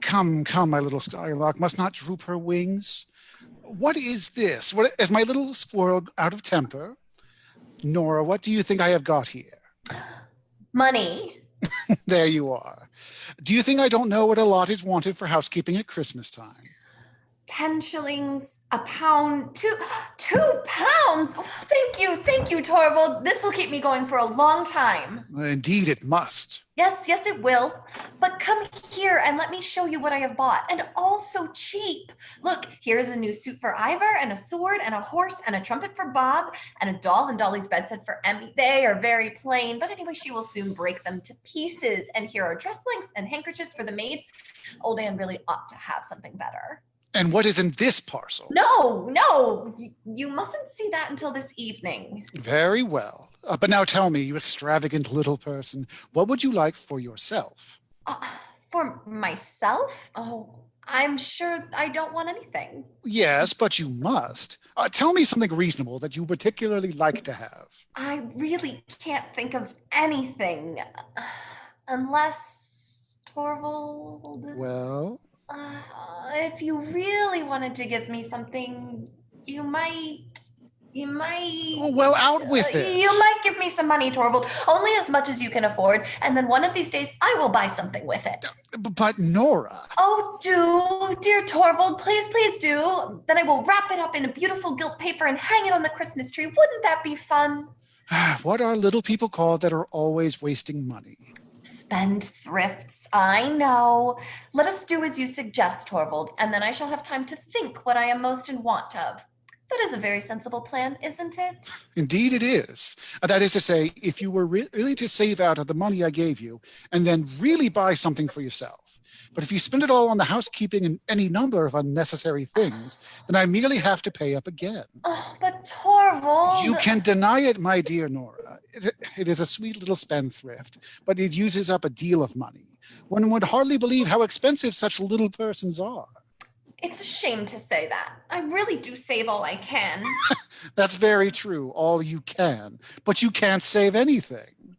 Come, come, my little skylark must not droop her wings. What is this? What is my little squirrel out of temper? Nora, what do you think I have got here? Money. There you are. Do you think I don't know what a lot is wanted for housekeeping at Christmas time? 10 shillings, a pound, 2 pounds. Oh, thank you, Torvald. This will keep me going for a long time. Indeed, it must. Yes, it will. But come here and let me show you what I have bought. And all so cheap. Look, here's a new suit for Ivor, and a sword, and a horse, and a trumpet for Bob, and a doll and Dolly's bedstead for Emmy. They are very plain, but anyway, she will soon break them to pieces. And here are dress lengths and handkerchiefs for the maids. Old Anne really ought to have something better. And what is in this parcel? No, you mustn't see that until this evening. Very well. But now tell me, you extravagant little person, what would you like for yourself? For myself? Oh, I'm sure I don't want anything. Yes, but you must. Tell me something reasonable that you particularly like to have. I really can't think of anything. Unless, Torvald... Well? If you really wanted to give me something, you might... Well, out with it. You might give me some money, Torvald, only as much as you can afford, and then one of these days I will buy something with it. But Nora... Oh, do, dear Torvald, please do. Then I will wrap it up in a beautiful gilt paper and hang it on the Christmas tree. Wouldn't that be fun? What are little people called that are always wasting money? Spendthrifts, I know. Let us do as you suggest, Torvald, and then I shall have time to think what I am most in want of. That is a very sensible plan, isn't it? Indeed it is. That is to say, if you were really to save out of the money I gave you and then really buy something for yourself. But if you spend it all on the housekeeping and any number of unnecessary things, then I merely have to pay up again. Oh, but Torvald... You can deny it, my dear Nora. It is a sweet little spendthrift, but it uses up a deal of money. One would hardly believe how expensive such little persons are. It's a shame to say that. I really do save all I can. That's very true, all you can. But you can't save anything.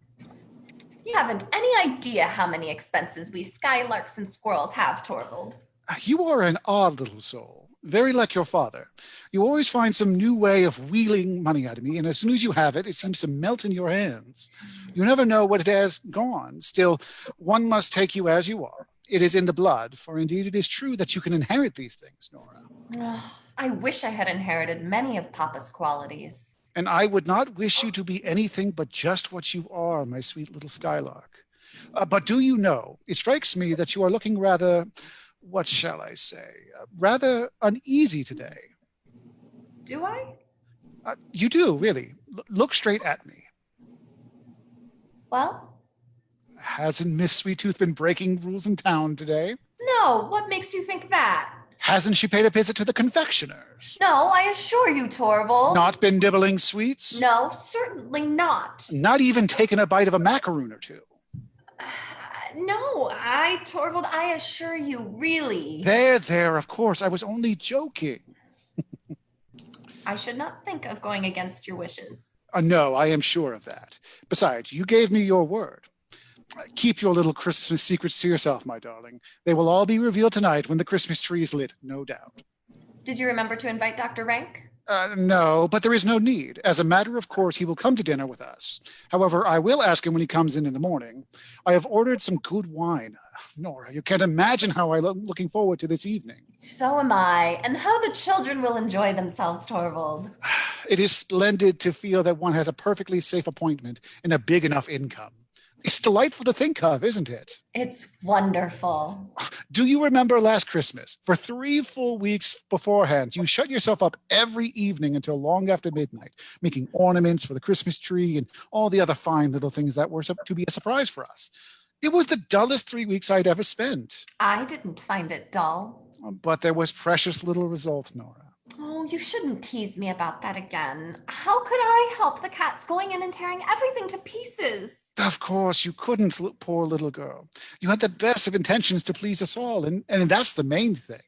You haven't any idea how many expenses we skylarks and squirrels have, Torvald. You are an odd little soul, very like your father. You always find some new way of wheeling money out of me, and as soon as you have it, it seems to melt in your hands. You never know what it has gone. Still, one must take you as you are. It is in the blood, for indeed it is true that you can inherit these things, Nora. Oh, I wish I had inherited many of Papa's qualities. And I would not wish you to be anything but just what you are, my sweet little skylark. But do you know, it strikes me that you are looking rather, what shall I say, rather uneasy today. Do I? You do, really. Look straight at me. Well? Hasn't Miss Sweet Tooth been breaking rules in town today? No, what makes you think that? Hasn't she paid a visit to the confectioner's? No, I assure you, Torvald. Not been nibbling sweets? No, certainly not. Not even taken a bite of a macaroon or two? No, Torvald, I assure you, really. There, of course, I was only joking. I should not think of going against your wishes. No, I am sure of that. Besides, you gave me your word. Keep your little Christmas secrets to yourself, my darling. They will all be revealed tonight when the Christmas tree is lit, no doubt. Did you remember to invite Dr. Rank? No, but there is no need. As a matter of course, he will come to dinner with us. However, I will ask him when he comes in the morning. I have ordered some good wine. Nora, you can't imagine how I'm looking forward to this evening. So am I. And how the children will enjoy themselves, Torvald. It is splendid to feel that one has a perfectly safe appointment and a big enough income. It's delightful to think of, isn't it? It's wonderful. Do you remember last Christmas? For 3 full weeks beforehand, you shut yourself up every evening until long after midnight, making ornaments for the Christmas tree and all the other fine little things that were to be a surprise for us. It was the dullest 3 weeks I'd ever spent. I didn't find it dull. But there was precious little result, Nora. Oh, you shouldn't tease me about that again. How could I help the cats going in and tearing everything to pieces? Of course, you couldn't, poor little girl. You had the best of intentions to please us all, and that's the main thing.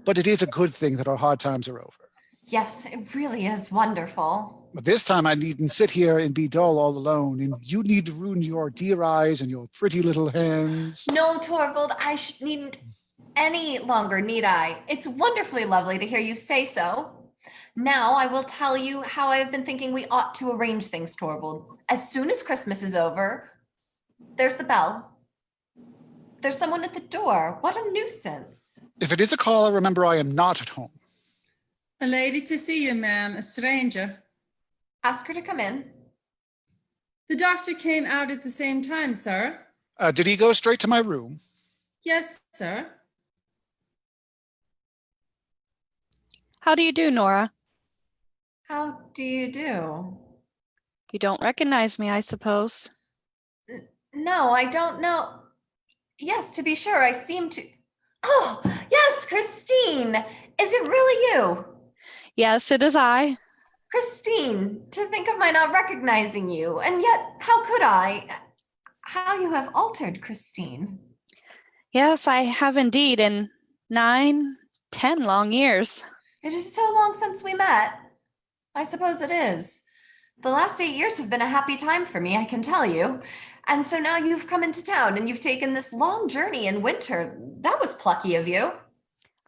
But it is a good thing that our hard times are over. Yes, it really is wonderful. But this time I needn't sit here and be dull all alone, and you need to ruin your dear eyes and your pretty little hands. No, Torvald, needn't any longer, need I? It's wonderfully lovely to hear you say so. Now I will tell you how I have been thinking we ought to arrange things, Torvald. As soon as Christmas is over, there's the bell. There's someone at the door. What a nuisance. If it is a caller, remember I am not at home. A lady to see you, ma'am, a stranger. Ask her to come in. The doctor came out at the same time, sir. Did he go straight to my room? Yes, sir. How do you do, Nora? How do you do? You don't recognize me, I suppose. No, I don't know. Yes, to be sure, I seem to. Oh, yes, Christine. Is it really you? Yes, it is I. Christine, to think of my not recognizing you, and yet, how could I? How you have altered, Christine. Yes, I have indeed, in 9, 10 long years. It is so long since we met. I suppose it is. The last 8 years have been a happy time for me, I can tell you. And so now you've come into town and you've taken this long journey in winter. That was plucky of you.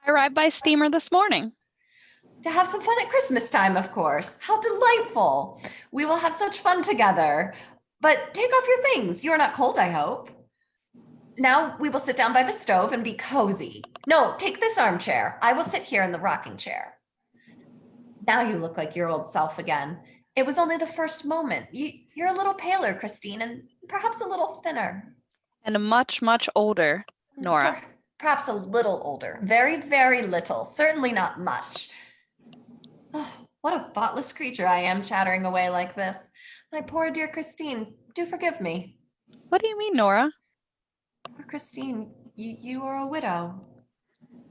I arrived by steamer this morning. To have some fun at Christmas time, of course. How delightful. We will have such fun together. But take off your things. You are not cold, I hope. Now we will sit down by the stove and be cozy. No, take this armchair. I will sit here in the rocking chair. Now you look like your old self again. It was only the first moment. You're a little paler, Christine, and perhaps a little thinner. And a much, much older Nora. Perhaps a little older. Very, very little. Certainly not much. Oh, what a thoughtless creature I am, chattering away like this. My poor dear Christine, do forgive me. What do you mean, Nora? Poor Christine, you are a widow.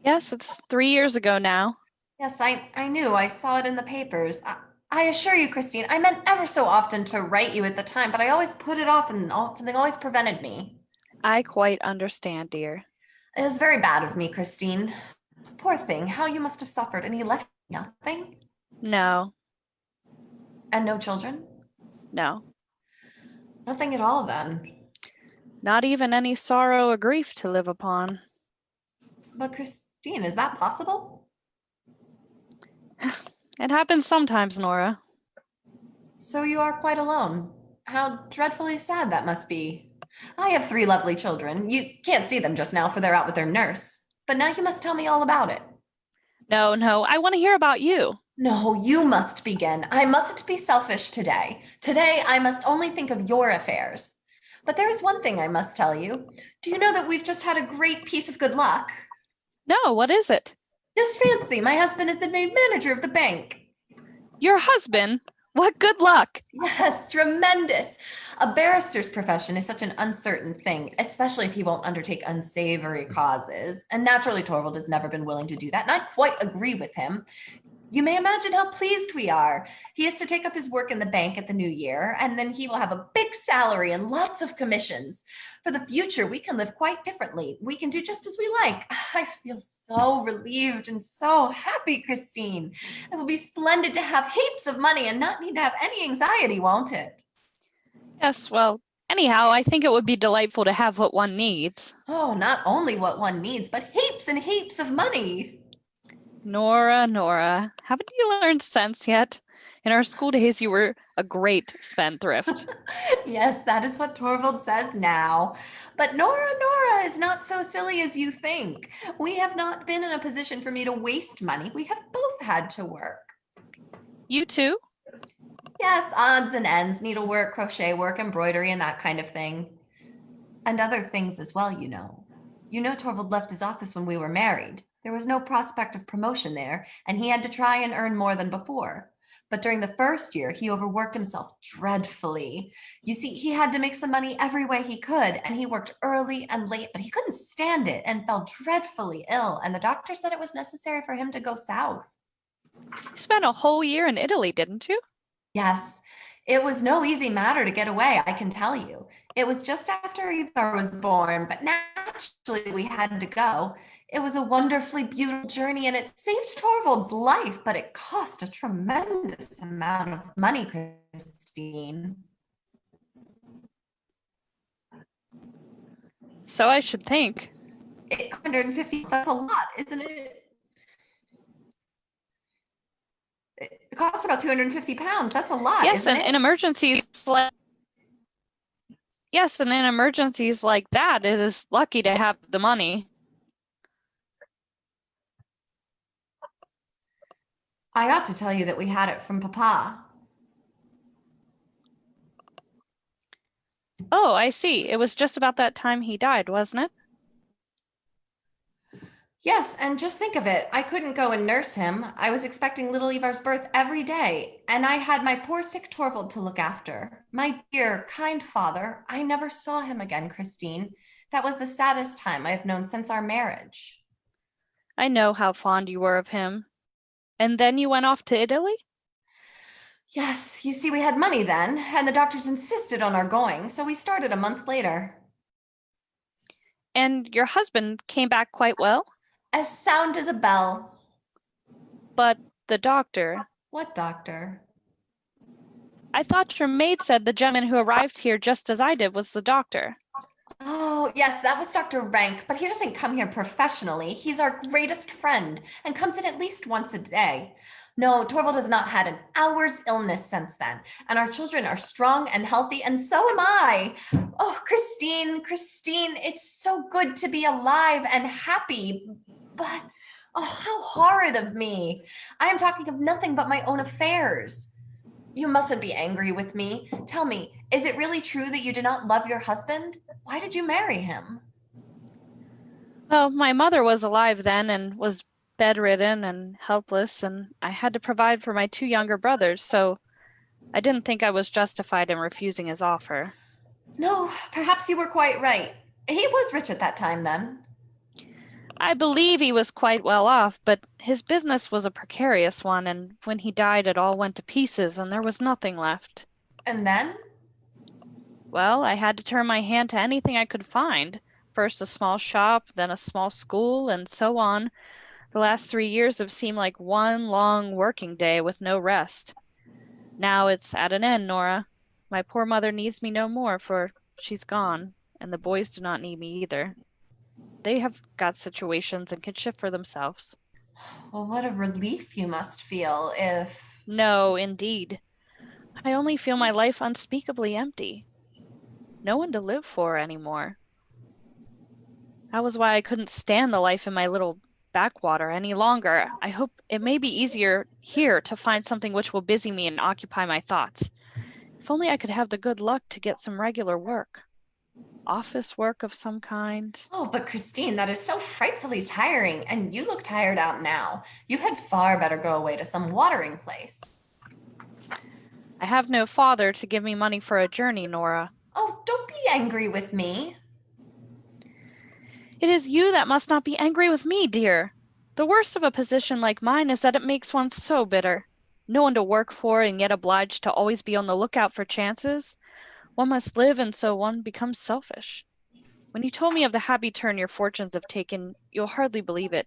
Yes, it's 3 years ago now. Yes, I knew. I saw it in the papers. I assure you, Christine, I meant ever so often to write you at the time, but I always put it off and something always prevented me. I quite understand, dear. It was very bad of me, Christine. Poor thing, how you must have suffered. And he left nothing? No, And no children? no. Nothing at all, then. Not even any sorrow or grief to live upon. But Christine, is that possible? It happens sometimes, Nora. So you are quite alone. How dreadfully sad that must be. I have 3 lovely children. You can't see them just now, for they're out with their nurse. But now you must tell me all about it. No, I want to hear about you. No, you must begin. I mustn't be selfish today. Today, I must only think of your affairs. But there is one thing I must tell you. Do you know that we've just had a great piece of good luck? No, what is it? Just fancy, my husband has been made manager of the bank. Your husband? What good luck. Yes, tremendous. A barrister's profession is such an uncertain thing, especially if he won't undertake unsavory causes. And naturally, Torvald has never been willing to do that, and I quite agree with him. You may imagine how pleased we are. He is to take up his work in the bank at the new year, and then he will have a big salary and lots of commissions. For the future, we can live quite differently. We can do just as we like. I feel so relieved and so happy, Christine. It will be splendid to have heaps of money and not need to have any anxiety, won't it? Yes, well, anyhow, I think it would be delightful to have what one needs. Oh, not only what one needs, but heaps and heaps of money. Nora, haven't you learned sense yet? In our school days, you were a great spendthrift. Yes, that is what Torvald says now. But Nora is not so silly as you think. We have not been in a position for me to waste money. We have both had to work. You too? Yes, odds and ends, needlework, crochet work, embroidery, and that kind of thing. And other things as well, you know. You know, Torvald left his office when we were married. There was no prospect of promotion there, and he had to try and earn more than before. But during the first year, he overworked himself dreadfully. You see, he had to make some money every way he could, and he worked early and late, but he couldn't stand it and fell dreadfully ill, and the doctor said it was necessary for him to go south. You spent a whole year in Italy, didn't you? Yes, it was no easy matter to get away, I can tell you. It was just after Ivar was born, but naturally we had to go. It was a wonderfully beautiful journey and it saved Torvald's life, but it cost a tremendous amount of money, Christine. So I should think. 150, that's a lot, isn't it? It costs about 250 pounds. That's a lot, Yes, isn't and it? in emergencies like yes, and in emergencies like that, it is lucky to have the money. I ought to tell you that we had it from Papa. Oh, I see. It was just about that time he died, wasn't it? Yes, and just think of it. I couldn't go and nurse him. I was expecting little Ivar's birth every day, and I had my poor sick Torvald to look after. My dear, kind father, I never saw him again, Christine. That was the saddest time I have known since our marriage. I know how fond you were of him. And then you went off to Italy? Yes, you see, we had money then, and the doctors insisted on our going, so we started a month later. And your husband came back quite well? As sound as a bell. But the doctor, What doctor? I thought your maid said the gentleman who arrived here just as I did was the doctor. Oh, yes, that was Dr. Rank, but he doesn't come here professionally. He's our greatest friend and comes in at least once a day. No, Torvald has not had an hour's illness since then, and our children are strong and healthy, and so am I. Oh, Christine, it's so good to be alive and happy, but oh, how horrid of me. I am talking of nothing but my own affairs. You mustn't be angry with me. Tell me, is it really true that you do not love your husband? Why did you marry him? Well, my mother was alive then and was bedridden and helpless, and I had to provide for my two younger brothers, so I didn't think I was justified in refusing his offer. No, perhaps you were quite right. He was rich at that time then. I believe he was quite well off, but his business was a precarious one, and when he died, it all went to pieces, and there was nothing left. And then? Well, I had to turn my hand to anything I could find. First a small shop, then a small school, and so on. The last 3 years have seemed like one long working day with no rest. Now it's at an end, Nora. My poor mother needs me no more, for she's gone, and the boys do not need me either. They have got situations and can shift for themselves. Well, what a relief you must feel if... No, indeed. I only feel my life unspeakably empty. No one to live for anymore. That was why I couldn't stand the life in my little backwater any longer. I hope it may be easier here to find something which will busy me and occupy my thoughts. If only I could have the good luck to get some regular work. Office work of some kind. Oh, but Christine, that is so frightfully tiring, and you look tired out now. You had far better go away to some watering place. I have no father to give me money for a journey, Nora. Oh, don't be angry with me. It is you that must not be angry with me, dear. The worst of a position like mine is that it makes one so bitter. No one to work for and yet obliged to always be on the lookout for chances. One must live, and so one becomes selfish. When you told me of the happy turn your fortunes have taken, you'll hardly believe it.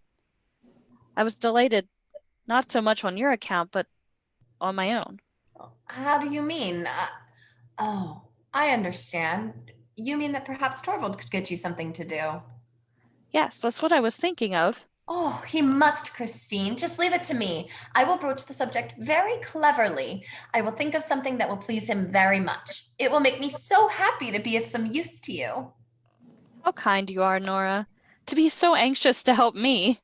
I was delighted, not so much on your account, but on my own. How do you mean? Oh, I understand. You mean that perhaps Torvald could get you something to do? Yes, that's what I was thinking of. Oh, he must, Christine. Just leave it to me. I will broach the subject very cleverly. I will think of something that will please him very much. It will make me so happy to be of some use to you. How kind you are, Nora, to be so anxious to help me.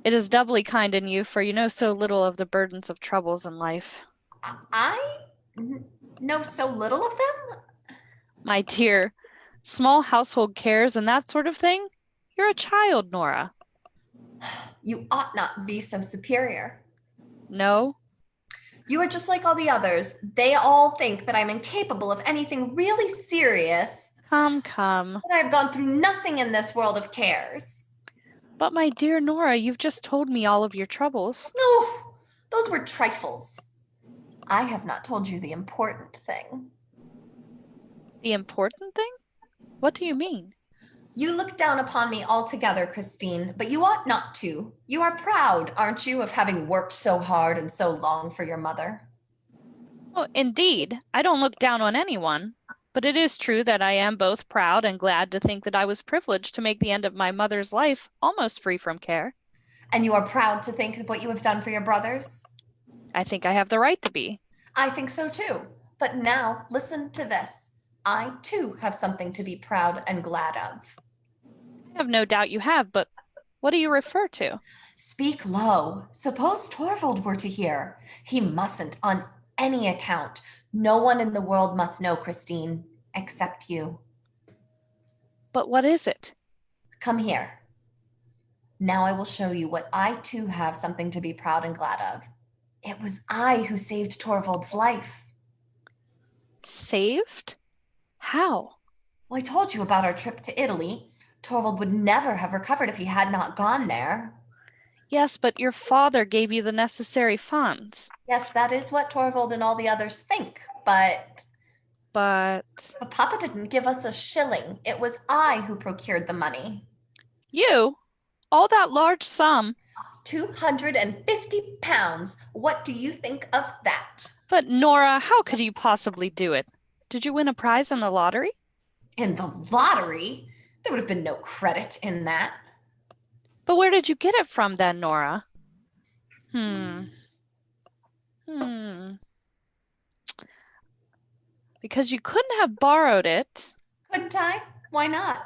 It is doubly kind in you, for you know so little of the burdens of troubles in life. I know so little of them? My dear, small household cares and that sort of thing? You're a child, Nora. You ought not be so superior. No? You are just like all the others. They all think that I'm incapable of anything really serious, Come. that I've gone through nothing in this world of cares. But my dear Nora, you've just told me all of your troubles. No, those were trifles. I have not told you the important thing. The important thing? What do you mean? You look down upon me altogether, Christine, but you ought not to. You are proud, aren't you, of having worked so hard and so long for your mother? Oh, indeed, I don't look down on anyone. But it is true that I am both proud and glad to think that I was privileged to make the end of my mother's life almost free from care. And you are proud to think of what you have done for your brothers? I think I have the right to be. I think so too. But now, listen to this. I too have something to be proud and glad of. I have no doubt you have, but what do you refer to? Speak low. Suppose Torvald were to hear. He mustn't on any account. No one in the world must know, Christine, except you. But what is it? Come here. Now I will show you what I too have something to be proud and glad of. It was I who saved Torvald's life. Saved? How? Well, I told you about our trip to Italy. Torvald would never have recovered if he had not gone there. Yes, but your father gave you the necessary funds. Yes, that is what Torvald and all the others think, but But Papa didn't give us a shilling. It was I who procured the money. you? All that large sum? 250 pounds. What do you think of that? But Nora, how could you possibly do it? Did you win a prize in the lottery? In the lottery? There would have been no credit in that. But where did you get it from then, Nora? Hmm. Because you couldn't have borrowed it. Couldn't I? Why not?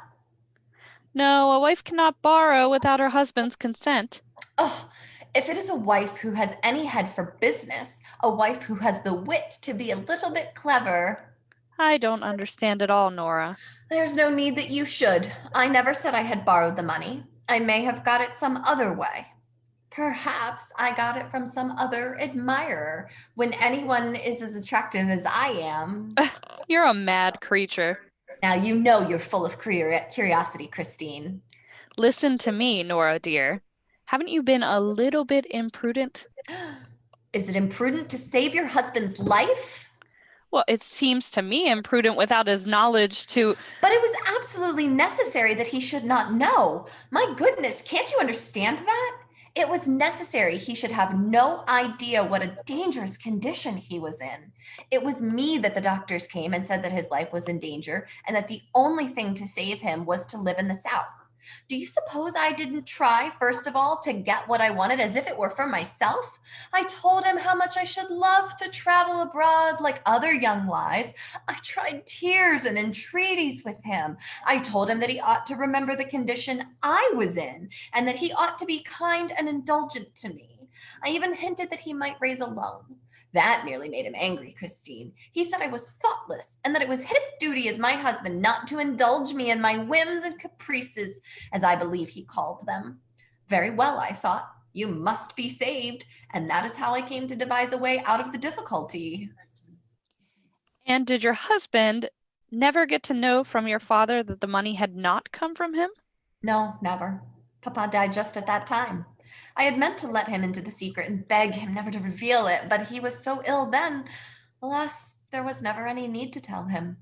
No, a wife cannot borrow without her husband's consent. Oh, if it is a wife who has any head for business, a wife who has the wit to be a little bit clever. I don't understand at all, Nora. There's no need that you should. I never said I had borrowed the money. I may have got it some other way. Perhaps I got it from some other admirer. When anyone is as attractive as I am. You're a mad creature. Now you know you're full of curiosity, Christine. Listen to me, Nora dear. Haven't you been a little bit imprudent? Is it imprudent to save your husband's life? Well, it seems to me imprudent without his knowledge to... But it was absolutely necessary that he should not know. My goodness, can't you understand that? It was necessary he should have no idea what a dangerous condition he was in. It was me that the doctors came and said that his life was in danger and that the only thing to save him was to live in the South. Do you suppose I didn't try, first of all, to get what I wanted as if it were for myself? I told him how much I should love to travel abroad like other young wives. I tried tears and entreaties with him. I told him that he ought to remember the condition I was in and that he ought to be kind and indulgent to me. I even hinted that he might raise a loan. That nearly made him angry, Christine. He said I was thoughtless and that it was his duty as my husband not to indulge me in my whims and caprices, as I believe he called them. Very well, I thought. You must be saved, and that is how I came to devise a way out of the difficulty. And did your husband never get to know from your father that the money had not come from him? No, never. Papa died just at that time. I had meant to let him into the secret and beg him never to reveal it, but he was so ill then. Alas, there was never any need to tell him.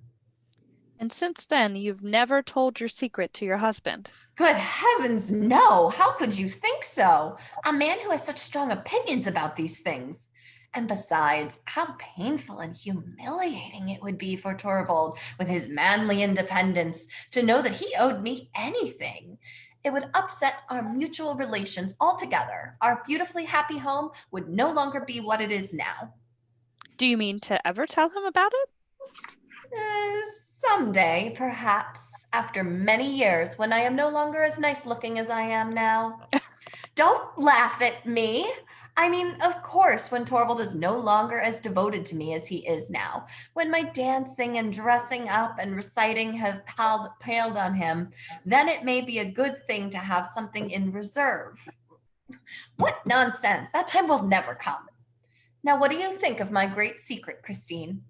And since then, you've never told your secret to your husband. Good heavens, no! How could you think so? A man who has such strong opinions about these things. And besides, how painful and humiliating it would be for Torvald, with his manly independence, to know that he owed me anything. It would upset our mutual relations altogether. Our beautifully happy home would no longer be what it is now. Do you mean to ever tell him about it? Someday, perhaps, after many years, when I am no longer as nice looking as I am now. Don't laugh at me. I mean, of course, when Torvald is no longer as devoted to me as he is now, when my dancing and dressing up and reciting have paled on him, then it may be a good thing to have something in reserve. What nonsense! That time will never come. Now, what do you think of my great secret, Christine?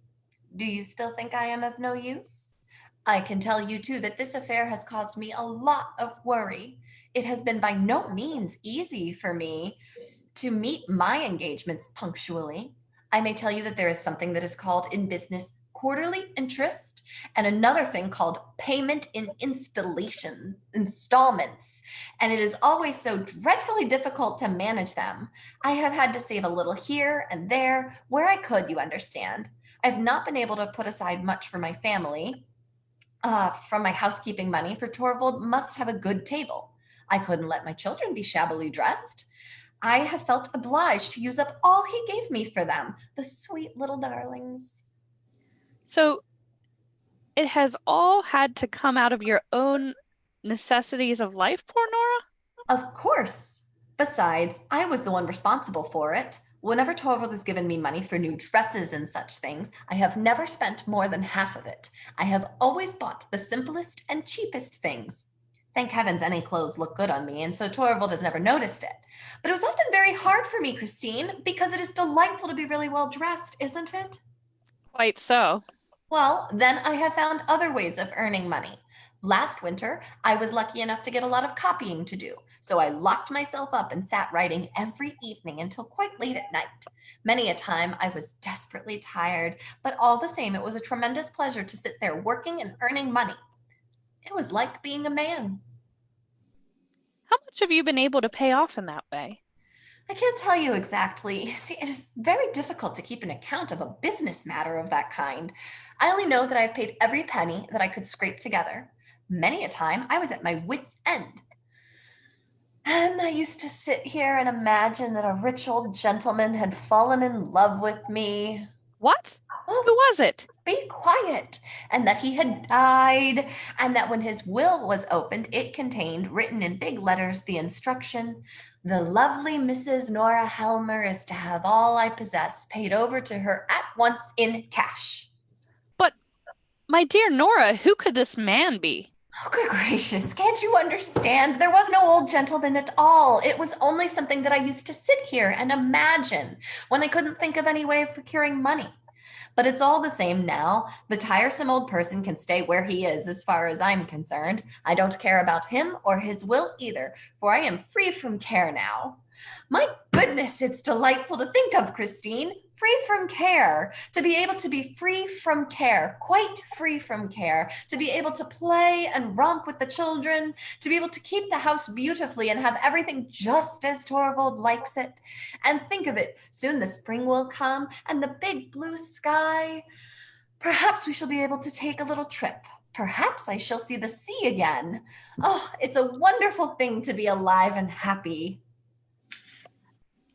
Do you still think I am of no use? I can tell you, too, that this affair has caused me a lot of worry. It has been by no means easy for me to meet my engagements punctually. I may tell you that there is something that is called in business quarterly interest, and another thing called payment in installments. And it is always so dreadfully difficult to manage them. I have had to save a little here and there where I could, you understand. I've not been able to put aside much for my family from my housekeeping money, for Torvald must have a good table. I couldn't let my children be shabbily dressed. I have felt obliged to use up all he gave me for them, the sweet little darlings. So it has all had to come out of your own necessities of life, poor Nora? Of course. Besides, I was the one responsible for it. Whenever Torvald has given me money for new dresses and such things, I have never spent more than half of it. I have always bought the simplest and cheapest things. Thank heavens any clothes look good on me, and so Torvald has never noticed it. But it was often very hard for me, Christine, because it is delightful to be really well dressed, isn't it? Quite so. Well, then I have found other ways of earning money. Last winter, I was lucky enough to get a lot of copying to do, so I locked myself up and sat writing every evening until quite late at night. Many a time I was desperately tired, but all the same, it was a tremendous pleasure to sit there working and earning money. It was like being a man. How much have you been able to pay off in that way? I can't tell you exactly. See, it is very difficult to keep an account of a business matter of that kind. I only know that I've paid every penny that I could scrape together. Many a time I was at my wits' end. And I used to sit here and imagine that a rich old gentleman had fallen in love with me. What? Who Oh, was it? be quiet. And that he had died, and that when his will was opened, it contained, written in big letters, the instruction, the lovely Mrs. Nora Helmer is to have all I possess paid over to her at once in cash. But, my dear Nora, who could this man be? Oh, good gracious, can't you understand? There was no old gentleman at all. It was only something that I used to sit here and imagine when I couldn't think of any way of procuring money. But it's all the same now. The tiresome old person can stay where he is as far as I'm concerned. I don't care about him or his will either, for I am free from care now. My goodness, it's delightful to think of, Christine. Free from care. To be able to be free from care, quite free from care. To be able to play and romp with the children. To be able to keep the house beautifully and have everything just as Torvald likes it. And think of it, soon the spring will come and the big blue sky. Perhaps we shall be able to take a little trip. Perhaps I shall see the sea again. Oh, it's a wonderful thing to be alive and happy.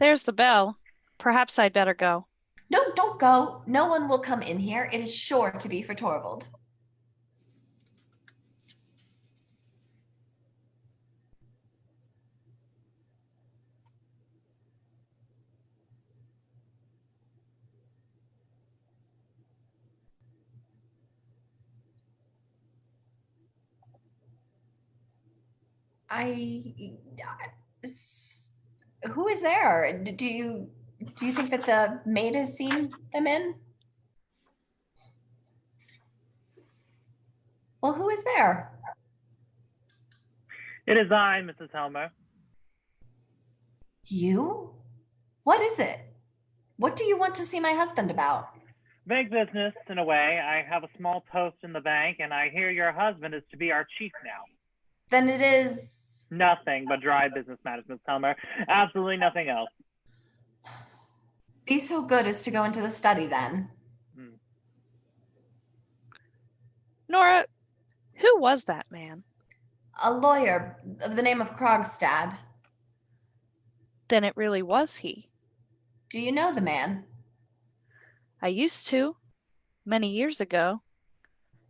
There's the bell. Perhaps I'd better go. No, don't go. No one will come in here. It is sure to be for Torvald. Who is there? Do you think that the maid has seen them in? Well, who is there? It is I, Mrs. Helmer. You? What is it? What do you want to see my husband about? Big business, in a way. I have a small post in the bank, and I hear your husband is to be our chief now. Then it is... Nothing but dry business matters, Miss Helmer. Absolutely nothing else. Be so good as to go into the study then. Nora, who was that man? A lawyer of the name of Krogstad. Then it really was he. Do you know the man? I used to, many years ago.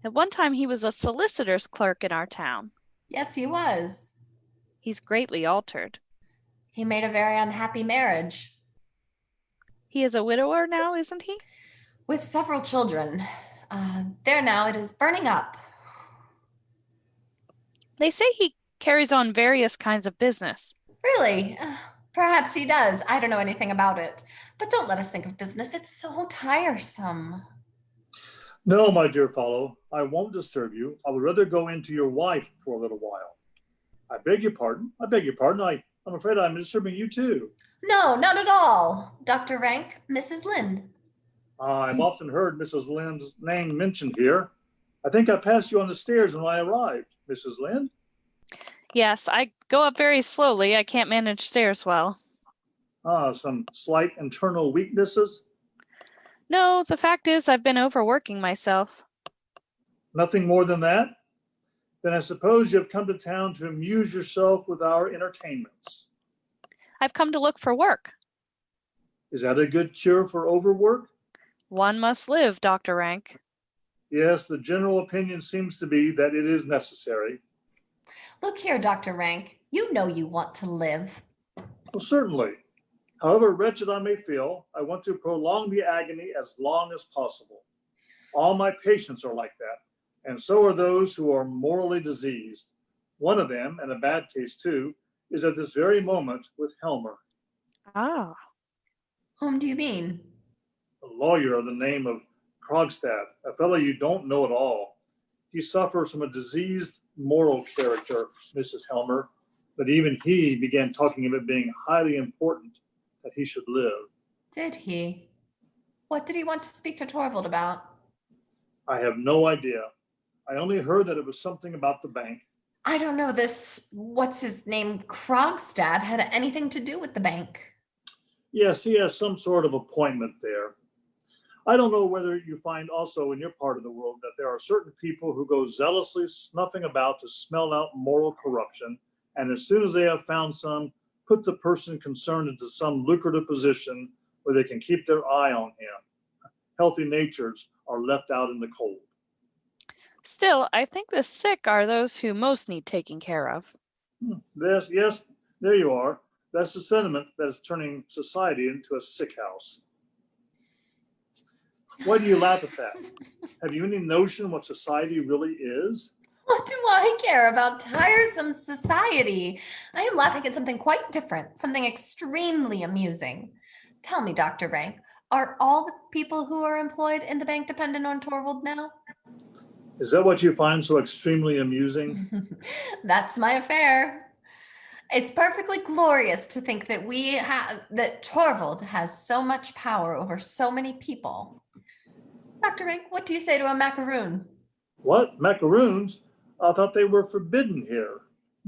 At one time he was a solicitor's clerk in our town. Yes, he was. He's greatly altered. He made a very unhappy marriage. He is a widower now, isn't he? With several children. There now, it is burning up. They say he carries on various kinds of business. Really? Perhaps he does. I don't know anything about it. But don't let us think of business. It's so tiresome. No, my dear fellow, I won't disturb you. I would rather go into your wife for a little while. I beg your pardon. I beg your pardon. I'm afraid I'm disturbing you too. No, not at all. Dr. Rank, Mrs. Lind. I've often heard Mrs. Lind's name mentioned here. I think I passed you on the stairs when I arrived, Mrs. Lind. Yes, I go up very slowly. I can't manage stairs well. Ah, some slight internal weaknesses. No, the fact is I've been overworking myself. Nothing more than that? Then I suppose you have come to town to amuse yourself with our entertainments. I've come to look for work. Is that a good cure for overwork? One must live, Dr. Rank. Yes, the general opinion seems to be that it is necessary. Look here, Dr. Rank. You know you want to live. Well, certainly. However wretched I may feel, I want to prolong the agony as long as possible. All my patients are like that, and so are those who are morally diseased. One of them, and a bad case too, is at this very moment with Helmer, Ah, Whom do you mean? a lawyer of the name of Krogstad, a fellow you don't know at all. He suffers from a diseased moral character, Mrs. Helmer, but even he began talking of it being highly important that he should live. Did he? What did he want to speak to Torvald about? I have no idea. I only heard that it was something about the bank. I don't know, this, what's his name, Krogstad had anything to do with the bank. Yes, he has some sort of appointment there. I don't know whether you find also in your part of the world that there are certain people who go zealously snuffing about to smell out moral corruption, and as soon as they have found some, put the person concerned into some lucrative position where they can keep their eye on him. Healthy natures are left out in the cold. still, I think the sick are those who most need taking care of. Yes, there you are. That's the sentiment that is turning society into a sick house. Why do you laugh at that? Have you any notion what society really is? What do I care about tiresome society? I am laughing at something quite different, something extremely amusing. Tell me, Dr. Rank, are all the people who are employed in the bank dependent on Torvald now? Is that what you find so extremely amusing? That's my affair. It's perfectly glorious to think that that Torvald has so much power over so many people. Dr. Rank, what do you say to a macaroon? What? Macaroons? I thought they were forbidden here.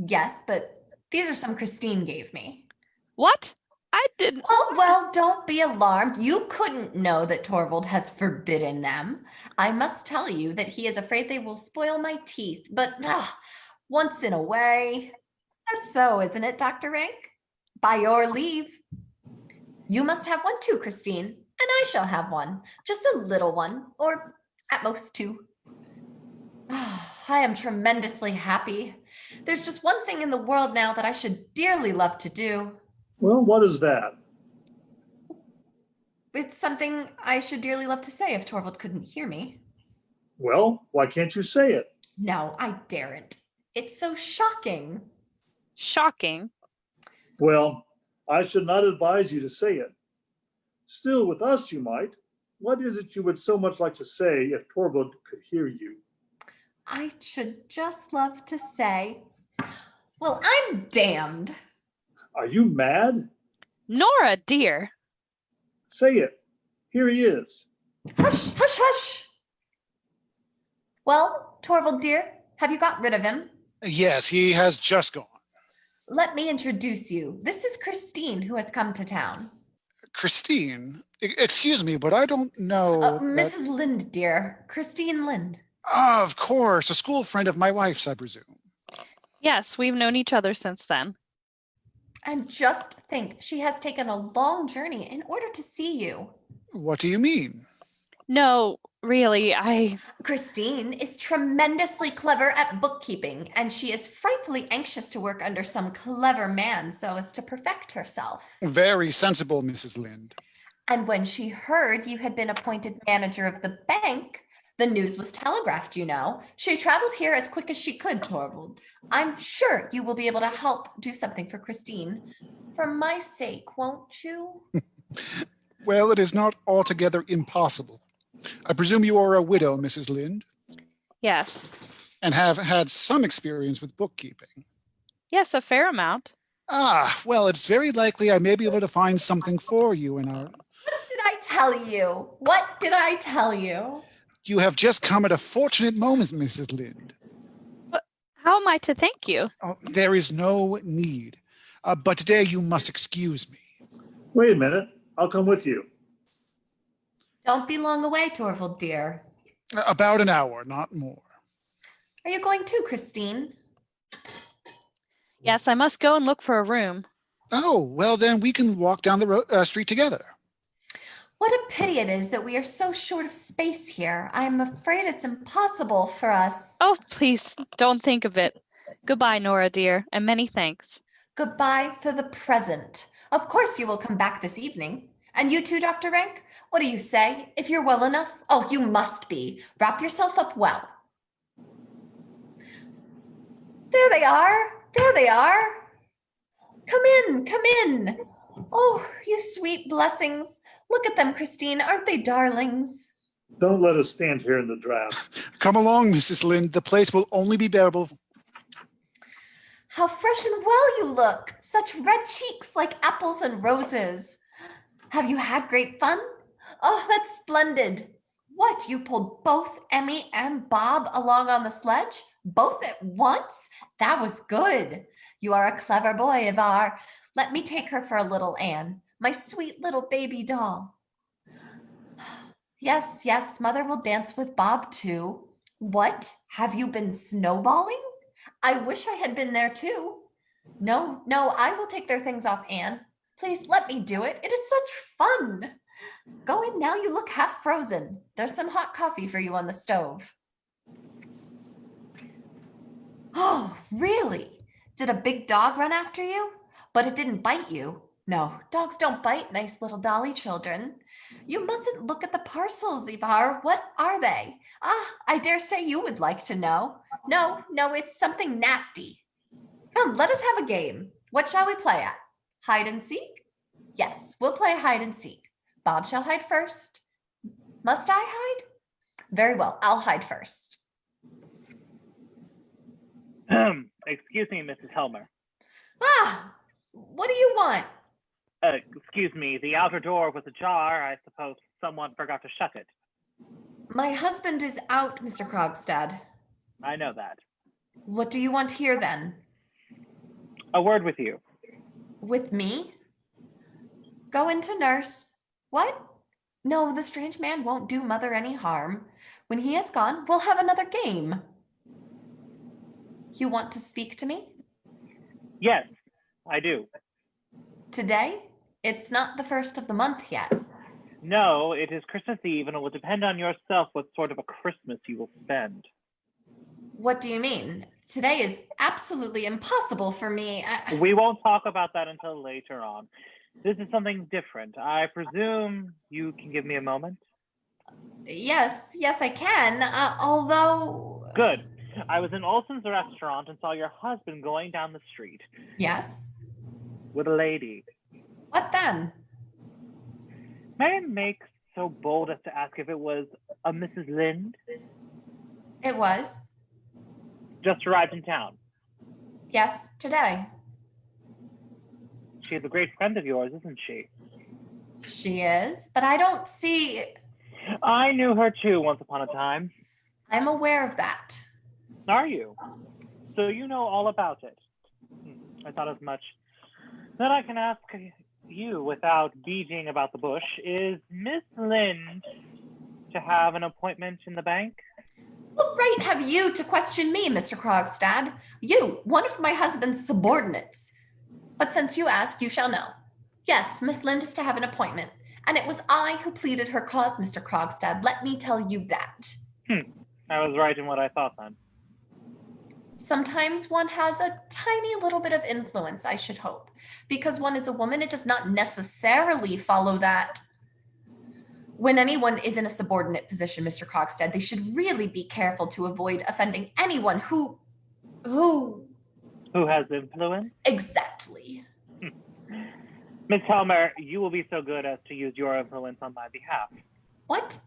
Yes, but these are some Christine gave me. What? I didn't. Well, don't be alarmed. You couldn't know that Torvald has forbidden them. I must tell you that he is afraid they will spoil my teeth, but once in a way. That's so, isn't it, Dr. Rank? By your leave. You must have one too, Christine, and I shall have one. Just a little one, or at most two. I am tremendously happy. There's just one thing in the world now that I should dearly love to do. Well, what is that? It's something I should dearly love to say if Torvald couldn't hear me. Well, why can't you say it? No, I daren't. It's so shocking. Shocking. Well, I should not advise you to say it. Still, with us, you might. What is it you would so much like to say if Torvald could hear you? I should just love to say, well, I'm damned. Are you mad? Nora, dear. Say it. Here he is. Hush, hush, hush. Well, Torvald, dear, have you got rid of him? Yes, he has just gone. Let me introduce you. This is Christine, who has come to town. Christine, excuse me, but I don't know. that- Mrs. Lind, dear. Christine Lind. Ah, of course, a school friend of my wife's, I presume. Yes, we've known each other since then. And just think, she has taken a long journey in order to see you. What do you mean? No, really, Christine is tremendously clever at bookkeeping, and she is frightfully anxious to work under some clever man so as to perfect herself. Very sensible, Mrs. Lind. And when she heard you had been appointed manager of the bank, the news was telegraphed, you know. She traveled here as quick as she could, Torvald. I'm sure you will be able to help do something for Christine. For my sake, won't you? Well, it is not altogether impossible. I presume you are a widow, Mrs. Lind, yes. and have had some experience with bookkeeping. Yes, a fair amount. Ah, well, it's very likely I may be able to find something for you in our... What did I tell you? What did I tell you? You have just come at a fortunate moment, Mrs. Lind. How am I to thank you? Oh, there is no need. But today you must excuse me. Wait a minute. I'll come with you. Don't be long away, Torvald dear. About an hour, not more. Are you going too, Christine? Yes, I must go and look for a room. Oh, well, then we can walk down the street together. What a pity it is that we are so short of space here. I am afraid it's impossible for us. Oh, please, don't think of it. Goodbye, Nora dear, and many thanks. Goodbye for the present. Of course you will come back this evening. And you too, Dr. Rank? What do you say? If you're well enough? Oh, you must be. Wrap yourself up well. There they are. There they are. Come in, come in. Oh, you sweet blessings. Look at them, Christine. Aren't they darlings? Don't let us stand here in the draft. Come along, Mrs. Lind. The place will only be bearable. How fresh and well you look. Such red cheeks like apples and roses. Have you had great fun? Oh, that's splendid. What, you pulled both Emmy and Bob along on the sledge? Both at once? That was good. You are a clever boy, Ivar. Let me take her for a little Anne, my sweet little baby doll. Yes, yes, mother will dance with Bob too. What? Have you been snowballing? I wish I had been there too. No, no, I will take their things off, Anne. Please let me do it. It is such fun. Go in now, you look half frozen. There's some hot coffee for you on the stove. Oh, really? Did a big dog run after you? But it didn't bite you. No, dogs don't bite nice little dolly children. You mustn't look at the parcels, Ivar. What are they? Ah, I dare say you would like to know. No, no, it's something nasty. Come, let us have a game. What shall we play at? Hide and seek? Yes, we'll play hide and seek. Bob shall hide first. Must I hide? Very well, I'll hide first. Excuse me, Mrs. Helmer. Ah, what do you want? Excuse me, the outer door was ajar. I suppose someone forgot to shut it. My husband is out, Mr. Krogstad. I know that. What do you want here then? A word with you. With me? Go in to nurse. What? No, the strange man won't do mother any harm. When he is gone, we'll have another game. You want to speak to me? Yes, I do. Today? It's not the first of the month yet. No, it is Christmas Eve, and it will depend on yourself what sort of a Christmas you will spend. What do you mean? Today is absolutely impossible for me. We won't talk about that until later on. This is something different. I presume you can give me a moment? Yes, yes, I can. Although... Good. I was in Olson's restaurant and saw your husband going down the street. Yes? With a lady. What then? May I make so bold as to ask if it was a Mrs. Lind? It was. Just arrived in town. Yes, today. She's a great friend of yours, isn't she? She is, but I don't see... I knew her too once upon a time. I'm aware of that. Are you? So you know all about it. I thought as much. Then I can ask you without beating about the bush. Is Miss Lind to have an appointment in the bank? What right have you to question me, Mr. Krogstad? You, one of my husband's subordinates. But since you ask, you shall know. Yes, Miss Lind is to have an appointment, and it was I who pleaded her cause, Mr. Krogstad. Let me tell you that. I was right in what I thought then. Sometimes one has a tiny little bit of influence, I should hope. Because one is a woman, it does not necessarily follow that. When anyone is in a subordinate position, Mr. Krogstad, they should really be careful to avoid offending anyone who... Who has influence? Exactly. Miss Helmer, you will be so good as to use your influence on my behalf. What?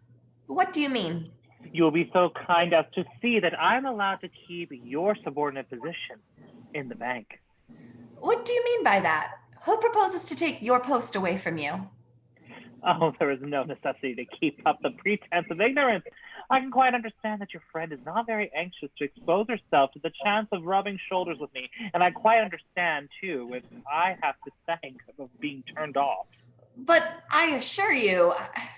What do you mean? You will be so kind as to see that I'm allowed to keep your subordinate position in the bank. What do you mean by that? Who proposes to take your post away from you? Oh, there is no necessity to keep up the pretense of ignorance. I can quite understand that your friend is not very anxious to expose herself to the chance of rubbing shoulders with me, and I quite understand, too, if I have to think of being turned off. But I assure you,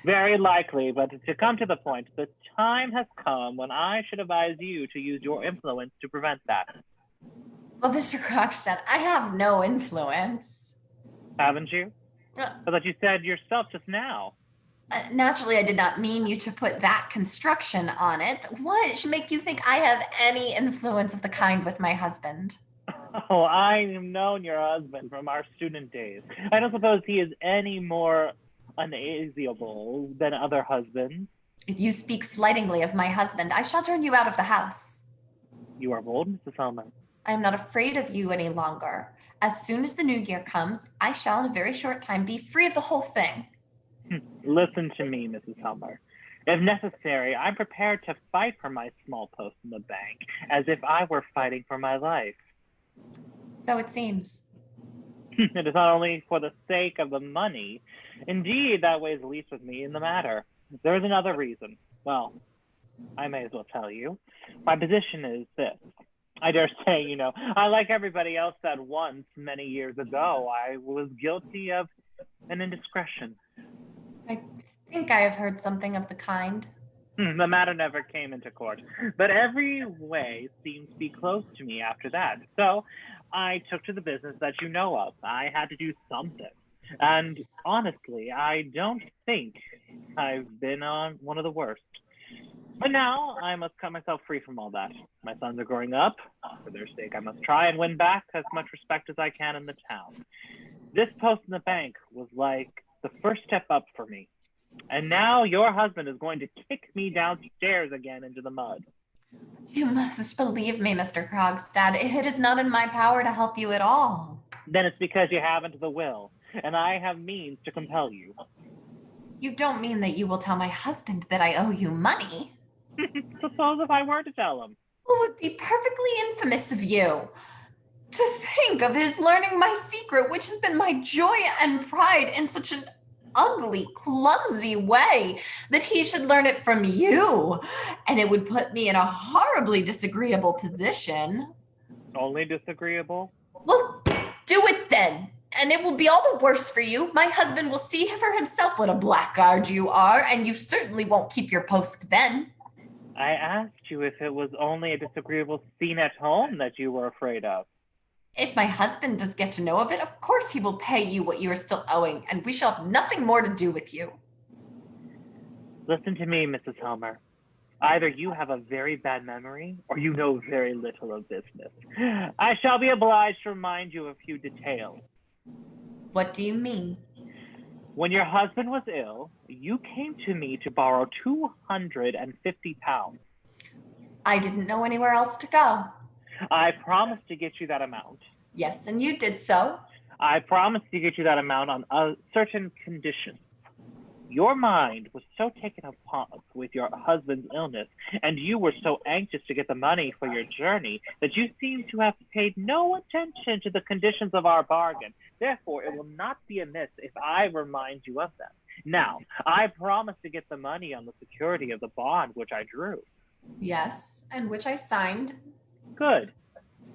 Very likely, but to come to the point, the time has come when I should advise you to use your influence to prevent that. well, Mr. Krogstad, I have no influence. Haven't you? Uh, I thought you said yourself just now. Naturally, I did not mean you to put that construction on it. What should make you think I have any influence of the kind with my husband? Oh, I have known your husband from our student days. I don't suppose he is any more unamiable than other husbands. If you speak slightingly of my husband, I shall turn you out of the house. You are bold, Mrs. Helmer. I am not afraid of you any longer. As soon as the new year comes, I shall in a very short time be free of the whole thing. Listen to me, Mrs. Helmer. If necessary, I'm prepared to fight for my small post in the bank as if I were fighting for my life. So it seems. It is not only for the sake of the money. Indeed, that weighs least with me in the matter. There is another reason. Well, I may as well tell you. My position is this. I dare say, I, like everybody else said once many years ago, I was guilty of an indiscretion. I think I have heard something of the kind. The matter never came into court, but every way seemed to be closed to me after that. So I took to the business that you know of. I had to do something. And honestly, I don't think I've been on one of the worst. But now I must cut myself free from all that. My sons are growing up. For their sake, I must try and win back as much respect as I can in the town. This post in the bank was like the first step up for me. And now your husband is going to kick me downstairs again into the mud. You must believe me, Mr. Krogstad. It is not in my power to help you at all. Then it's because you haven't the will, and I have means to compel you. You don't mean that you will tell my husband that I owe you money? Suppose if I were to tell him. It would be perfectly infamous of you. To think of his learning my secret, which has been my joy and pride, in such an ugly, clumsy way that he should learn it from you. And it would put me in a horribly disagreeable position. Only disagreeable? Well, do it then. And it will be all the worse for you. My husband will see for himself what a blackguard you are, and you certainly won't keep your post then. I asked you if it was only a disagreeable scene at home that you were afraid of. If my husband does get to know of it, of course he will pay you what you are still owing, and we shall have nothing more to do with you. Listen to me, Mrs. Helmer. Either you have a very bad memory, or you know very little of business. I shall be obliged to remind you of a few details. What do you mean? When your husband was ill, you came to me to borrow £250. I didn't know anywhere else to go. I promised to get you that amount. Yes, and you did so. I promised to get you that amount on a certain condition. Your mind was so taken up with your husband's illness, and you were so anxious to get the money for your journey, that you seem to have paid no attention to the conditions of our bargain. Therefore, it will not be amiss if I remind you of them. Now, I promised to get the money on the security of the bond which I drew. Yes, and which I signed. Good.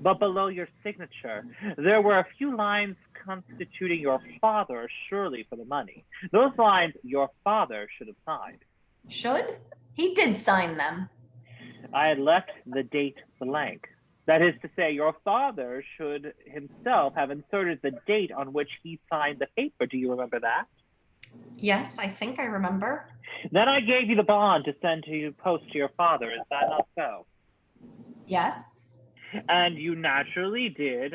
But below your signature, there were a few lines constituting your father surely for the money. Those lines your father should have signed. Should? He did sign them. I had left the date blank. That is to say, your father should himself have inserted the date on which he signed the paper. Do you remember that? Yes, I think I remember. Then I gave you the bond to send to post to your father. Is that not so? Yes. And you naturally did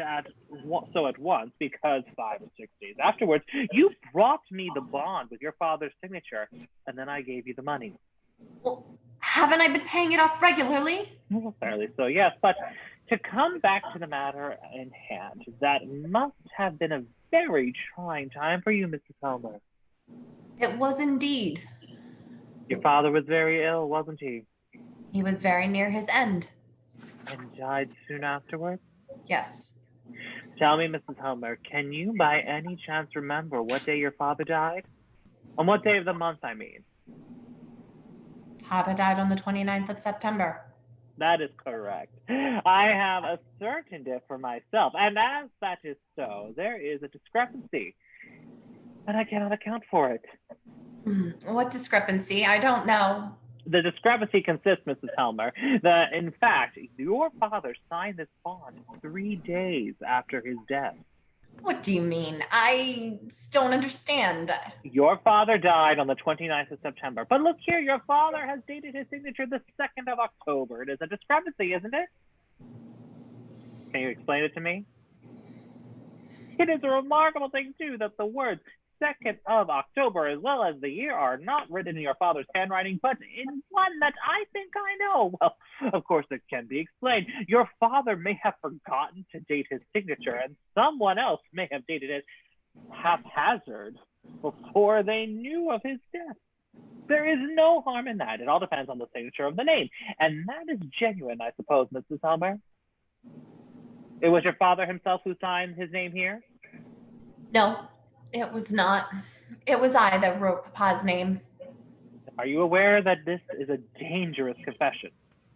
so at once, because 5 or 6 days afterwards, you brought me the bond with your father's signature, and then I gave you the money. Well, haven't I been paying it off regularly? Well, fairly so, yes. But to come back to the matter in hand, that must have been a very trying time for you, Mrs. Helmer. It was indeed. Your father was very ill, wasn't he? He was very near his end. And died soon afterwards? Yes. Tell me, Mrs. Helmer, can you by any chance remember what day your father died? On what day of the month, I mean? Papa died on the 29th of September. That is correct. I have ascertained it for myself, and as that is so, there is a discrepancy, and I cannot account for it. What discrepancy? I don't know. The discrepancy consists, Mrs. Helmer, that in fact, your father signed this bond 3 days after his death. What do you mean? I don't understand. Your father died on the 29th of September. But look here, your father has dated his signature the 2nd of October. It is a discrepancy, isn't it? Can you explain it to me? It is a remarkable thing, too, that the words 2nd of October, as well as the year, are not written in your father's handwriting, but in one that I think I know. Well, of course, it can be explained. Your father may have forgotten to date his signature, and someone else may have dated it haphazard before they knew of his death. There is no harm in that. It all depends on the signature of the name, and that is genuine, I suppose, Mrs. Helmer. It was your father himself who signed his name here? No, it was not. It was I that wrote Papa's name. Are you aware that this is a dangerous confession?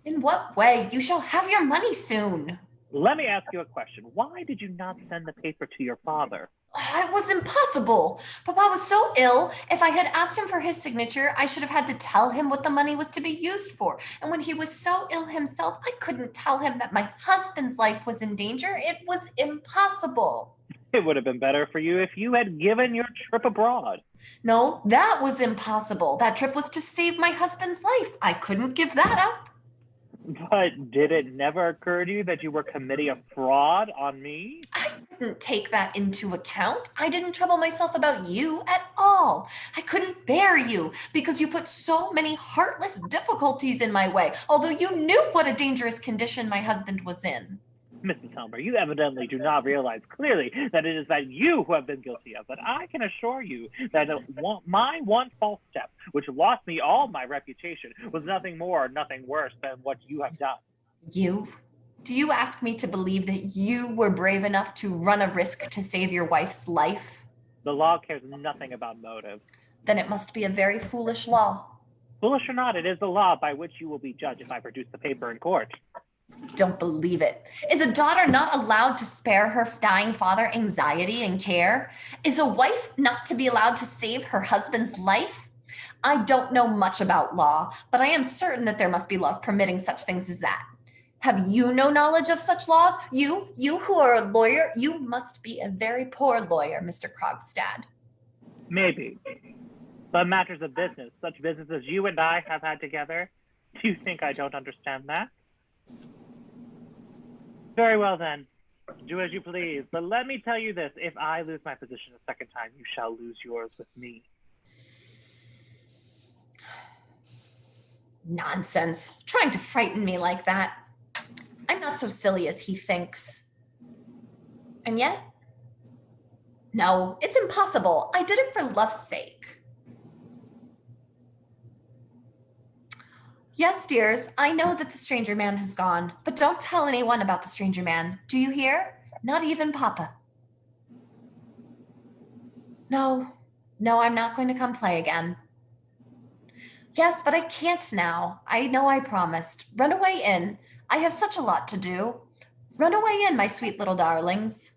In what way? You shall have your money soon. Let me ask you a question. Why did you not send the paper to your father? It was impossible. Papa was so ill. If I had asked him for his signature, I should have had to tell him what the money was to be used for. And when he was so ill himself, I couldn't tell him that my husband's life was in danger. It was impossible. It would have been better for you if you had given your trip abroad. No, that was impossible. That trip was to save my husband's life. I couldn't give that up. But did it never occur to you that you were committing a fraud on me? I didn't take that into account. I didn't trouble myself about you at all. I couldn't bear you because you put so many heartless difficulties in my way, although you knew what a dangerous condition my husband was in. Mrs. Helmer, you evidently do not realize clearly that it is that you who have been guilty of it. I can assure you that my one false step, which lost me all my reputation, was nothing more, nothing worse than what you have done. You? Do you ask me to believe that you were brave enough to run a risk to save your wife's life? The law cares nothing about motive. Then it must be a very foolish law. Foolish or not, it is the law by which you will be judged if I produce the paper in court. Don't believe it. Is a daughter not allowed to spare her dying father anxiety and care? Is a wife not to be allowed to save her husband's life? I don't know much about law, but I am certain that there must be laws permitting such things as that. Have you no knowledge of such laws? You who are a lawyer, you must be a very poor lawyer, Mr. Krogstad. Maybe. But matters of business, such business as you and I have had together, do you think I don't understand that? Very well then, do as you please. But let me tell you this, if I lose my position a second time, you shall lose yours with me. Nonsense. Trying to frighten me like that. I'm not so silly as he thinks. And yet, no, it's impossible. I did it for love's sake. Yes, dears, I know that the stranger man has gone, but don't tell anyone about the stranger man. Do you hear? Not even Papa. No, I'm not going to come play again. Yes, but I can't now. I know I promised. Run away in. I have such a lot to do. Run away in, my sweet little darlings.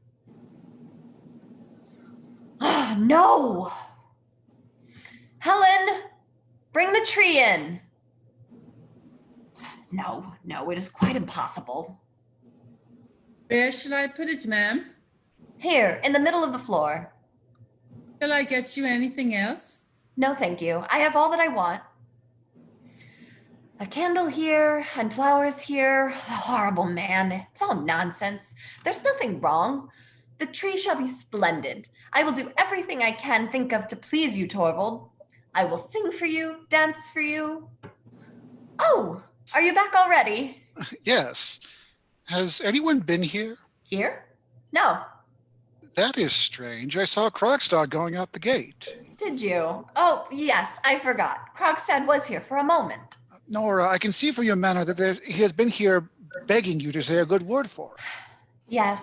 Oh, no. Helen, bring the tree in. No, it is quite impossible. Where should I put it, ma'am? Here, in the middle of the floor. Shall I get you anything else? No, thank you. I have all that I want. A candle here and flowers here. The horrible man. It's all nonsense. There's nothing wrong. The tree shall be splendid. I will do everything I can think of to please you, Torvald. I will sing for you, dance for you. Oh, are you back already? Yes. Has anyone been here? Here? No. That is strange. I saw Krogstad going out the gate. Did you? Oh, yes, I forgot. Krogstad was here for a moment. Nora, I can see from your manner that he has been here begging you to say a good word for him. Yes.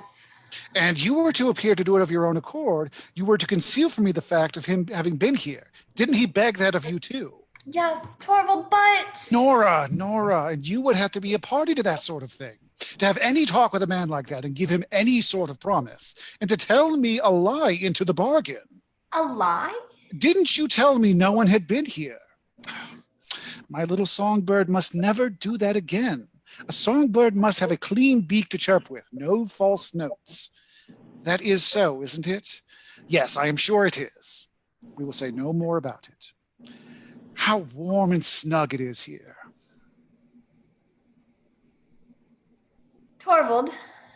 And you were to appear to do it of your own accord. You were to conceal from me the fact of him having been here. Didn't he beg that of you too? Yes, Torvald, but Nora, and you would have to be a party to that sort of thing. To have any talk with a man like that and give him any sort of promise, and to tell me a lie into the bargain. a lie? Didn't you tell me no one had been here? My little songbird must never do that again. A songbird must have a clean beak to chirp with, no false notes. That is so, isn't it? Yes, I am sure it is. We will say no more about it. How warm and snug it is here. Torvald,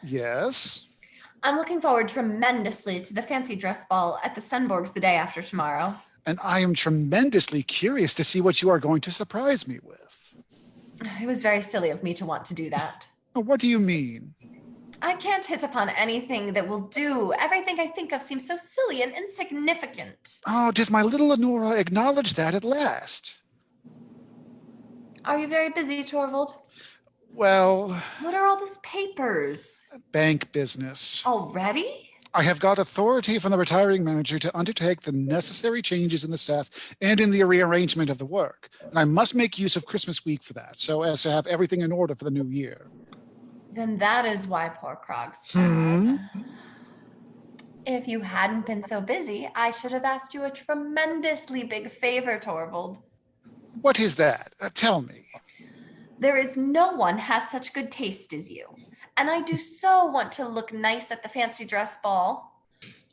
Yes. I'm looking forward tremendously to the fancy dress ball at the Stenborgs the day after tomorrow. And I am tremendously curious to see what you are going to surprise me with. It was very silly of me to want to do that. What do you mean? I can't hit upon anything that will do. Everything I think of seems so silly and insignificant. Oh, does my little Lenora acknowledge that at last? Are you very busy, Torvald? Well, What are all those papers? bank business. Already? I have got authority from the retiring manager to undertake the necessary changes in the staff and in the rearrangement of the work. And I must make use of Christmas week for that, so as to have everything in order for the new year. Then that is why poor Krog's If you hadn't been so busy, I should have asked you a tremendously big favor, Torvald. What is that? Tell me. There is no one has such good taste as you. And I do so want to look nice at the fancy dress ball.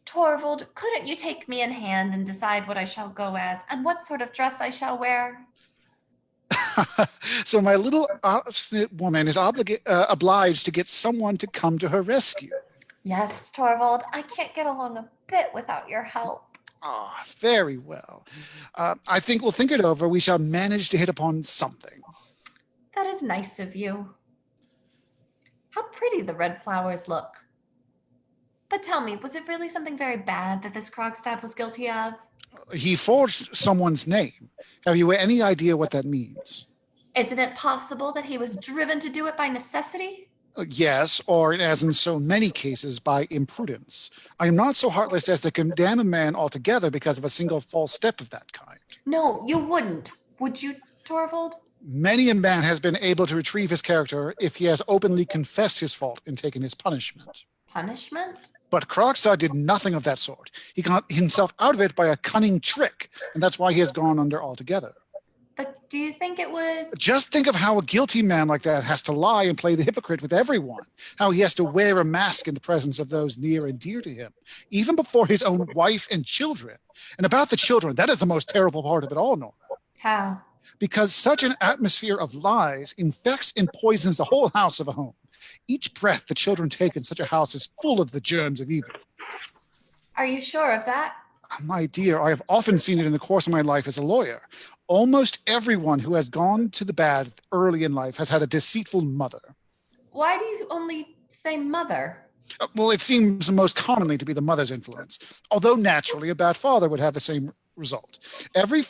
Torvald, couldn't you take me in hand and decide what I shall go as and what sort of dress I shall wear? So my little obstinate woman is obliged to get someone to come to her rescue. Yes, Torvald, I can't get along a bit without your help. Ah, very well. I think we'll think it over. We shall manage to hit upon something. That is nice of you. How pretty the red flowers look. But tell me, was it really something very bad that this Krogstad was guilty of? He forged someone's name. Have you any idea what that means? Isn't it possible that he was driven to do it by necessity? Yes, or as in so many cases, by imprudence. I am not so heartless as to condemn a man altogether because of a single false step of that kind. No, you wouldn't. Would you, Torvald? Many a man has been able to retrieve his character if he has openly confessed his fault and taken his punishment. Punishment? But Krogstad did nothing of that sort. He got himself out of it by a cunning trick, and that's why he has gone under altogether. But do you think it would? Just think of how a guilty man like that has to lie and play the hypocrite with everyone, how he has to wear a mask in the presence of those near and dear to him, even before his own wife and children. And about the children, that is the most terrible part of it all, Nora. How? Because such an atmosphere of lies infects and poisons the whole house of a home. Each breath the children take in such a house is full of the germs of evil. Are you sure of that? My dear, I have often seen it in the course of my life as a lawyer. Almost everyone who has gone to the bad early in life has had a deceitful mother. Why do you only say mother? Well, it seems most commonly to be the mother's influence, although naturally a bad father would have the same result. Every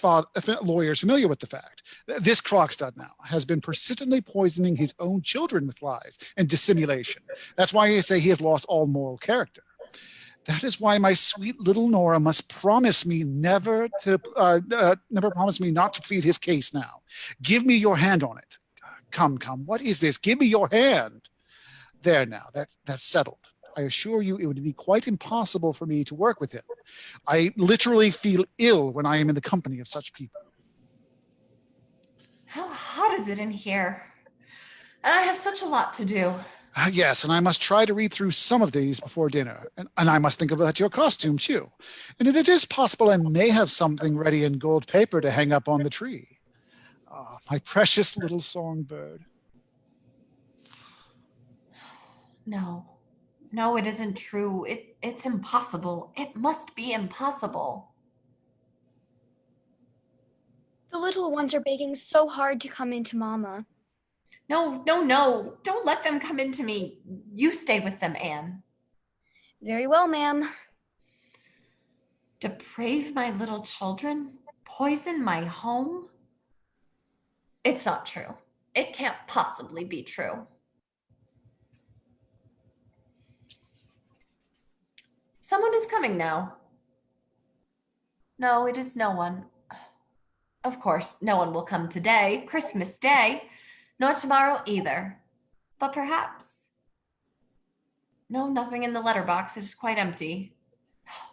lawyer is familiar with the fact that this Krogstad now has been persistently poisoning his own children with lies and dissimulation. That's why I say he has lost all moral character. That is why my sweet little Nora must promise me never promise me not to plead his case now. Give me your hand on it. Come, what is this? Give me your hand. There now, that's settled. I assure you it would be quite impossible for me to work with him. I literally feel ill when I am in the company of such people. How hot is it in here? And I have such a lot to do. Yes, and I must try to read through some of these before dinner. And I must think about your costume, too. And if it is possible, I may have something ready in gold paper to hang up on the tree. Oh, my precious little songbird. No, it isn't true. It's impossible. It must be impossible. The little ones are begging so hard to come into Mama. No. Don't let them come into me. You stay with them, Anne. Very well, ma'am. Deprave my little children? Poison my home? It's not true. It can't possibly be true. Someone is coming now. No, it is no one. Of course, no one will come today, Christmas Day, nor tomorrow either. But perhaps. No, nothing in the letterbox. It is quite empty.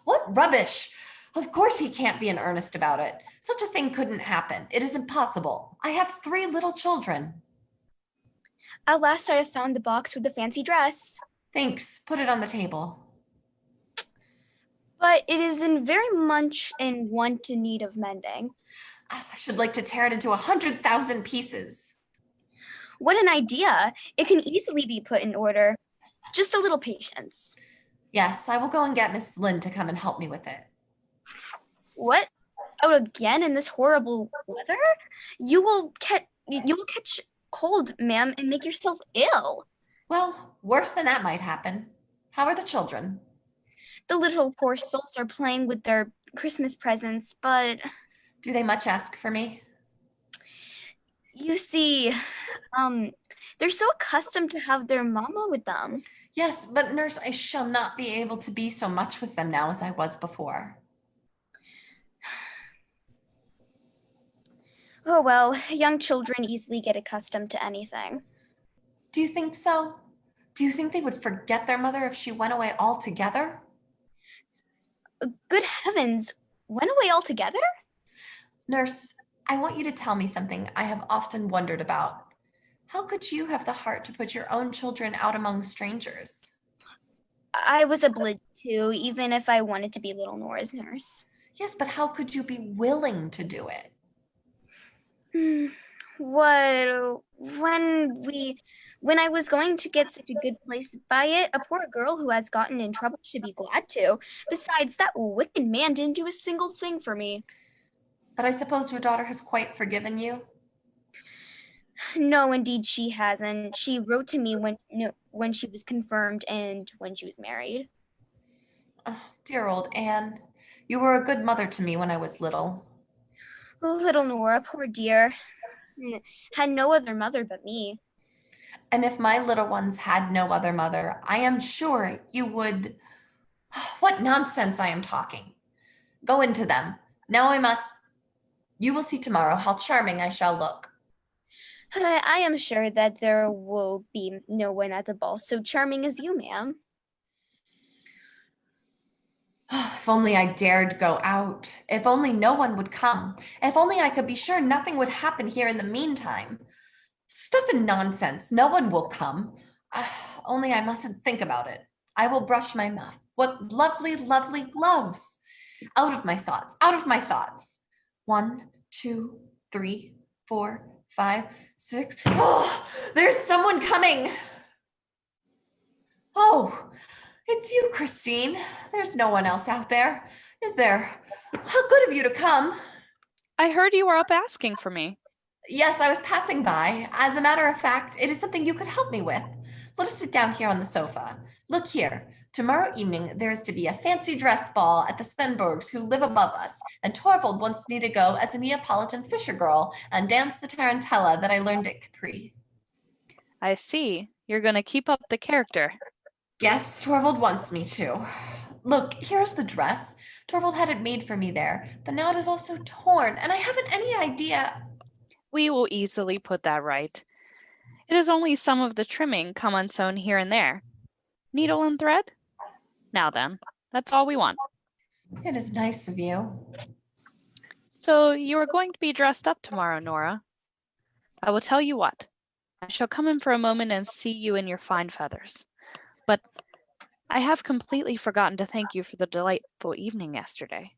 What rubbish! Of course he can't be in earnest about it. Such a thing couldn't happen. It is impossible. I have 3 little children. At last I have found the box with the fancy dress. Thanks. Put it on the table. But it is in very much in want to need of mending. I should like to tear it into 100,000 pieces. What an idea! It can easily be put in order. Just a little patience. Yes, I will go and get Miss Lynn to come and help me with it. What? Out again in this horrible weather? You will catch cold, ma'am, and make yourself ill. Well, worse than that might happen. How are the children? The little poor souls are playing with their Christmas presents, but Do they much ask for me? you see, they're so accustomed to have their mama with them. Yes, but nurse, I shall not be able to be so much with them now as I was before. Oh well, young children easily get accustomed to anything. Do you think so? Do you think they would forget their mother if she went away altogether? Good heavens, went away altogether? Nurse, I want you to tell me something I have often wondered about. How could you have the heart to put your own children out among strangers? I was obliged to, even if I wanted to be little Nora's nurse. Yes, but how could you be willing to do it? What, when I was going to get such a good place by it, a poor girl who has gotten in trouble should be glad to. Besides, that wicked man didn't do a single thing for me. But I suppose your daughter has quite forgiven you? No, indeed she hasn't. She wrote to me when she was confirmed and when she was married. Oh, dear old Anne. You were a good mother to me when I was little. Oh, little Nora, poor dear, had no other mother but me. And if my little ones had no other mother, I am sure you would. What nonsense I am talking. Go into them. Now I must. You will see tomorrow how charming I shall look. I am sure that there will be no one at the ball so charming as you, ma'am. If only I dared go out. If only no one would come. If only I could be sure nothing would happen here in the meantime. Stuff and nonsense. No one will come. Only I mustn't think about it. I will brush my muff. What lovely, lovely gloves. Out of my thoughts. Out of my thoughts. 1, 2, 3, 4, 5, 6. Oh, there's someone coming. Oh, it's you, Christine. There's no one else out there, is there? How good of you to come. I heard you were up asking for me. Yes, I was passing by. As a matter of fact, it is something you could help me with. Let us sit down here on the sofa. Look here. Tomorrow evening, there is to be a fancy dress ball at the Svenborgs who live above us, and Torvald wants me to go as a Neapolitan fisher girl and dance the tarantella that I learned at Capri. I see. You're going to keep up the character. Yes, Torvald wants me to. Look, here's the dress. Torvald had it made for me there, but now it is also torn, and I haven't any idea. We will easily put that right. It is only some of the trimming come unsewn here and there. Needle and thread? Now then, that's all we want. It is nice of you. So you are going to be dressed up tomorrow, Nora. I will tell you what. I shall come in for a moment and see you in your fine feathers. But I have completely forgotten to thank you for the delightful evening yesterday.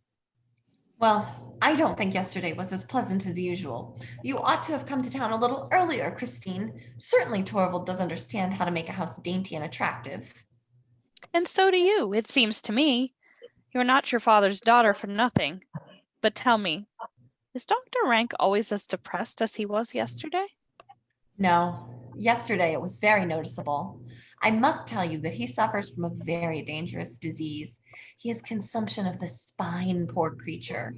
Well, I don't think yesterday was as pleasant as usual. You ought to have come to town a little earlier, Christine. Certainly Torvald does understand how to make a house dainty and attractive. And so do you, it seems to me. You're not your father's daughter for nothing. But tell me, is Dr. Rank always as depressed as he was yesterday? No, yesterday it was very noticeable. I must tell you that he suffers from a very dangerous disease. He has consumption of the spine, poor creature.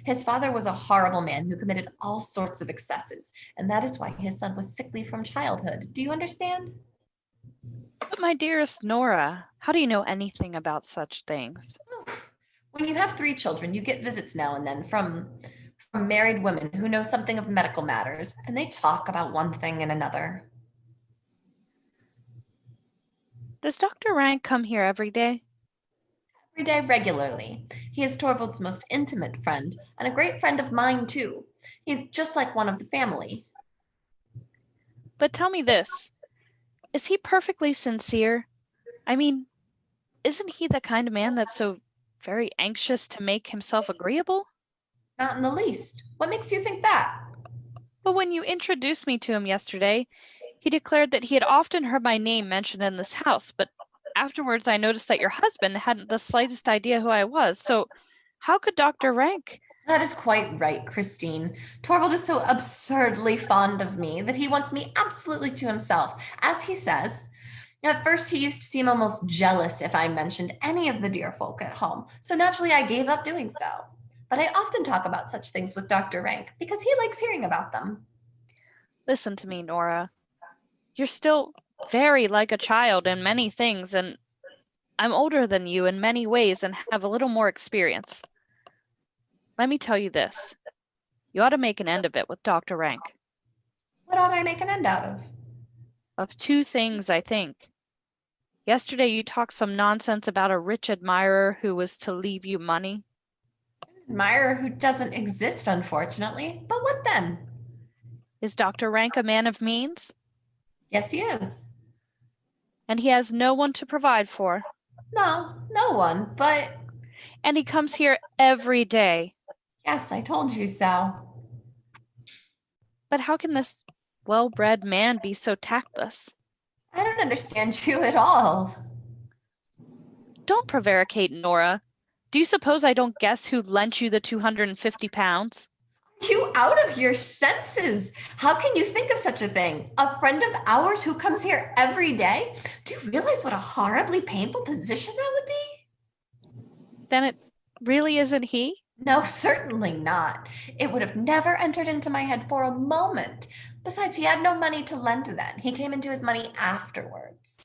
His father was a horrible man who committed all sorts of excesses, and that is why his son was sickly from childhood. Do you understand? But my dearest Nora, how do you know anything about such things? When you have 3 children, you get visits now and then from married women who know something of medical matters, and they talk about one thing and another. Does Dr. Rank come here every day? Every day regularly. He is Torvald's most intimate friend, and a great friend of mine, too. He's just like one of the family. But tell me this, is he perfectly sincere? I mean, isn't he the kind of man that's so very anxious to make himself agreeable? Not in the least. What makes you think that? But when you introduced me to him yesterday, he declared that he had often heard my name mentioned in this house, but afterwards I noticed that your husband hadn't the slightest idea who I was. So how could Dr. Rank? That is quite right, Christine. Torvald is so absurdly fond of me that he wants me absolutely to himself, as he says. At first, he used to seem almost jealous if I mentioned any of the dear folk at home, so naturally I gave up doing so. But I often talk about such things with Dr. Rank because he likes hearing about them. Listen to me, Nora. You're still very like a child in many things, and I'm older than you in many ways and have a little more experience. Let me tell you this. You ought to make an end of it with Dr. Rank. What ought I make an end out of? Of two things, I think. Yesterday you talked some nonsense about a rich admirer who was to leave you money. Admirer who doesn't exist, unfortunately. But what then? Is Dr. Rank a man of means? Yes, he is. And he has no one to provide for. No, no one, but And he comes here every day. yes, I told you so. But how can this well-bred man be so tactless? I don't understand you at all. Don't prevaricate, Nora. Do you suppose I don't guess who lent you the 250 pounds? You out of your senses. How can you think of such a thing? A friend of ours who comes here every day? Do you realize what a horribly painful position that would be? Then it really isn't he? No, certainly not. It would have never entered into my head for a moment. Besides, he had no money to lend then. He came into his money afterwards.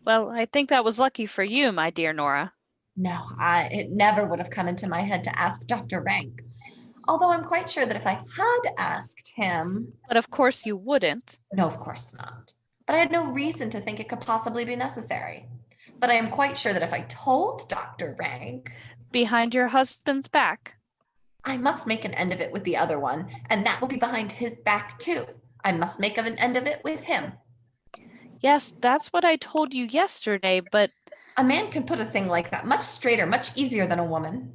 Well, I think that was lucky for you, my dear Nora. No, it never would have come into my head to ask Dr. Rank. Although I'm quite sure that if I had asked him, But of course you wouldn't. no, of course not. But I had no reason to think it could possibly be necessary. But I am quite sure that if I told Dr. Rank, Behind your husband's back. I must make an end of it with the other one, and that will be behind his back too. I must make an end of it with him. Yes, that's what I told you yesterday, but A man can put a thing like that much straighter, much easier than a woman.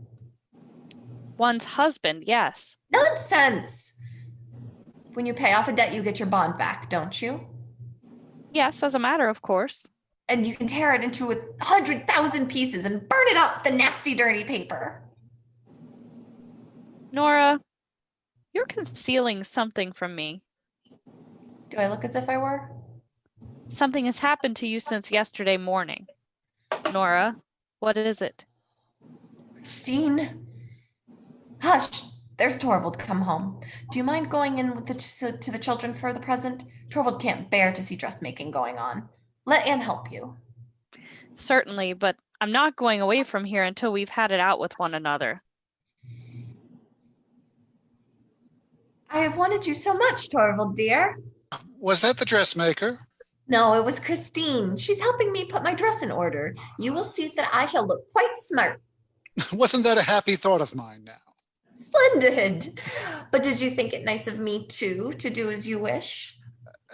one's husband, yes. Nonsense! When you pay off a debt, you get your bond back, don't you? Yes, as a matter of course. And you can tear it into 100,000 pieces and burn it up, the nasty, dirty paper. Nora, you're concealing something from me. Do I look as if I were? Something has happened to you since yesterday morning. Nora, what is it? Christine? Hush! There's Torvald come home. Do you mind going in with to the children for the present? Torvald can't bear to see dressmaking going on. Let Anne help you. Certainly, but I'm not going away from here until we've had it out with one another. I have wanted you so much, Torvald, dear. Was that the dressmaker? No, it was Christine. She's helping me put my dress in order. You will see that I shall look quite smart. Wasn't that a happy thought of mine now? Splendid. But did you think it nice of me, too, to do as you wish?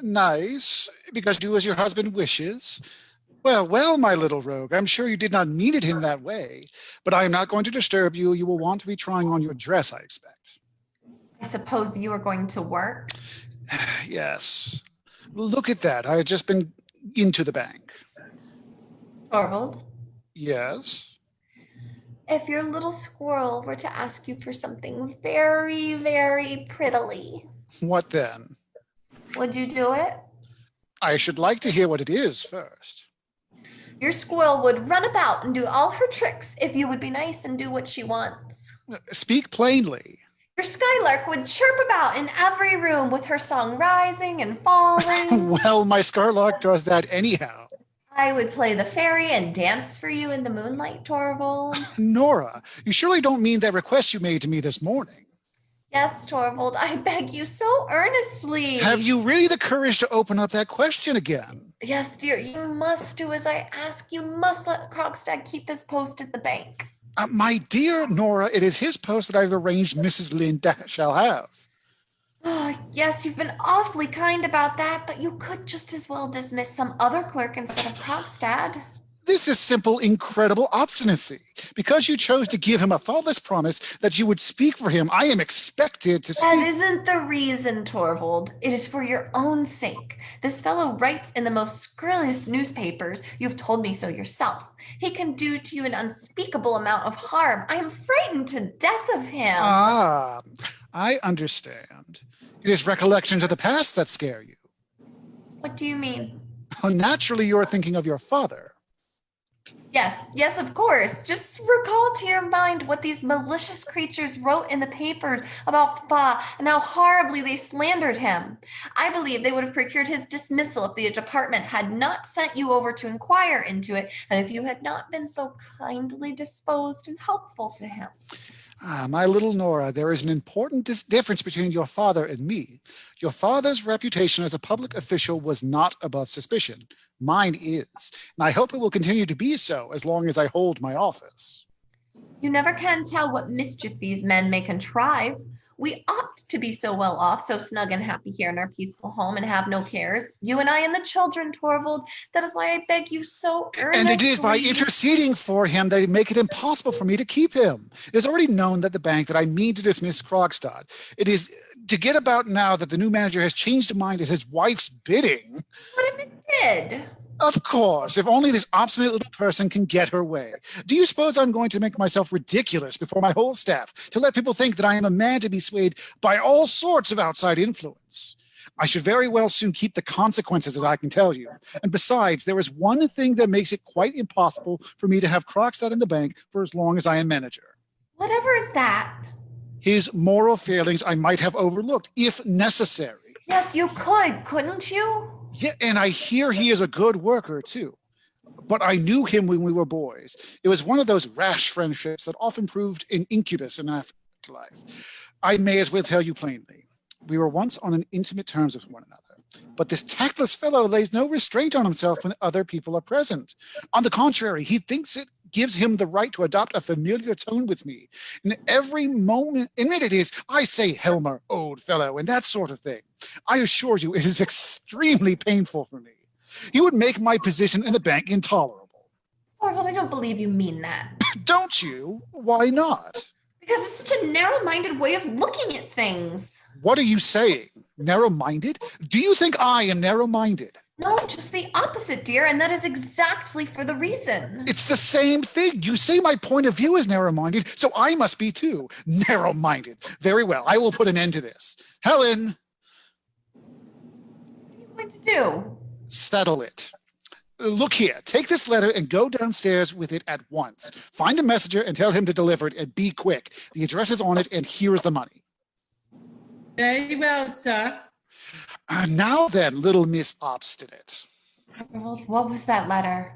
Nice, because do as your husband wishes. Well, my little rogue, I'm sure you did not mean it in that way, but I am not going to disturb you. You will want to be trying on your dress, I expect. I suppose you are going to work? Yes. Look at that. I had just been into the bank. Torvald, Yes. if your little squirrel were to ask you for something very, very prettily, What then? would you do it? I should like to hear what it is first. Your squirrel would run about and do all her tricks if you would be nice and do what she wants. Speak plainly. Your skylark would chirp about in every room with her song rising and falling. Well, my scarlark does that anyhow. I would play the fairy and dance for you in the moonlight, Torvald. Nora, you surely don't mean that request you made to me this morning. Yes, Torvald, I beg you so earnestly. Have you really the courage to open up that question again? Yes, dear, you must do as I ask. You must let Krogstad keep his post at the bank. My dear Nora, it is his post that I've arranged Mrs. Lind shall have. Oh, yes, you've been awfully kind about that, but you could just as well dismiss some other clerk instead of Krogstad. This is simple, incredible obstinacy. Because you chose to give him a faultless promise that you would speak for him, I am expected to That speak. isn't the reason, Torvald. It is for your own sake. This fellow writes in the most scurrilous newspapers. You've told me so yourself. He can do to you an unspeakable amount of harm. I am frightened to death of him. Ah, I understand. It is recollections of the past that scare you. What do you mean? Naturally, you are thinking of your father. Yes, of course. Just recall to your mind what these malicious creatures wrote in the papers about Papa and how horribly they slandered him. I believe they would have procured his dismissal if the department had not sent you over to inquire into it, and if you had not been so kindly disposed and helpful to him. My little Nora, there is an important difference between your father and me. Your father's reputation as a public official was not above suspicion. Mine is, and I hope it will continue to be so as long as I hold my office. You never can tell what mischief these men may contrive. We ought to be so well off, so snug and happy here in our peaceful home and have no cares. You and I and the children, Torvald. That is why I beg you so earnestly. And it is by interceding for him that they make it impossible for me to keep him. It is already known that the bank that I mean to dismiss Krogstad. It is to get about now that the new manager has changed his mind at his wife's bidding. What if it did? Of course, if only this obstinate little person can get her way. Do you suppose I'm going to make myself ridiculous before my whole staff to let people think that I am a man to be swayed by all sorts of outside influence? I should very well soon keep the consequences, as I can tell you. And besides, there is one thing that makes it quite impossible for me to have Krogstad in the bank for as long as I am manager. Whatever is that? His moral failings I might have overlooked, if necessary. Yes, you could, couldn't you? Yeah, and I hear he is a good worker too. But I knew him when we were boys. It was one of those rash friendships that often proved an incubus in afterlife. I may as well tell you plainly. We were once on an intimate terms with one another. But this tactless fellow lays no restraint on himself when other people are present. On the contrary, he thinks it gives him the right to adopt a familiar tone with me. And every moment, admit it is, I say, Helmer, old fellow, and that sort of thing. I assure you, it is extremely painful for me. He would make my position in the bank intolerable. Torvald, I don't believe you mean that. Don't you? Why not? Because it's such a narrow-minded way of looking at things. What are you saying? Narrow-minded? Do you think I am narrow-minded? No, just the opposite, dear, and that is exactly for the reason. It's the same thing. You say my point of view is narrow-minded, so I must be too. Narrow-minded. Very well. I will put an end to this. Helen, What are you going to do? settle it. Look here, take this letter and go downstairs with it at once. Find a messenger and tell him to deliver it, and be quick. The address is on it, and here is the money. Very well, sir. Now then, little Miss Obstinate. Torvald, what was that letter?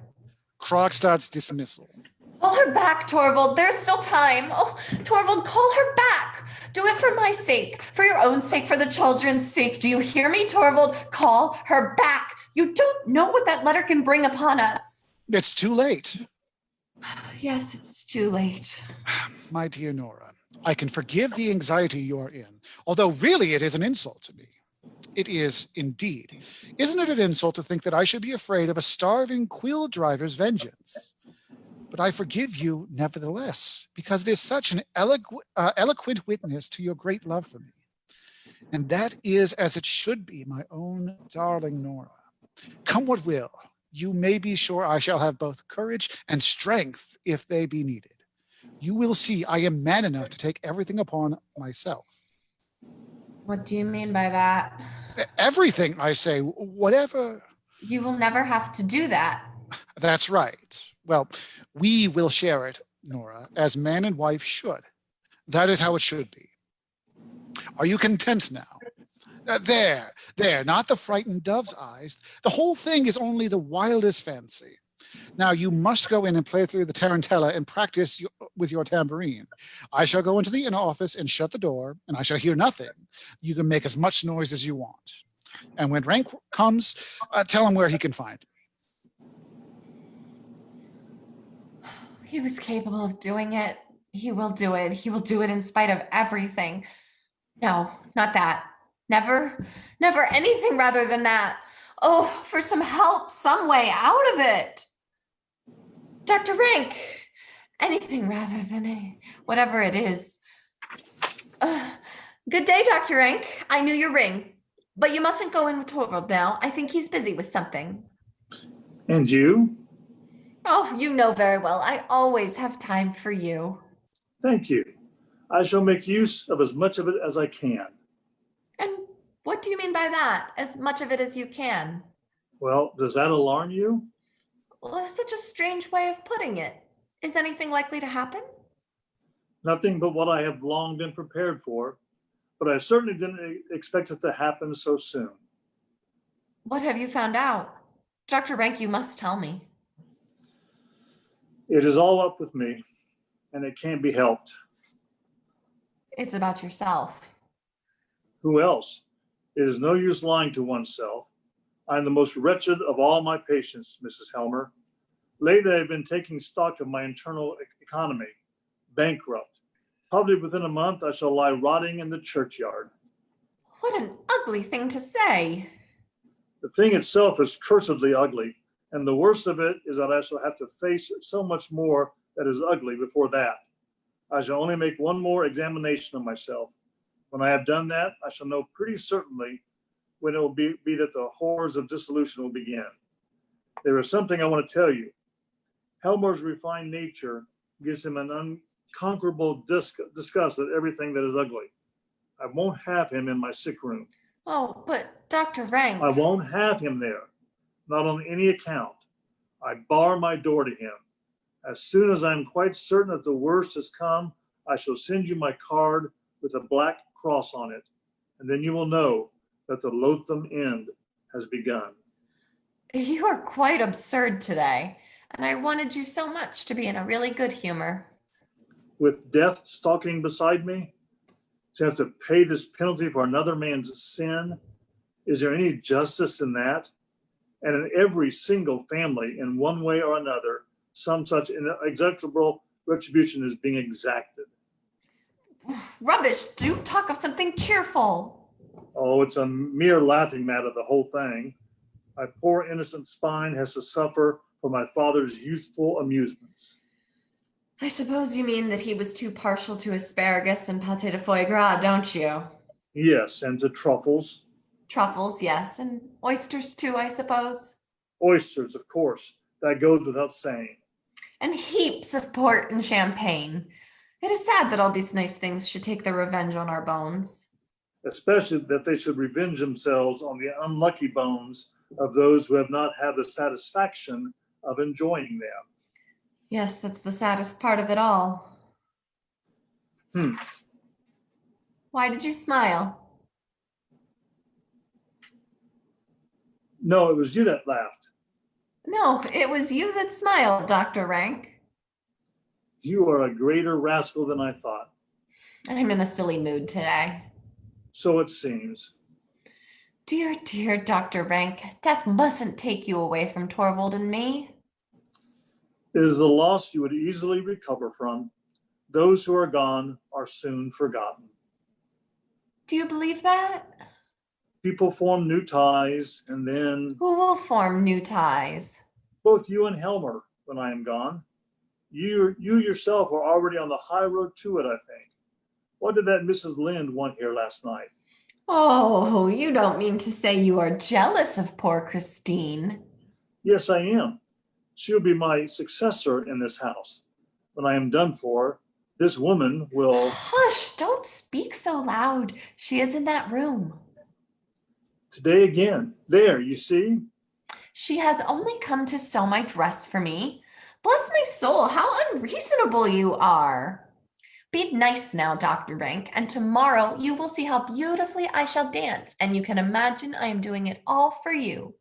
Krogstad's dismissal. Call her back, Torvald. There's still time. Oh, Torvald, call her back. Do it for my sake, for your own sake, for the children's sake. Do you hear me, Torvald? Call her back. You don't know what that letter can bring upon us. It's too late. Yes, it's too late. My dear Nora, I can forgive the anxiety you are in, although really it is an insult to me. It is indeed. Isn't it an insult to think that I should be afraid of a starving quill driver's vengeance? But I forgive you nevertheless, because it is such an eloquent witness to your great love for me. And that is as it should be, my own darling Nora. Come what will, you may be sure I shall have both courage and strength if they be needed. You will see I am man enough to take everything upon myself. What do you mean by that? Everything, I say, whatever. You will never have to do that. That's right. Well, we will share it, Nora, as man and wife should. That is how it should be. Are you content now? There, not the frightened dove's eyes. The whole thing is only the wildest fancy. Now you must go in and play through the tarantella and practice with your tambourine. I shall go into the inner office and shut the door, and I shall hear nothing. You can make as much noise as you want. And when Rank comes, tell him where he can find you. He was capable of doing it. He will do it. He will do it in spite of everything. No, not that. Never, never anything rather than that. Oh, for some help, some way out of it. Dr. Rank, anything rather than whatever it is. Good day, Dr. Rank. I knew your ring, but you mustn't go in with Torvald now. I think he's busy with something. And you? Oh, you know very well. I always have time for you. Thank you. I shall make use of as much of it as I can. And what do you mean by that? As much of it as you can? Well, does that alarm you? Well, that's such a strange way of putting it. Is anything likely to happen? Nothing but what I have long been prepared for, but I certainly didn't expect it to happen so soon. What have you found out? Dr. Rank, you must tell me. It is all up with me, and it can't be helped. It's about yourself. Who else? It is no use lying to oneself. I am the most wretched of all my patients, Mrs. Helmer. Lately, I've been taking stock of my internal economy. Bankrupt. Probably within a month, I shall lie rotting in the churchyard. What an ugly thing to say. The thing itself is cursedly ugly, and the worst of it is that I shall have to face so much more that is ugly before that. I shall only make one more examination of myself. When I have done that, I shall know pretty certainly when it will be that the horrors of dissolution will begin. There is something I want to tell you. Helmer's refined nature gives him an unconquerable disgust at everything that is ugly. I won't have him in my sick room. Oh, but Dr. Rank. I won't have him there, not on any account. I bar my door to him. As soon as I am quite certain that the worst has come, I shall send you my card with a black cross on it, and then you will know that the loathsome end has begun. You are quite absurd today, and I wanted you so much to be in a really good humor. With death stalking beside me, to have to pay this penalty for another man's sin, is there any justice in that? And in every single family, in one way or another, some such inexorable retribution is being exacted. Rubbish, do talk of something cheerful. Oh, it's a mere laughing matter, the whole thing. My poor innocent spine has to suffer for my father's youthful amusements. I suppose you mean that he was too partial to asparagus and pâté de foie gras, don't you? Yes, and to truffles. Truffles, yes, and oysters too, I suppose. Oysters, of course. That goes without saying. And heaps of port and champagne. It is sad that all these nice things should take their revenge on our bones. Especially that they should revenge themselves on the unlucky bones of those who have not had the satisfaction of enjoying them. Yes, that's the saddest part of it all. Why did you smile? No, it was you that laughed. No, it was you that smiled, Dr. Rank. You are a greater rascal than I thought. I'm in a silly mood today. So it seems. Dear, dear Dr. Rank, death mustn't take you away from Torvald and me. It is a loss you would easily recover from. Those who are gone are soon forgotten. Do you believe that? People form new ties, and then Who will form new ties? both you and Helmer, when I am gone. You yourself are already on the high road to it, I think. What did that Mrs. Lind want here last night? Oh, you don't mean to say you are jealous of poor Christine. Yes, I am. She'll be my successor in this house. When I am done for, this woman will... Hush, don't speak so loud. She is in that room. Today again. There, you see? She has only come to sew my dress for me. Bless my soul, how unreasonable you are. Be nice now, Dr. Rank, and tomorrow you will see how beautifully I shall dance, and you can imagine I am doing it all for you.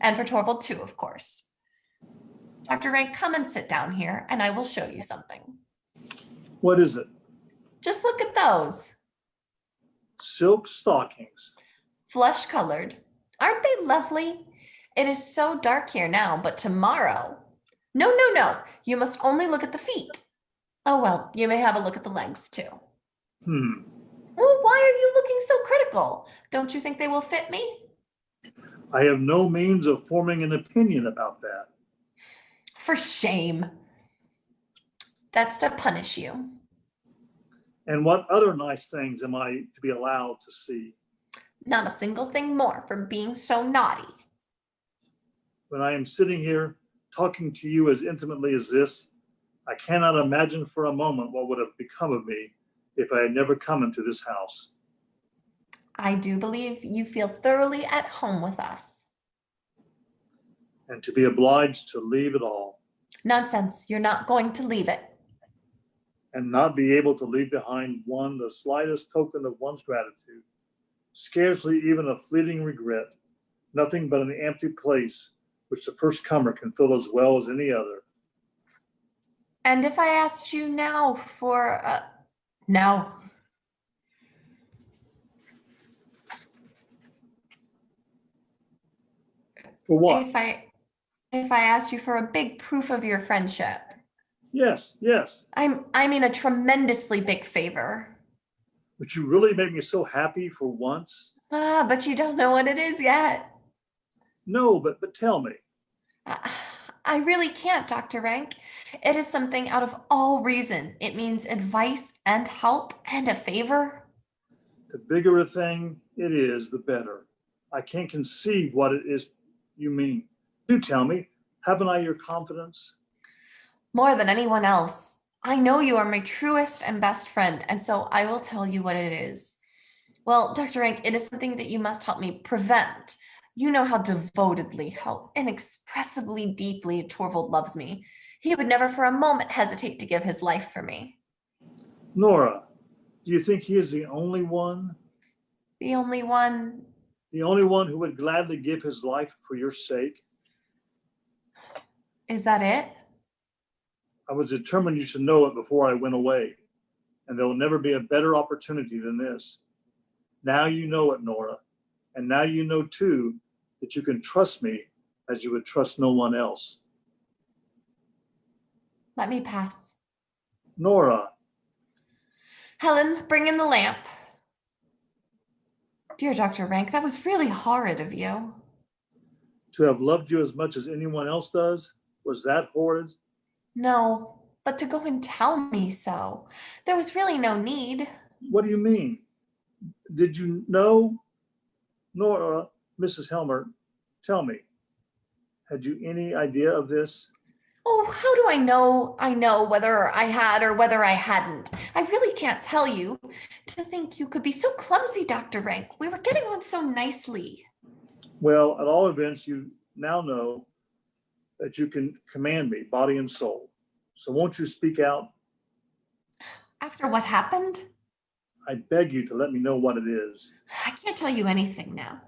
And for Torvald too, of course. Dr. Rank, come and sit down here and I will show you something. What is it? Just look at those. Silk stockings. Flesh colored. Aren't they lovely? It is so dark here now, but tomorrow. No, no, no. You must only look at the feet. Oh, well, you may have a look at the legs too. Well, why are you looking so critical? Don't you think they will fit me? I have no means of forming an opinion about that. For shame. That's to punish you. And what other nice things am I to be allowed to see? Not a single thing more for being so naughty. When I am sitting here talking to you as intimately as this, I cannot imagine for a moment what would have become of me if I had never come into this house. I do believe you feel thoroughly at home with us. And to be obliged to leave it all Nonsense. You're not going to leave it. and not be able to leave behind one the slightest token of one's gratitude, scarcely even a fleeting regret, nothing but an empty place which the first comer can fill as well as any other. And if I asked you now for no. For what? If I asked you for a big proof of your friendship. Yes, yes. I mean a tremendously big favor. Would you really make me so happy for once? But you don't know what it is yet. No, but tell me. I really can't, Dr. Rank. It is something out of all reason. It means advice and help and a favor. The bigger a thing it is, the better. I can't conceive what it is you mean. Do tell me, haven't I your confidence? More than anyone else. I know you are my truest and best friend, and so I will tell you what it is. Well, Dr. Rank, it is something that you must help me prevent. You know how devotedly, how inexpressibly deeply Torvald loves me. He would never for a moment hesitate to give his life for me. Nora, do you think he is the only one? The only one. The only one who would gladly give his life for your sake? Is that it? I was determined you should know it before I went away, and there will never be a better opportunity than this. Now you know it, Nora, and now you know too that you can trust me as you would trust no one else. Let me pass. Nora. Helen, bring in the lamp. Dear Dr. Rank, that was really horrid of you. To have loved you as much as anyone else does? Was that horrid? No, but to go and tell me so. There was really no need. What do you mean? Did you know? Nora, Mrs. Helmer, tell me, had you any idea of this? Oh, how do I know? I know whether I had or whether I hadn't. I really can't tell you. To think you could be so clumsy, Dr. Rank. We were getting on so nicely. Well, at all events, you now know that you can command me, body and soul. So won't you speak out? After what happened? I beg you to let me know what it is. I can't tell you anything now.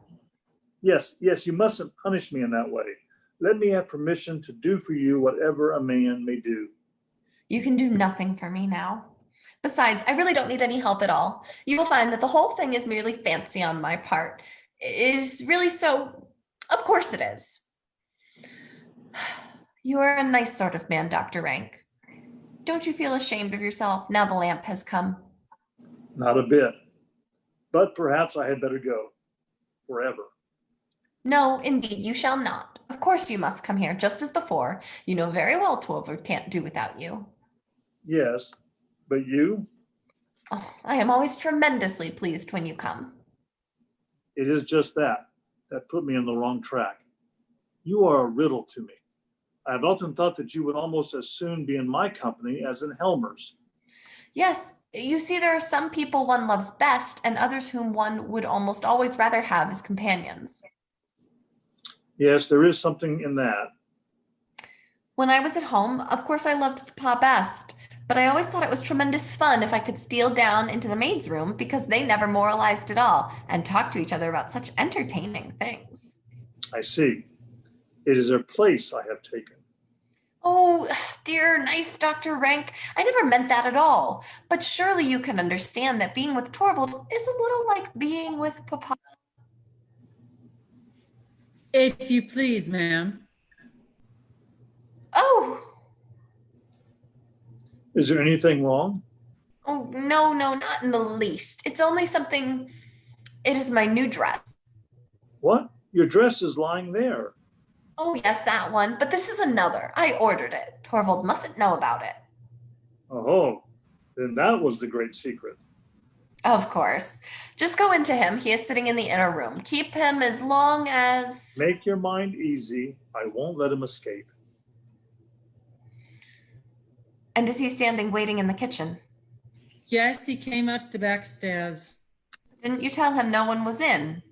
Yes, you mustn't punish me in that way. Let me have permission to do for you whatever a man may do. You can do nothing for me now. Besides, I really don't need any help at all. You will find that the whole thing is merely fancy on my part. It is really so. Of course it is. You are a nice sort of man, Dr. Rank. Don't you feel ashamed of yourself now the lamp has come? Not a bit. But perhaps I had better go. Forever. No, indeed, you shall not. Of course you must come here, just as before. You know very well Torvald can't do without you. Yes, but you? Oh, I am always tremendously pleased when you come. It is just that put me on the wrong track. You are a riddle to me. I have often thought that you would almost as soon be in my company as in Helmer's. Yes, you see, there are some people one loves best and others whom one would almost always rather have as companions. Yes, there is something in that. When I was at home, of course I loved Papa best, but I always thought it was tremendous fun if I could steal down into the maid's room because they never moralized at all and talked to each other about such entertaining things. I see. It is their place I have taken. Oh, dear, nice Dr. Rank. I never meant that at all. But surely you can understand that being with Torvald is a little like being with Papa. If you please, ma'am. Oh, Is there anything wrong? oh, no, not in the least. It's only something. It is my new dress. What? Your dress is lying there. Oh, yes, that one. But this is another. I ordered it. Torvald mustn't know about it. Oh, then that was the great secret. Of course. Just go into him. He is sitting in the inner room. Keep him as long as. Make your mind easy. I won't let him escape. And is he standing waiting in the kitchen? Yes, he came up the back stairs. Didn't you tell him no one was in?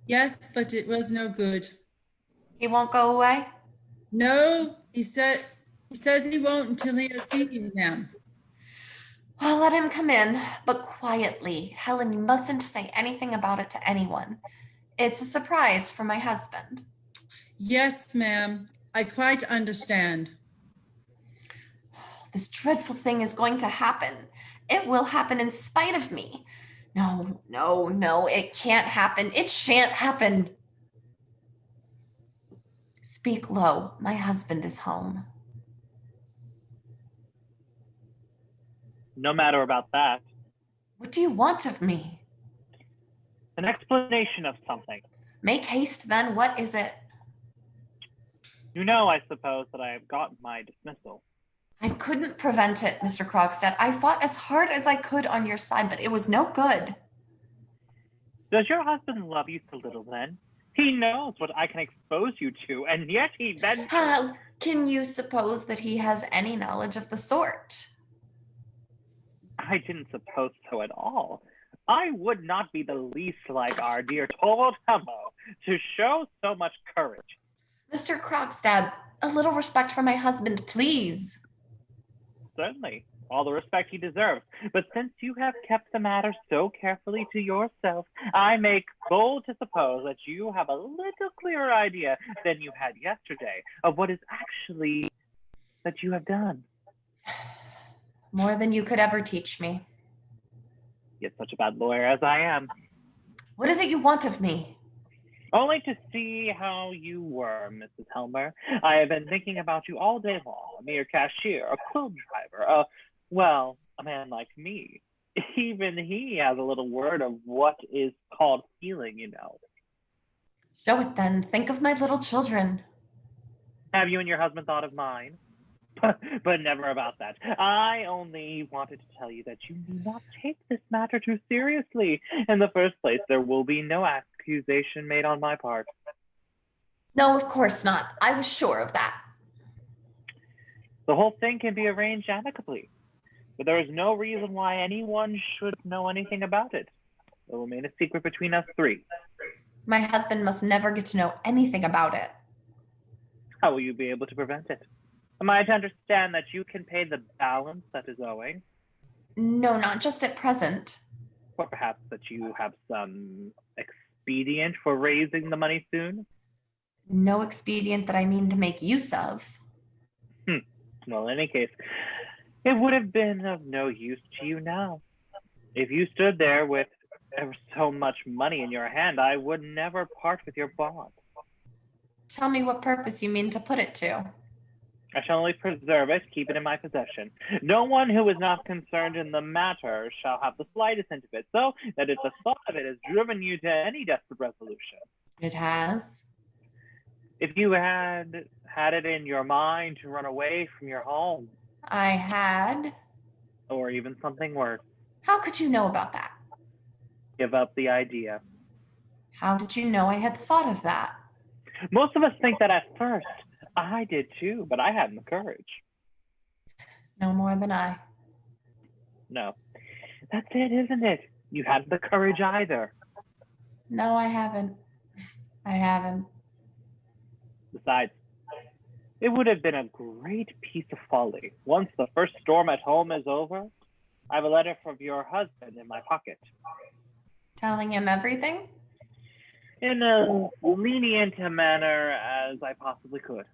Yes, but it was no good. He won't go away? No, he says he won't until he has seen you, ma'am. Well, let him come in, but quietly. Helen, you mustn't say anything about it to anyone. It's a surprise for my husband. Yes, ma'am. I quite understand. This dreadful thing is going to happen. It will happen in spite of me. No, it can't happen. It shan't happen. Speak low. My husband is home. No matter about that. What do you want of me? An explanation of something. Make haste then. What is it? You know, I suppose, that I have gotten my dismissal. I couldn't prevent it, Mr. Krogstad. I fought as hard as I could on your side, but it was no good. Does your husband love you so little then? He knows what I can expose you to, and yet he then. How can you suppose that he has any knowledge of the sort? I didn't suppose so at all. I would not be the least like our dear Torvald Helmo to show so much courage. Mr. Krogstad, a little respect for my husband, please. Certainly, all the respect he deserves. But since you have kept the matter so carefully to yourself, I make bold to suppose that you have a little clearer idea than you had yesterday of what is actually that you have done. More than you could ever teach me. Yet such a bad lawyer as I am. What is it you want of me? Only to see how you were, Mrs. Helmer. I have been thinking about you all day long. A mere cashier, a quill driver, a man like me. Even he has a little word of what is called feeling, you know. Show it then. Think of my little children. Have you and your husband thought of mine? But never about that. I only wanted to tell you that you do not take this matter too seriously. In the first place, there will be no accusation made on my part. No, of course not. I was sure of that. The whole thing can be arranged amicably, but there is no reason why anyone should know anything about it. It will remain a secret between us three. My husband must never get to know anything about it. How will you be able to prevent it? Am I to understand that you can pay the balance that is owing? No, not just at present. Or perhaps that you have some expedient for raising the money soon? No expedient that I mean to make use of. Well, in any case, it would have been of no use to you now. If you stood there with ever so much money in your hand, I would never part with your bond. Tell me what purpose you mean to put it to. I shall only preserve it, keep it in my possession. No one who is not concerned in the matter shall have the slightest hint of it, so that if the thought of it has driven you to any desperate resolution. It has. If you had it in your mind to run away from your home, I had. or even something worse, How could you know about that? give up the idea. How did you know I had thought of that? Most of us think that at first. I did too, but I hadn't the courage. No more than I. No. That's it, isn't it? You hadn't the courage either. No, I haven't. I haven't. Besides, it would have been a great piece of folly. Once the first storm at home is over, I have a letter from your husband in my pocket. Telling him everything? In as lenient a manner as I possibly could.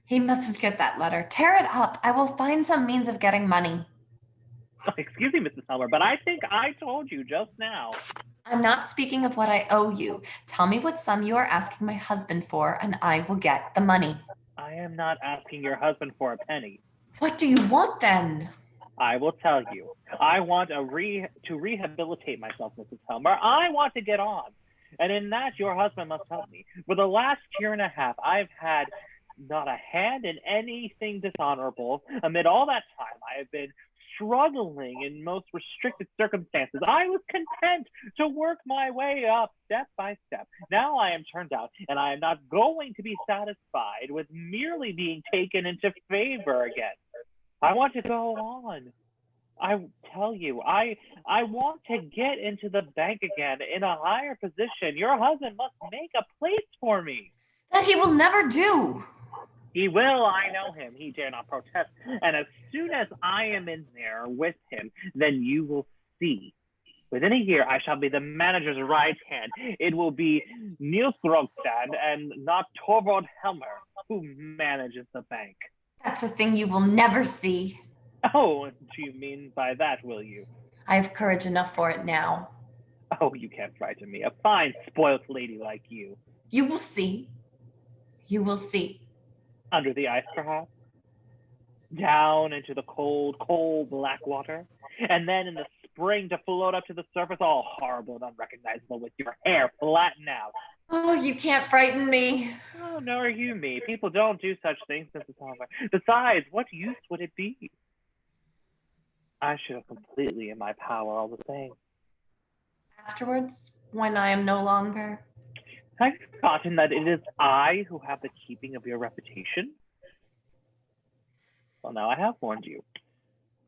He mustn't get that letter. Tear it up. I will find some means of getting money. Excuse me, Mrs. Helmer, but I think I told you just now. I'm not speaking of what I owe you. Tell me what sum you are asking my husband for, and I will get the money. I am not asking your husband for a penny. What do you want then? I will tell you. I want to rehabilitate myself, Mrs. Helmer. I want to get on. And in that, your husband must help me. For the last year and a half, I've had not a hand in anything dishonorable. Amid all that time, I have been struggling in most restricted circumstances. I was content to work my way up step by step. Now I am turned out, and I am not going to be satisfied with merely being taken into favor again. I want to go on. I tell you, I want to get into the bank again in a higher position. Your husband must make a place for me. That he will never do. He will, I know him. He dare not protest. And as soon as I am in there with him, then you will see. Within a year, I shall be the manager's right hand. It will be Niels Krogstad and not Torvald Helmer who manages the bank. That's a thing you will never see. Oh, do you mean by that, will you? I have courage enough for it now. Oh, you can't frighten me. A fine, spoilt lady like you. You will see. You will see. Under the ice, perhaps? Down into the cold, cold black water? And then in the spring to float up to the surface, all horrible and unrecognizable with your hair flattened out. Oh, you can't frighten me. Oh, nor you me. People don't do such things, Mrs. Helmer. Besides, what use would it be? I should have completely in my power all the same. Afterwards, when I am no longer. Have you forgotten that it is I who have the keeping of your reputation? Well, now I have warned you.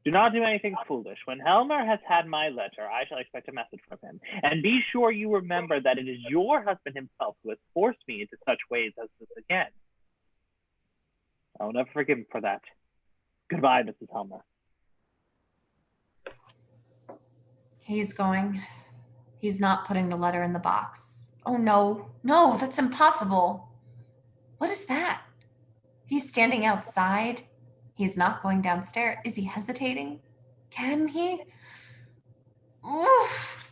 Do not do anything foolish. When Helmer has had my letter, I shall expect a message from him. And be sure you remember that it is your husband himself who has forced me into such ways as this again. I will never forgive him for that. Goodbye, Mrs. Helmer. He's going. He's not putting the letter in the box. Oh, no. No, that's impossible. What is that? He's standing outside. He's not going downstairs. Is he hesitating? Can he? Oof.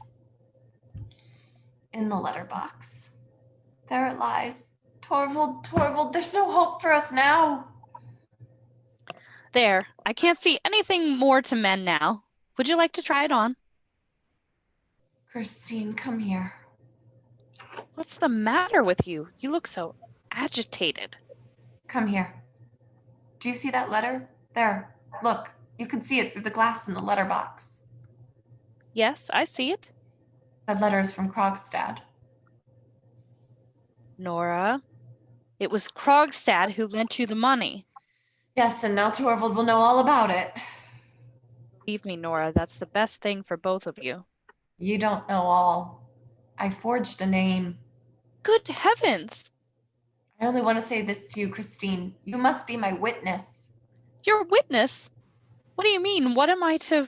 In the letterbox. There it lies. Torvald, there's no hope for us now. There, I can't see anything more to mend now. Would you like to try it on? Christine, come here. What's the matter with you? You look so agitated. Come here. Do you see that letter? There, look. You can see it through the glass in the letterbox. Yes, I see it. That letter is from Krogstad. Nora, it was Krogstad who lent you the money. Yes, and now Torvald will know all about it. Believe me, Nora, that's the best thing for both of you. You don't know all. I forged a name. Good heavens! I only want to say this to you, Christine. You must be my witness. Your witness? What do you mean? What am I to...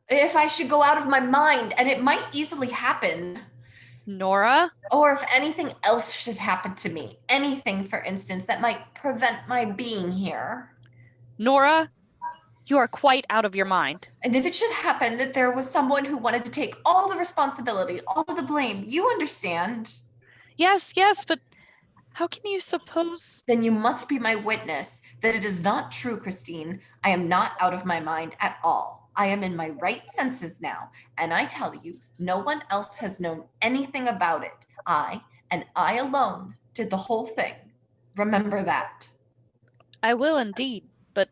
If I should go out of my mind, and it might easily happen. Nora? Or if anything else should happen to me. Anything, for instance, that might prevent my being here. Nora, you are quite out of your mind. And if it should happen that there was someone who wanted to take all the responsibility, all of the blame, you understand? Yes, but how can you suppose... Then you must be my witness that it is not true, Christine. I am not out of my mind at all. I am in my right senses now, and I tell you, no one else has known anything about it. I, and I alone, did the whole thing. Remember that. I will indeed, but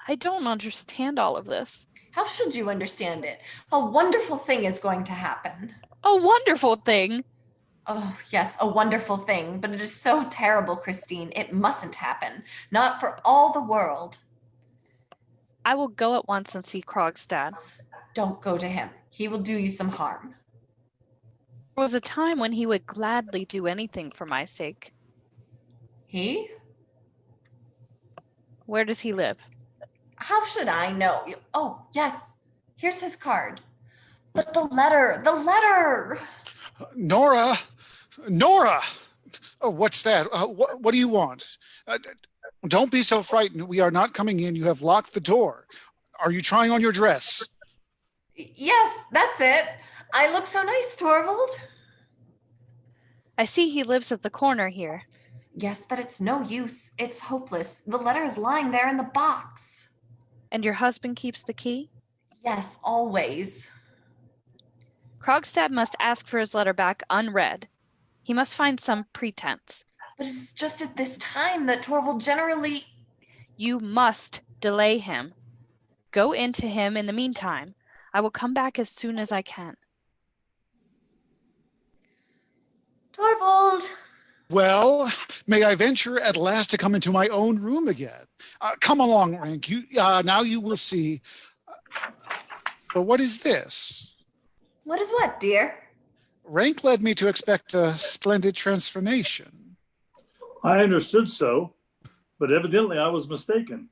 I don't understand all of this. How should you understand it? A wonderful thing is going to happen. A wonderful thing! Oh, yes, a wonderful thing, but it is so terrible, Christine. It mustn't happen. Not for all the world. I will go at once and see Krogstad. Don't go to him. He will do you some harm. There was a time when he would gladly do anything for my sake. He? Where does he live? How should I know? Oh, yes. Here's his card. But the letter! Nora! Oh, what's that? What do you want? Don't be so frightened. We are not coming in. You have locked the door. Are you trying on your dress? Yes, that's it. I look so nice, Torvald. I see he lives at the corner here. Yes, but it's no use. It's hopeless. The letter is lying there in the box. And your husband keeps the key? Yes, always. Krogstad must ask for his letter back unread. He must find some pretense. But it's just at this time that Torvald generally... You must delay him. Go into him in the meantime. I will come back as soon as I can. Torvald! Well, may I venture at last to come into my own room again? Come along, Rank. Now you will see. But what is this? What is what, dear? Rank led me to expect a splendid transformation. I understood so, but evidently I was mistaken.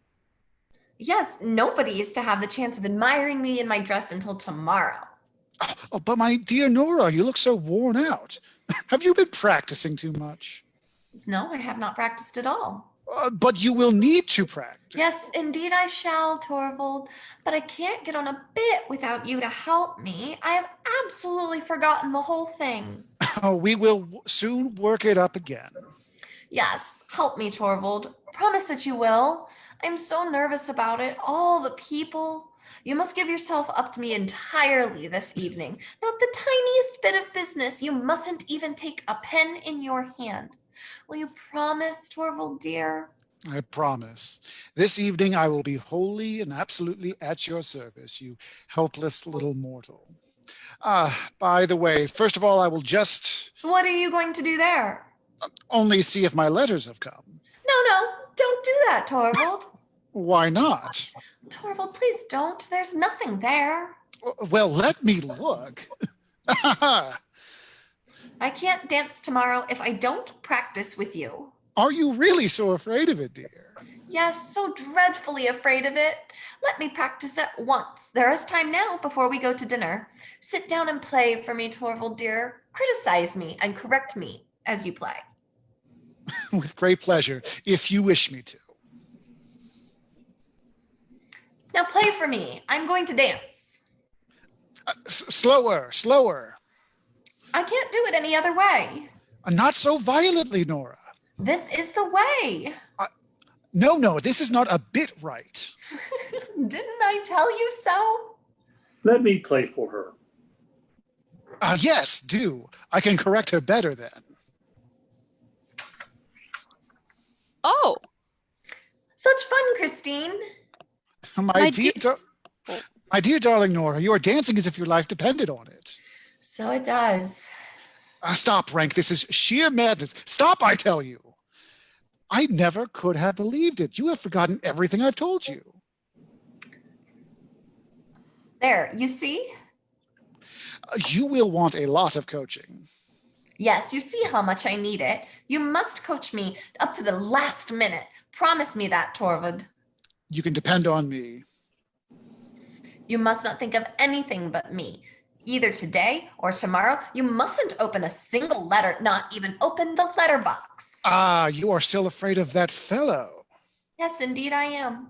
Yes, nobody is to have the chance of admiring me in my dress until tomorrow. Oh, but my dear Nora, you look so worn out. Have you been practicing too much? No, I have not practiced at all. But you will need to practice. Yes, indeed I shall, Torvald. But I can't get on a bit without you to help me. I have absolutely forgotten the whole thing. Oh, we will soon work it up again. Yes, help me, Torvald. Promise that you will. I'm so nervous about it. All the people. You must give yourself up to me entirely this evening. Not the tiniest bit of business. You mustn't even take a pen in your hand. Will you promise, Torvald, dear? I promise. This evening I will be wholly and absolutely at your service, you helpless little mortal. By the way, first of all, I will just What are you going to do there? only see if my letters have come. No, don't do that, Torvald. Why not? Torvald, please don't. There's nothing there. Well, let me look. I can't dance tomorrow if I don't practice with you. Are you really so afraid of it, dear? Yes, so dreadfully afraid of it. Let me practice at once. There is time now before we go to dinner. Sit down and play for me, Torvald, dear. Criticize me and correct me as you play. With great pleasure, if you wish me to. Now play for me. I'm going to dance. Slower, slower. I can't do it any other way. Not so violently, Nora. This is the way. No, this is not a bit right. Didn't I tell you so? Let me play for her. Yes, do. I can correct her better then. Oh, Such fun, Christine. My dear darling Nora, you are dancing as if your life depended on it. So it does. Stop, Rank. This is sheer madness. Stop, I tell you. I never could have believed it. You have forgotten everything I've told you. There, you see? You will want a lot of coaching. Yes, you see how much I need it. You must coach me up to the last minute. Promise me that, Torvald. You can depend on me. You must not think of anything but me. Either today or tomorrow, you mustn't open a single letter, not even open the letterbox. You are still afraid of that fellow. Yes, indeed I am.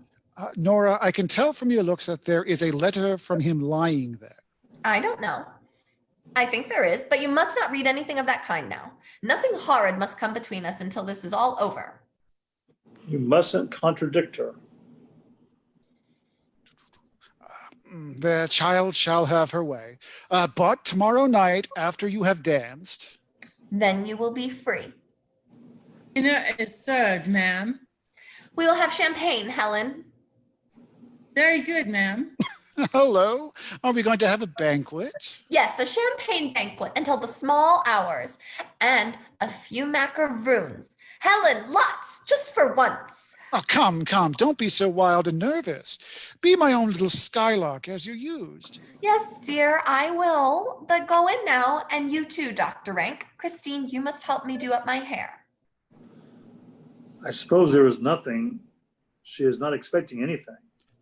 Nora, I can tell from your looks that there is a letter from him lying there. I don't know. I think there is, but you must not read anything of that kind now. Nothing horrid must come between us until this is all over. You mustn't contradict her. The child shall have her way. But tomorrow night, after you have danced, Then you will be free. Dinner is served, ma'am. We will have champagne, Helen. Very good, ma'am. hello, are we going to have a banquet? Yes, a champagne banquet until the small hours. And a few macaroons. Helen, lots, just for once. Oh, come, don't be so wild and nervous. Be my own little skylark as you're used. Yes, dear, I will. But go in now, and you too, Dr. Rank. Christine, you must help me do up my hair. I suppose there is nothing. She is not expecting anything.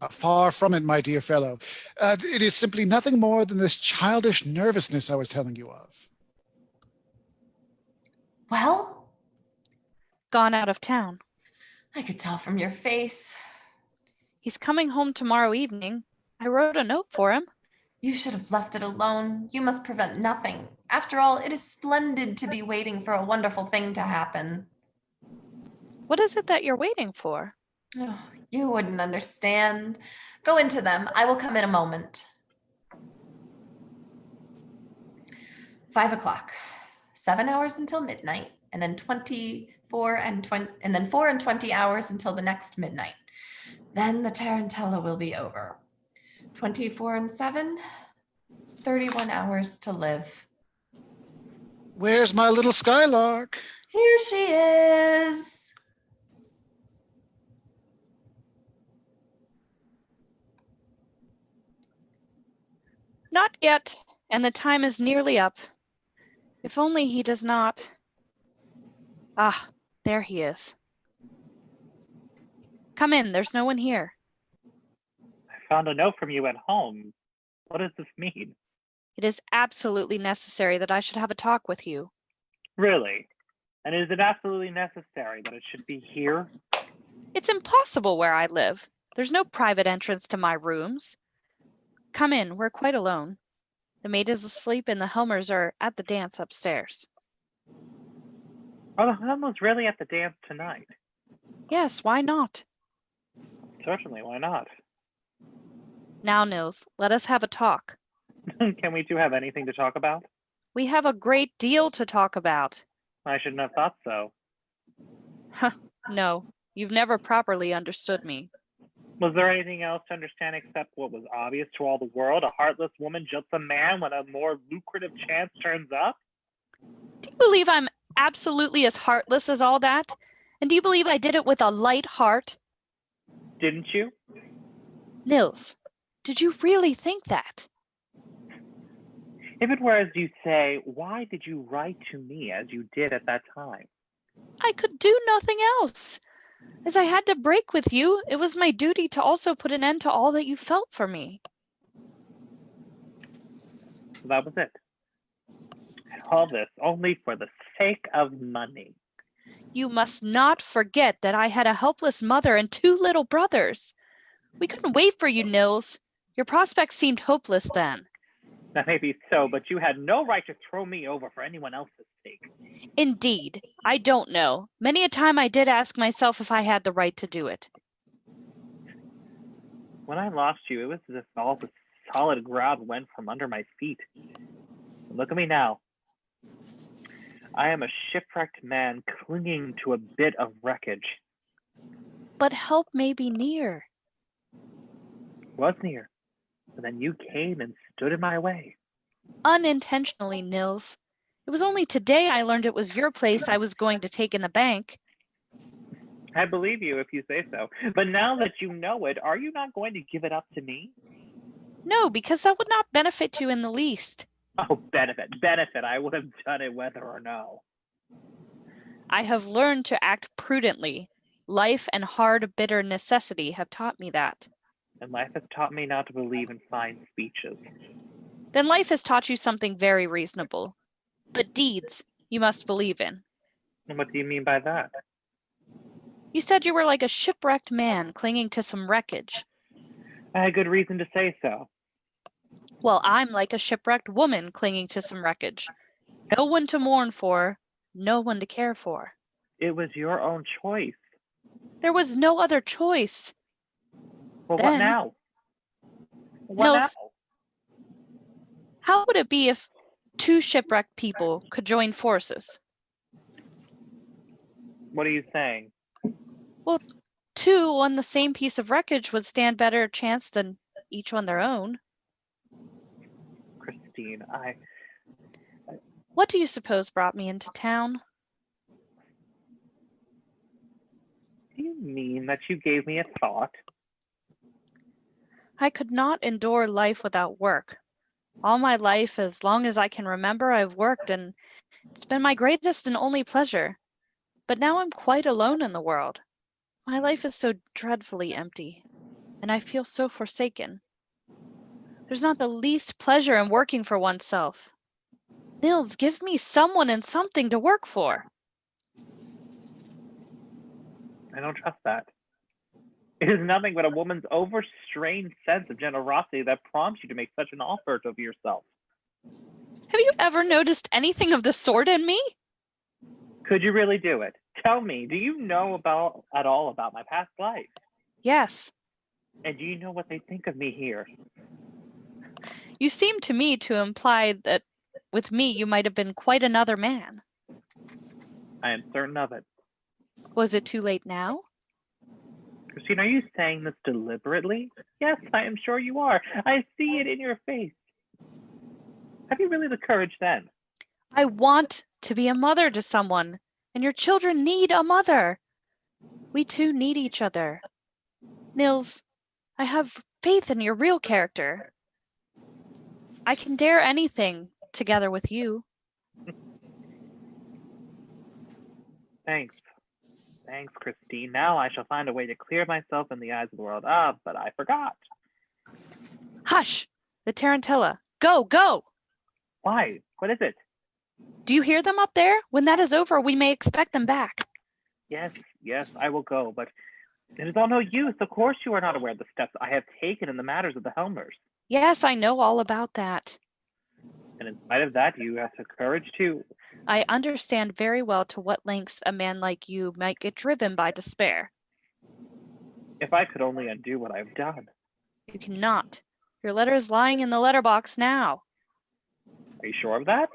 Far from it, my dear fellow. It is simply nothing more than this childish nervousness I was telling you of. Well, gone out of town. I could tell from your face. He's coming home tomorrow evening. I wrote a note for him. You should have left it alone. You must prevent nothing. After all, it is splendid to be waiting for a wonderful thing to happen. What is it that you're waiting for? Oh, you wouldn't understand. Go into them. I will come in a moment. 5 o'clock. 7 hours until midnight, and then 4 and 20 hours until the next midnight. Then the tarantella will be over. 24 and 7, 31 hours to live. Where's my little skylark? Here she is. Not yet, and the time is nearly up. If only he does not. Ah, there he is. Come in, there's no one here. I found a note from you at home. What does this mean? It is absolutely necessary that I should have a talk with you. Really? And is it absolutely necessary that it should be here? It's impossible where I live. There's no private entrance to my rooms. Come in, we're quite alone. The maid is asleep and the Helmers are at the dance upstairs. Are the Helmers really at the dance tonight? Yes, why not? Certainly, why not? Now, Nils, let us have a talk. Can we two have anything to talk about? We have a great deal to talk about. I shouldn't have thought so. No, you've never properly understood me. Was there anything else to understand except what was obvious to all the world? A heartless woman jilts a man when a more lucrative chance turns up? Do you believe I'm absolutely as heartless as all that? And do you believe I did it with a light heart? Didn't you? Nils, did you really think that? If it were as you say, why did you write to me as you did at that time? I could do nothing else. As I had to break with you, it was my duty to also put an end to all that you felt for me. That was it. And all this only for the sake of money. You must not forget that I had a helpless mother and 2 little brothers. We couldn't wait for you, Nils. Your prospects seemed hopeless then. That may be so, but you had no right to throw me over for anyone else's sake. Indeed, I don't know. Many a time I did ask myself if I had the right to do it. When I lost you, it was as if all the solid ground went from under my feet. Look at me now. I am a shipwrecked man clinging to a bit of wreckage. But help may be near. Was near, but then you came and stood in my way. Unintentionally, Nils. It was only today I learned it was your place I was going to take in the bank. I believe you if you say so. But now that you know it, are you not going to give it up to me? No, because that would not benefit you in the least. Oh, benefit. I would have done it whether or no. I have learned to act prudently. Life and hard, bitter necessity have taught me that. And life has taught me not to believe in fine speeches. Then life has taught you something very reasonable. But deeds you must believe in. And what do you mean by that? You said you were like a shipwrecked man clinging to some wreckage. I had good reason to say so. Well, I'm like a shipwrecked woman clinging to some wreckage. No one to mourn for, no one to care for. It was your own choice. There was no other choice. Well, Then- what now? What No, now? How would it be if 2 shipwrecked people could join forces? What are you saying? 2 on the same piece of wreckage would stand better chance than each on their own. Christine, What do you suppose brought me into town? do you mean that you gave me a thought? I could not endure life without work. All my life, as long as I can remember, I've worked, and it's been my greatest and only pleasure. But now I'm quite alone in the world. My life is so dreadfully empty, and I feel so forsaken. There's not the least pleasure in working for oneself. Nils, give me someone and something to work for. I don't trust that. It is nothing but a woman's overstrained sense of generosity that prompts you to make such an offer of yourself. Have you ever noticed anything of the sort in me? Could you really do it? Tell me, do you know at all about my past life? Yes. And do you know what they think of me here? You seem to me to imply that with me you might have been quite another man. I am certain of it. Was it too late now? Christine, are you saying this deliberately? Yes, I am sure you are. I see it in your face. Have you really the courage then? I want to be a mother to someone, and your children need a mother. We two need each other. Nils, I have faith in your real character. I can dare anything together with you. Thanks. Thanks, Christine. Now I shall find a way to clear myself in the eyes of the world. Ah, but I forgot. Hush! The Tarantella. Go, go! Why? What is it? Do you hear them up there? When that is over, we may expect them back. Yes, I will go, but it is all no use. Of course you are not aware of the steps I have taken in the matters of the Helmers. Yes, I know all about that. And in spite of that, you have the courage to... I understand very well to what lengths a man like you might get driven by despair. If I could only undo what I've done. You cannot. Your letter is lying in the letterbox now. Are you sure of that?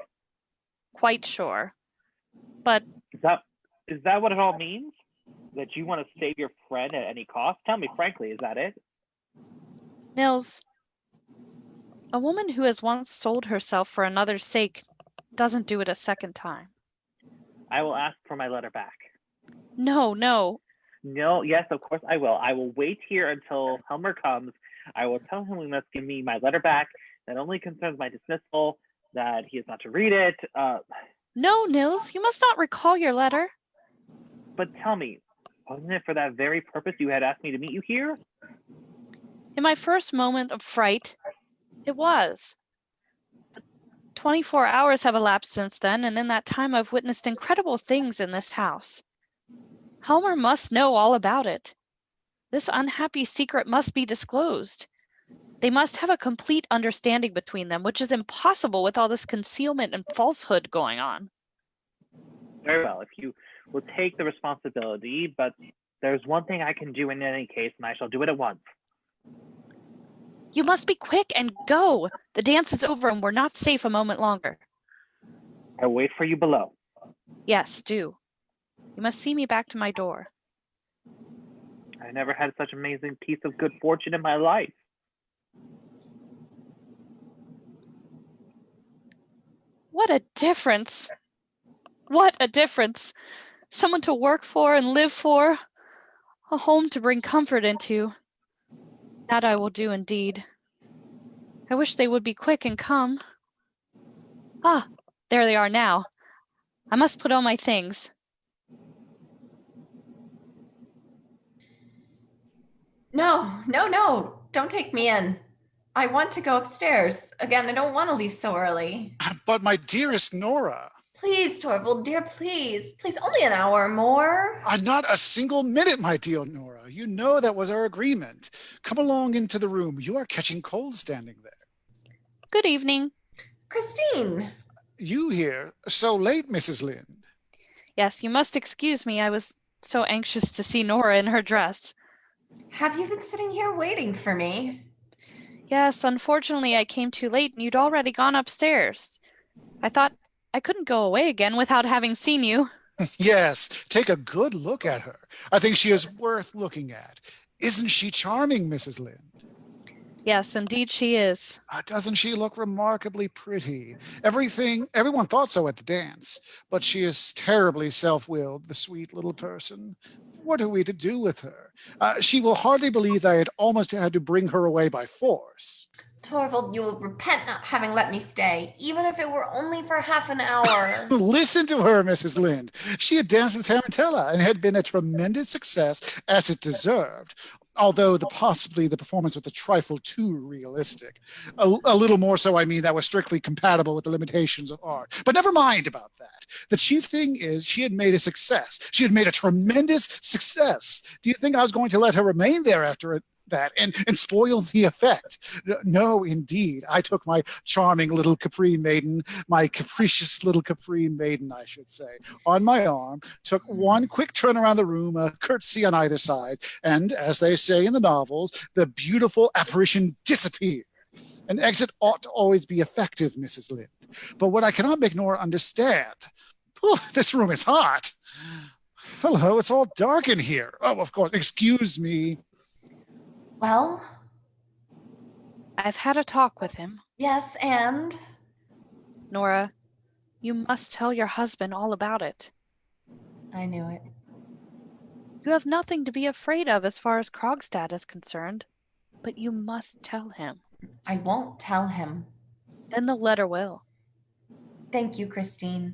Quite sure. But Is that what it all means? That you want to save your friend at any cost? Tell me frankly, is that it? Nils, a woman who has once sold herself for another's sake doesn't do it a second time. I will ask for my letter back. No. No, yes, of course I will. I will wait here until Helmer comes. I will tell him he must give me my letter back. That only concerns my dismissal, that he is not to read it. No, Nils, you must not recall your letter. But tell me, wasn't it for that very purpose you had asked me to meet you here? In my first moment of fright, it was. 24 hours have elapsed since then, and in that time I've witnessed incredible things in this house. Helmer must know all about it. This unhappy secret must be disclosed. They must have a complete understanding between them, which is impossible with all this concealment and falsehood going on. Very well, if you will take the responsibility, but there's one thing I can do in any case, and I shall do it at once. You must be quick and go. The dance is over and we're not safe a moment longer. I'll wait for you below. Yes, do. You must see me back to my door. I never had such amazing piece of good fortune in my life. What a difference. What a difference. Someone to work for and live for. A home to bring comfort into. That I will do indeed. I wish they would be quick and come. Ah, there they are now. I must put on my things. No. Don't take me in. I want to go upstairs. Again, I don't want to leave so early. But my dearest Nora, Please, Torvald, dear, please. Please, only an hour more. not a single minute, my dear Nora. You know that was our agreement. Come along into the room. You are catching cold standing there. Good evening. Christine. You here so late, Mrs. Lynde. Yes, you must excuse me. I was so anxious to see Nora in her dress. Have you been sitting here waiting for me? Yes, unfortunately I came too late and you'd already gone upstairs. I thought I couldn't go away again without having seen you. Yes, take a good look at her. I think she is worth looking at. Isn't she charming, Mrs. Lynde? Yes, indeed she is. Doesn't she look remarkably pretty? Everyone thought so at the dance, but she is terribly self-willed, the sweet little person. What are we to do with her? She will hardly believe that I had almost had to bring her away by force. Torvald, you will repent not having let me stay, even if it were only for half an hour. Listen to her, Mrs. Lynde. She had danced with Tarantella and had been a tremendous success, as it deserved. although possibly the performance was a trifle too realistic. A little more so, I mean, that was strictly compatible with the limitations of art. But never mind about that. The chief thing is she had made a success. She had made a tremendous success. Do you think I was going to let her remain there after that and spoil the effect? No, indeed. I took my charming little Capri maiden, my capricious little Capri maiden, I should say, on my arm, took one quick turn around the room, a curtsy on either side, and as they say in the novels, the beautiful apparition disappeared. An exit ought to always be effective, Mrs. Lind. But what I cannot make nor understand, this room is hot. Hello, it's all dark in here. Oh, of course, excuse me. Well, I've had a talk with him. yes, and Nora, you must tell your husband all about it. I knew it. You have nothing to be afraid of as far as Krogstad is concerned, but you must tell him. I won't tell him. Then the letter will. Thank you, Christine.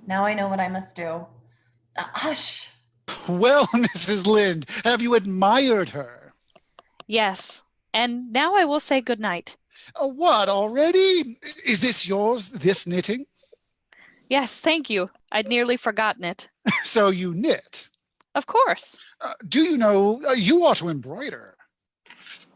Now I know what I must do. Hush. Well, Mrs. Lind, have you admired her? Yes, and now I will say good night. What, already? Is this yours, this knitting? Yes, thank you. I'd nearly forgotten it. So you knit? Of course. Do you know, you ought to embroider.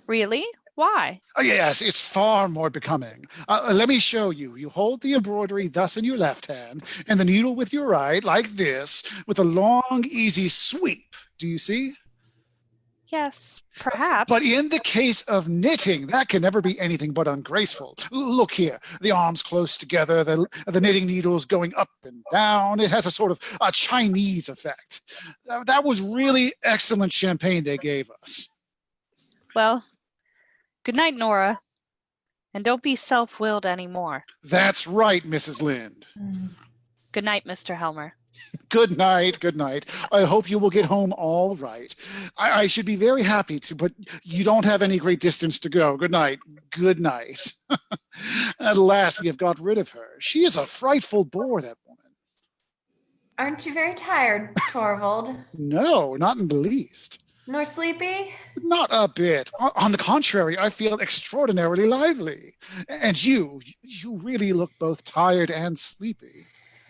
Really? Why? Yes, it's far more becoming. Let me show you. You hold the embroidery thus in your left hand, and the needle with your right, like this, with a long, easy sweep. Do you see? Yes, perhaps. But in the case of knitting, that can never be anything but ungraceful. Look here, the arms close together, the knitting needles going up and down. It has a sort of a Chinese effect. That was really excellent champagne they gave us. Well, good night, Nora. And don't be self-willed anymore. That's right, Mrs. Lind. Good night, Mr. Helmer. Good night, good night. I hope you will get home all right. I should be very happy to, but you don't have any great distance to go. Good night, good night. At last we have got rid of her. She is a frightful bore, that woman. Aren't you very tired, Torvald? No, not in the least. Nor sleepy? Not a bit. On the contrary, I feel extraordinarily lively. And you really look both tired and sleepy.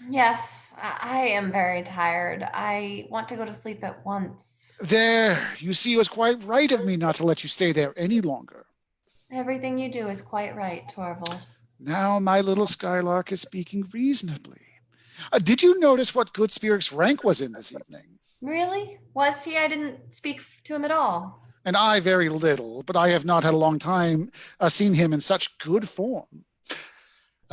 Yes, I am very tired. I want to go to sleep at once. There, you see, it was quite right of me not to let you stay there any longer. Everything you do is quite right, Torvald. Now my little Skylark is speaking reasonably. Did you notice what Goodspear's rank was in this evening? Really? Was he? I didn't speak to him at all. And I very little, but I have not had a long time seen him in such good form.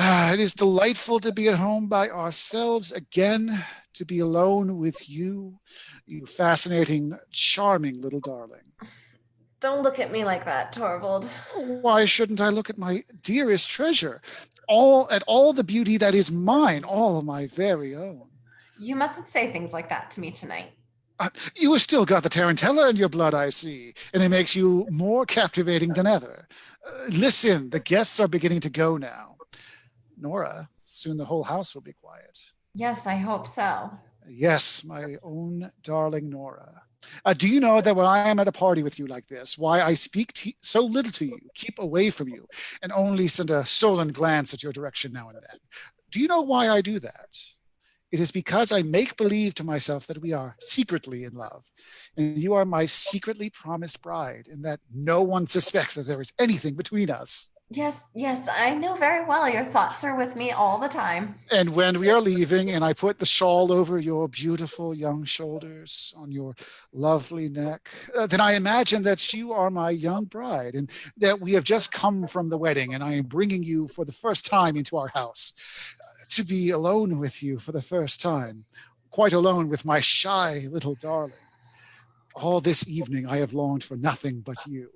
It is delightful to be at home by ourselves again, to be alone with you, you fascinating, charming little darling. Don't look at me like that, Torvald. Why shouldn't I look at my dearest treasure, all the beauty that is mine, all of my very own? You mustn't say things like that to me tonight. You have still got the Tarantella in your blood, I see, and it makes you more captivating than ever. Listen, the guests are beginning to go now. Nora, soon the whole house will be quiet. Yes, I hope so. Yes, my own darling Nora. Do you know that when I am at a party with you like this, why I speak so little to you, keep away from you, and only send a stolen glance at your direction now and then? Do you know why I do that? It is because I make believe to myself that we are secretly in love, and you are my secretly promised bride, and that no one suspects that there is anything between us. Yes, I know very well your thoughts are with me all the time. And when we are leaving and I put the shawl over your beautiful young shoulders, on your lovely neck, then I imagine that you are my young bride and that we have just come from the wedding and I am bringing you for the first time into our house, to be alone with you for the first time, quite alone with my shy little darling. All this evening I have longed for nothing but you.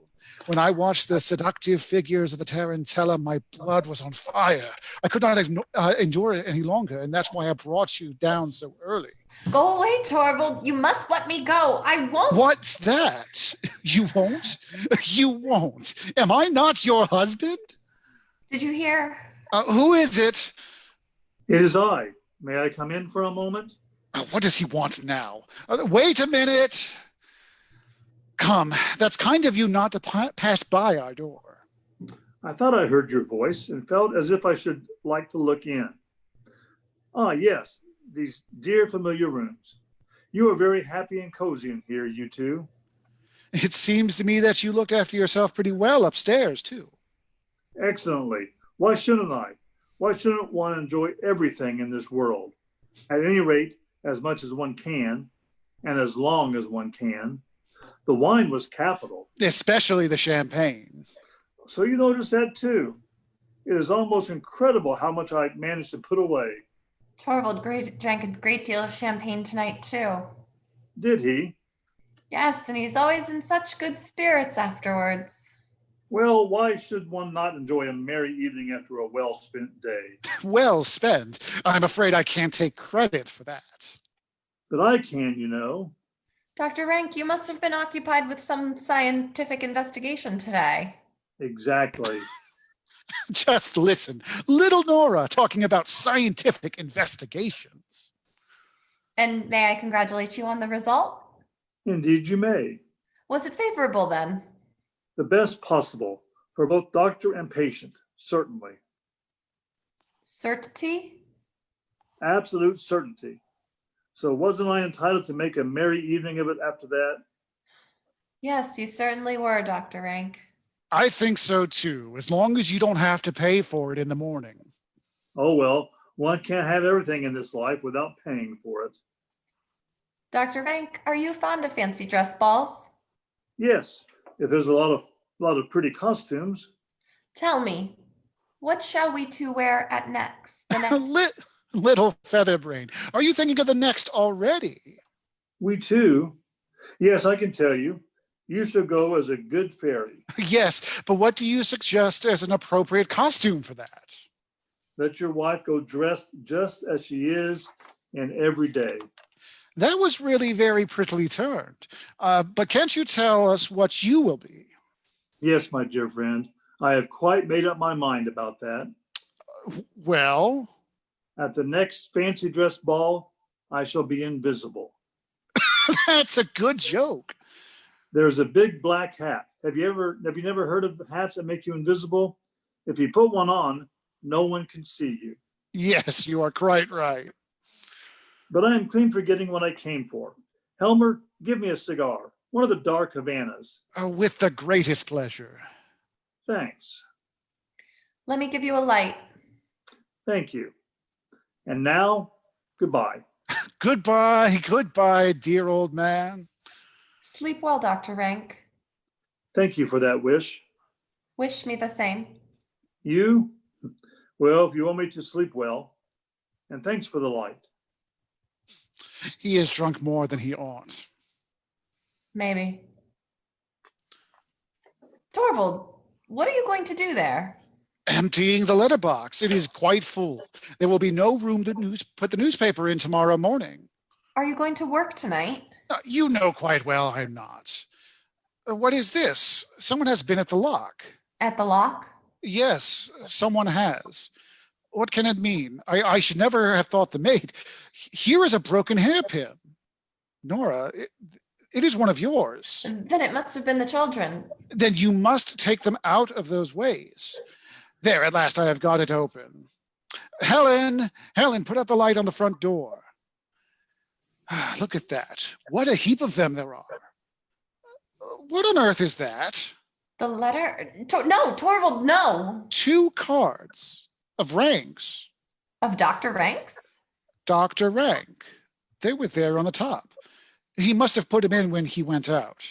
When I watched the seductive figures of the Tarantella, my blood was on fire. I could not endure it any longer, and that's why I brought you down so early. Go away, Torvald. You must let me go. I won't. What's that? You won't? You won't. Am I not your husband? Did you hear? Who is it? It is I. May I come in for a moment? What does he want now? Wait a minute. Come, that's kind of you not to pass by our door. I thought I heard your voice and felt as if I should like to look in. Ah, yes, these dear familiar rooms. You are very happy and cozy in here, you two. It seems to me that you looked after yourself pretty well upstairs, too. Excellently. Why shouldn't I? Why shouldn't one enjoy everything in this world? At any rate, as much as one can, and as long as one can. The wine was capital. Especially the champagne. So you noticed that too. It is almost incredible how much I managed to put away. Torvald drank a great deal of champagne tonight, too. Did he? Yes, and he's always in such good spirits afterwards. Well, why should one not enjoy a merry evening after a well-spent day? Well spent. I'm afraid I can't take credit for that. But I can, you know. Dr. Rank, you must have been occupied with some scientific investigation today. Exactly. Just listen. Little Nora talking about scientific investigations. And may I congratulate you on the result? Indeed you may. Was it favorable then? The best possible for both doctor and patient, certainly. Certainty? Absolute certainty. So wasn't I entitled to make a merry evening of it after that? Yes, you certainly were, Dr. Rank. I think so too, as long as you don't have to pay for it in the morning. Oh, well, one can't have everything in this life without paying for it. Dr. Rank, are you fond of fancy dress balls? Yes, if there's a lot of pretty costumes. Tell me, what shall we two wear at next? The next Little Featherbrain, are you thinking of the next already? We too. Yes, I can tell you. You shall go as a good fairy. Yes, but what do you suggest as an appropriate costume for that? Let your wife go dressed just as she is in every day. That was really very prettily turned. But can't you tell us what you will be? Yes, my dear friend. I have quite made up my mind about that. Well? At the next fancy dress ball, I shall be invisible. That's a good joke. There's a big black hat. Have you never heard of hats that make you invisible? If you put one on, no one can see you. Yes, you are quite right. But I am clean forgetting what I came for. Helmer, give me a cigar, one of the dark Havanas. With the greatest pleasure. Thanks. Let me give you a light. Thank you. And now, goodbye. Goodbye, dear old man. Sleep well, Dr. Rank. Thank you for that wish. Wish me the same. You? Well, if you want me to sleep well. And thanks for the light. He is drunk more than he ought. Maybe. Torvald, what are you going to do there? Emptying the letterbox. It is quite full. There will be no room to put the newspaper in tomorrow morning. Are you going to work tonight? You know quite well I'm not. What is this? Someone has been at the lock. At the lock? Yes, someone has. What can it mean? I should never have thought the maid. Here is a broken hairpin. Nora, it is one of yours. Then it must have been the children. Then you must take them out of those ways. There, at last I have got it open. Helen, put out the light on the front door. Look at that. What a heap of them there are. What on earth is that? The letter? No, Torvald, no. 2 cards of ranks. Of Dr. Ranks? Dr. Rank. They were there on the top. He must have put them in when he went out.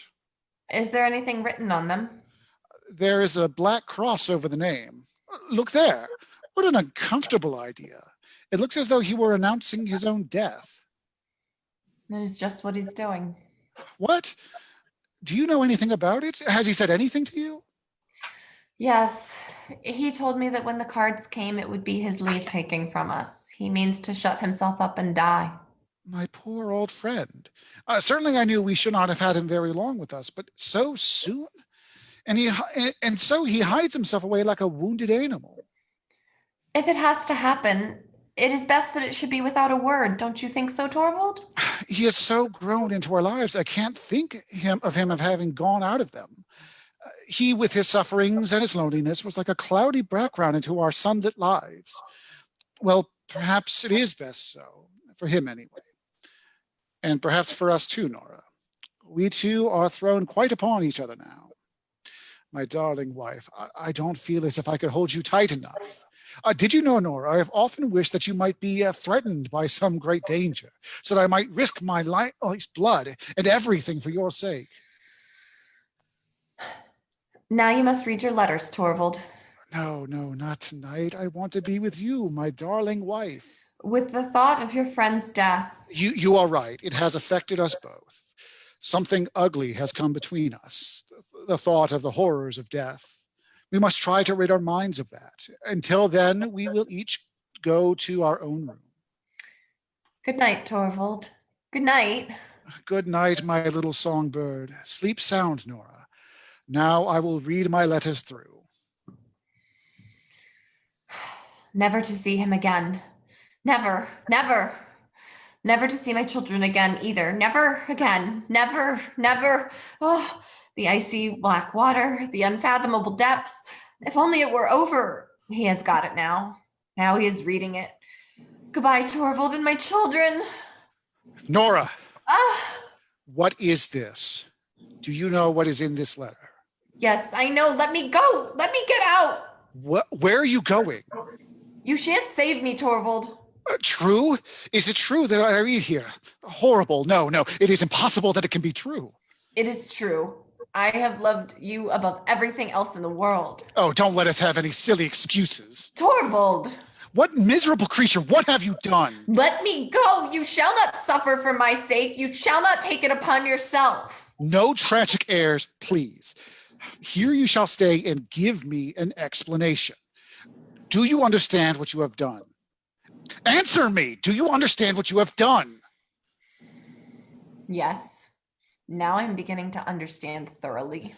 Is there anything written on them? There is a black cross over the name. Look there. What an uncomfortable idea. It looks as though he were announcing his own death. That is just what he's doing. What? Do you know anything about it? Has he said anything to you? Yes. He told me that when the cards came, it would be his leave taking from us. He means to shut himself up and die. My poor old friend. Certainly I knew we should not have had him very long with us, but so soon? And so he hides himself away like a wounded animal. If it has to happen, it is best that it should be without a word. Don't you think so, Torvald? He has so grown into our lives. I can't think of him of having gone out of them. He, with his sufferings and his loneliness, was like a cloudy background into our sunlit lives. Well, perhaps it is best so, for him anyway. And perhaps for us too, Nora. We two are thrown quite upon each other now. My darling wife, I don't feel as if I could hold you tight enough. Did you know, Nora, I have often wished that you might be threatened by some great danger, so that I might risk my life's blood and everything for your sake. Now you must read your letters, Torvald. No, not tonight. I want to be with you, my darling wife. With the thought of your friend's death. You are right. It has affected us both. Something ugly has come between us. The thought of the horrors of death. We must try to rid our minds of that. Until then, we will each go to our own room. Good night, Torvald. Good night. Good night, my little songbird. Sleep sound, Nora. Now I will read my letters through. Never to see him again. Never, never. Never to see my children again either. Never again. Never, never. Oh, the icy black water, the unfathomable depths. If only it were over. He has got it now. Now he is reading it. Goodbye, Torvald and my children. Nora, Ah, what is this? Do you know what is in this letter? yes, I know. Let me go. Let me get out. Where are you going? You shan't save me, Torvald. True? Is it true that I read here? Horrible. No, it is impossible that it can be true. It is true. I have loved you above everything else in the world. Oh, don't let us have any silly excuses. Torvald, What miserable creature, what have you done? let me go. You shall not suffer for my sake. You shall not take it upon yourself. No tragic airs, please. Here you shall stay and give me an explanation. Do you understand what you have done? Answer me. Do you understand what you have done? Yes. Now I'm beginning to understand thoroughly.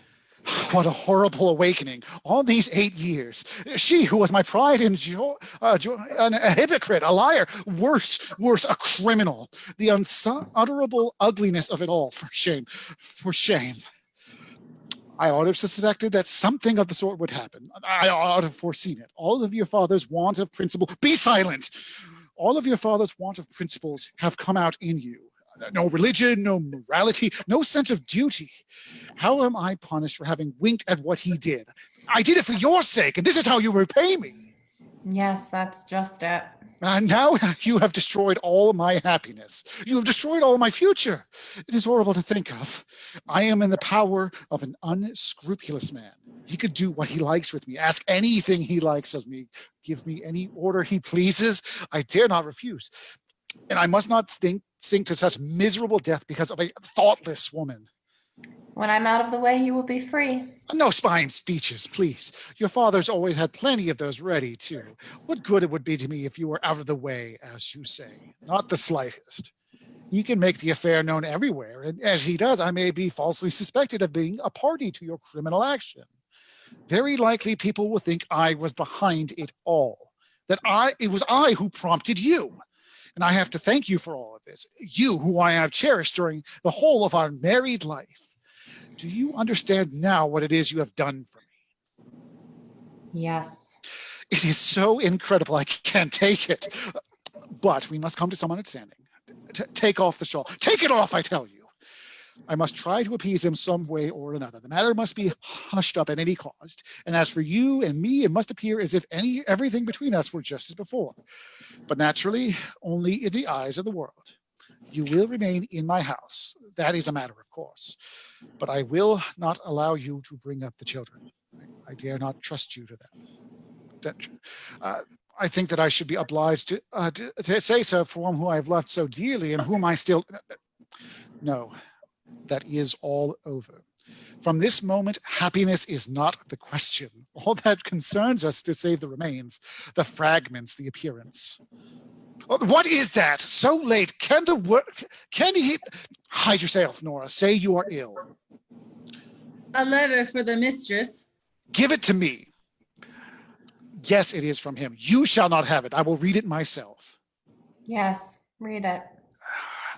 What a horrible awakening. All these 8 years. She who was my pride and joy, a hypocrite, a liar, worse, a criminal. The unutterable ugliness of it all. For shame. I ought to have suspected that something of the sort would happen. I ought to have foreseen it. All of your father's want of principle. Be silent! All of your father's want of principles have come out in you. No religion, no morality, no sense of duty. How am I punished for having winked at what he did? I did it for your sake, and this is how you repay me. Yes, that's just it. And now you have destroyed all my happiness. You have destroyed all my future. It is horrible to think of. I am in the power of an unscrupulous man. He could do what he likes with me, ask anything he likes of me, give me any order he pleases. I dare not refuse. And I must not sink to such miserable death because of a thoughtless woman. When I'm out of the way, you will be free. No spine speeches, please. Your father's always had plenty of those ready, too. What good it would be to me if you were out of the way, as you say. Not the slightest. He can make the affair known everywhere, and as he does, I may be falsely suspected of being a party to your criminal action. Very likely people will think I was behind it all, that it was I who prompted you. And I have to thank you for all of this, you who I have cherished during the whole of our married life. Do you understand now what it is you have done for me? Yes. It is so incredible, I can't take it. But we must come to some understanding. Take off the shawl. Take it off, I tell you. I must try to appease him some way or another. The matter must be hushed up at any cost. And as for you and me, it must appear as if everything between us were just as before. But naturally, only in the eyes of the world. You will remain in my house. That is a matter of course. But I will not allow you to bring up the children. I dare not trust you to them. I think that I should be obliged to say so for one whom I have loved so dearly and whom I still... No, that is all over. From this moment, happiness is not the question. All that concerns us to save the remains, the fragments, the appearance. What is that? So late. Can he hide yourself, Nora? Say you are ill. A letter for the mistress. Give it to me. Yes, it is from him. You shall not have it. I will read it myself. Yes, read it.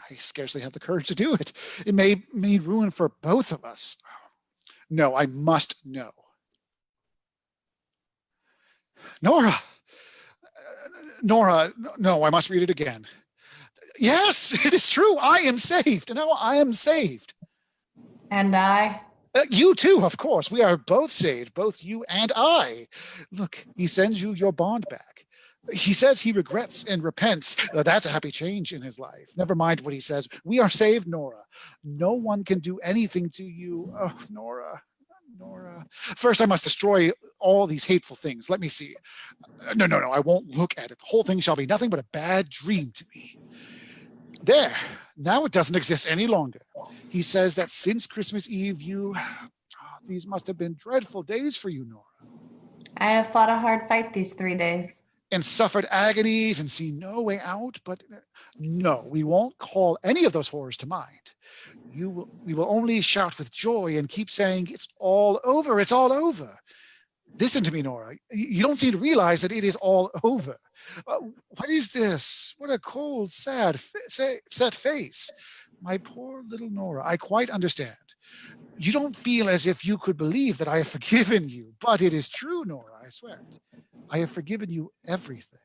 I scarcely have the courage to do it. It may mean ruin for both of us. No, I must know. Nora! Nora, no, I must read it again. Yes, it is true. I am saved. No, I am saved. And I. You too, of course. We are both saved, both you and I. Look, he sends you your bond back. He says he regrets and repents. That's a happy change in his life. Never mind what he says. We are saved, Nora. No one can do anything to you. Oh, Nora. Nora. First, I must destroy all these hateful things. Let me see. No, I won't look at it. The whole thing shall be nothing but a bad dream to me. There. Now it doesn't exist any longer. He says that since Christmas Eve, these must have been dreadful days for you, Nora. I have fought a hard fight these 3 days. And suffered agonies and seen no way out. But no, we won't call any of those horrors to mind. We will only shout with joy and keep saying, it's all over, it's all over. Listen to me, Nora. You don't seem to realize that it is all over. What is this? What a cold, sad, set face. My poor little Nora, I quite understand. You don't feel as if you could believe that I have forgiven you, but it is true, Nora, I swear it. I have forgiven you everything.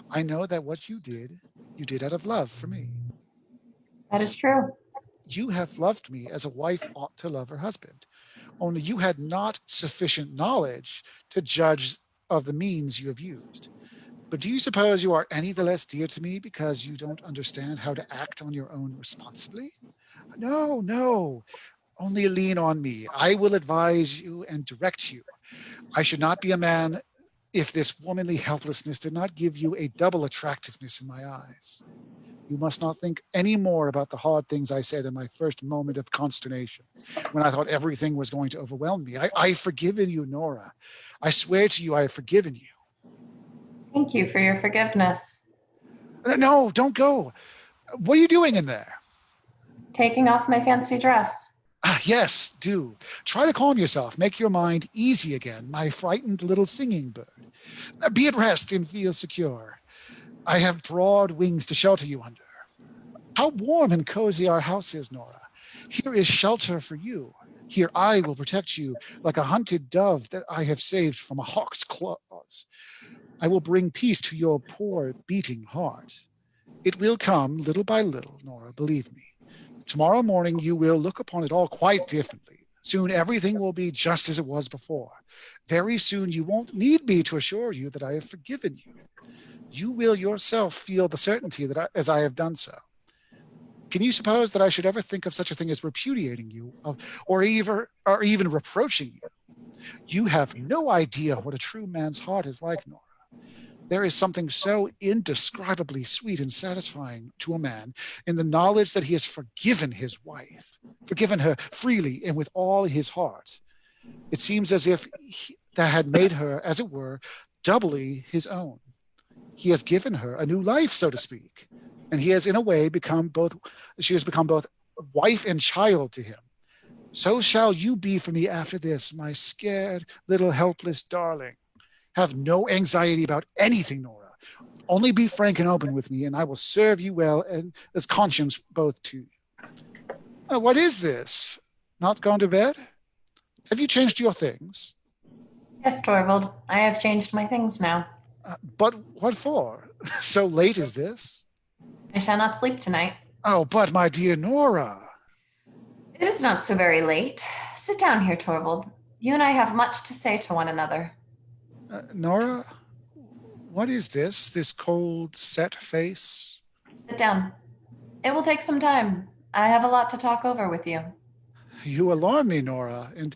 I know that what you did out of love for me. That is true. You have loved me as a wife ought to love her husband. Only you had not sufficient knowledge to judge of the means you have used. But do you suppose you are any the less dear to me because you don't understand how to act on your own responsibly? No. Only lean on me. I will advise you and direct you. I should not be a man if this womanly helplessness did not give you a double attractiveness in my eyes. You must not think any more about the hard things I said in my first moment of consternation, when I thought everything was going to overwhelm me. I've forgiven you, Nora. I swear to you, I have forgiven you. Thank you for your forgiveness. No, don't go. What are you doing in there? Taking off my fancy dress. Yes, do. Try to calm yourself. Make your mind easy again, my frightened little singing bird. Be at rest and feel secure. I have broad wings to shelter you under. How warm and cozy our house is, Nora. Here is shelter for you. Here I will protect you like a hunted dove that I have saved from a hawk's claws. I will bring peace to your poor beating heart. It will come little by little, Nora, believe me. Tomorrow morning you will look upon it all quite differently. Soon everything will be just as it was before. Very soon you won't need me to assure you that I have forgiven you. You will yourself feel the certainty that as I have done so. Can you suppose that I should ever think of such a thing as repudiating you or even reproaching you? You have no idea what a true man's heart is like, Nora. There is something so indescribably sweet and satisfying to a man in the knowledge that he has forgiven his wife, forgiven her freely and with all his heart. It seems as if that had made her, as it were, doubly his own. He has given her a new life, so to speak, and he has in a way she has become both wife and child to him. So shall you be for me after this, my scared little helpless darling. Have no anxiety about anything, Nora. Only be frank and open with me, and I will serve you well, and as conscience both to you. What is this? Not gone to bed? Have you changed your things? Yes, Torvald, I have changed my things now. But what for? So late is this? I shall not sleep tonight. Oh, but my dear Nora. It is not so very late. Sit down here, Torvald. You and I have much to say to one another. Nora, what is this cold, set face? Sit down. It will take some time. I have a lot to talk over with you. You alarm me, Nora, and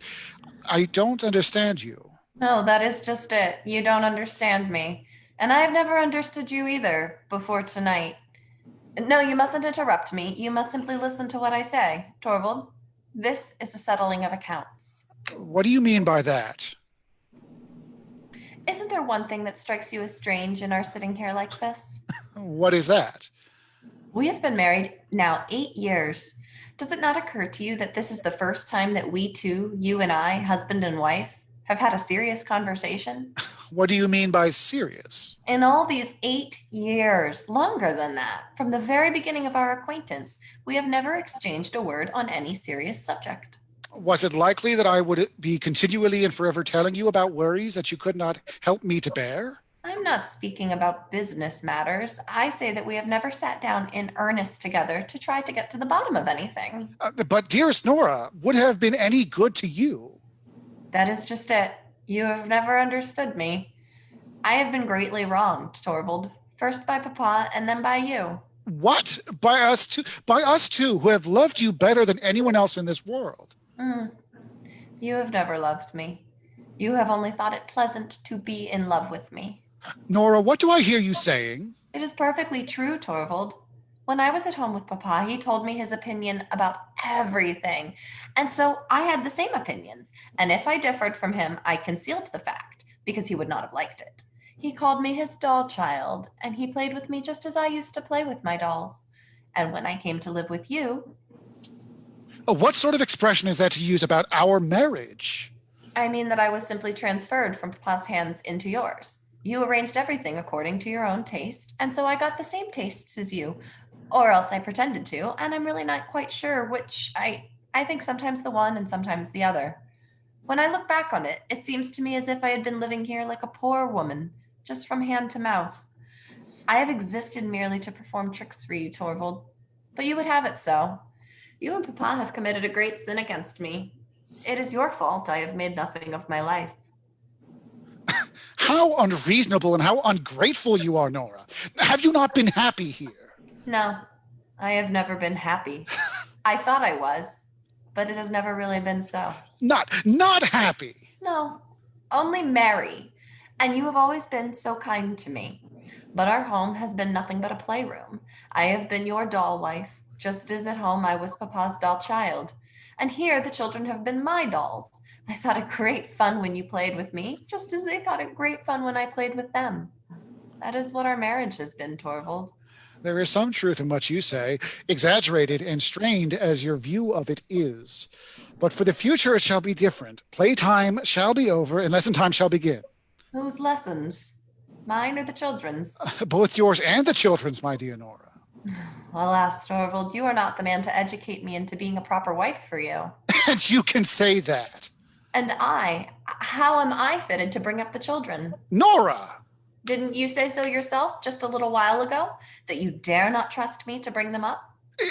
I don't understand you. No, that is just it. You don't understand me. And I've never understood you either before tonight. No, you mustn't interrupt me. You must simply listen to what I say. Torvald, this is a settling of accounts. What do you mean by that? Isn't there one thing that strikes you as strange in our sitting here like this? What is that? We have been married now 8 years. Does it not occur to you that this is the first time that we two, you and I, husband and wife, have had a serious conversation? What do you mean by serious? In all these 8 years, longer than that, from the very beginning of our acquaintance, we have never exchanged a word on any serious subject. Was it likely that I would be continually and forever telling you about worries that you could not help me to bear? I'm not speaking about business matters. I say that we have never sat down in earnest together to try to get to the bottom of anything. But dearest Nora, would have been any good to you? That is just it. You have never understood me. I have been greatly wronged, Torvald. First by Papa and then by you. What? By us too? By us too, who have loved you better than anyone else in this world? You have never loved me. You have only thought it pleasant to be in love with me. Nora, what do I hear you saying? It is perfectly true, Torvald. When I was at home with Papa, he told me his opinion about everything. And so I had the same opinions. And if I differed from him, I concealed the fact because he would not have liked it. He called me his doll child, and he played with me just as I used to play with my dolls. And when I came to live with you, What sort of expression is that to use about our marriage? I mean that I was simply transferred from Papa's hands into yours. You arranged everything according to your own taste, and so I got the same tastes as you, or else I pretended to, and I'm really not quite sure which. I think sometimes the one and sometimes the other. When I look back on it, it seems to me as if I had been living here like a poor woman, just from hand to mouth. I have existed merely to perform tricks for you, Torvald, but you would have it so. You and Papa have committed a great sin against me. It is your fault I have made nothing of my life. How unreasonable and how ungrateful you are, Nora. Have you not been happy here? No, I have never been happy. I thought I was, but it has never really been so. Not happy. No, only merry. And you have always been so kind to me. But our home has been nothing but a playroom. I have been your doll wife, just as at home I was Papa's doll child. And here the children have been my dolls. I thought it great fun when you played with me, just as they thought it great fun when I played with them. That is what our marriage has been, Torvald. There is some truth in what you say, exaggerated and strained as your view of it is. But for the future, it shall be different. Playtime shall be over and lesson time shall begin. Whose lessons? Mine or the children's? Both yours and the children's, my dear Nora. Alas, Torvald, you are not the man to educate me into being a proper wife for you. And you can say that. And how am I fitted to bring up the children? Nora! Didn't you say so yourself just a little while ago, that you dare not trust me to bring them up?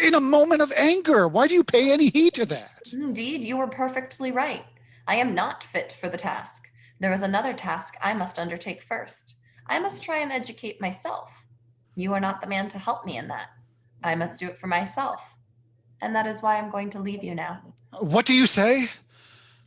In a moment of anger, why do you pay any heed to that? Indeed, you were perfectly right. I am not fit for the task. There is another task I must undertake first. I must try and educate myself. You are not the man to help me in that. I must do it for myself. And that is why I'm going to leave you now. What do you say?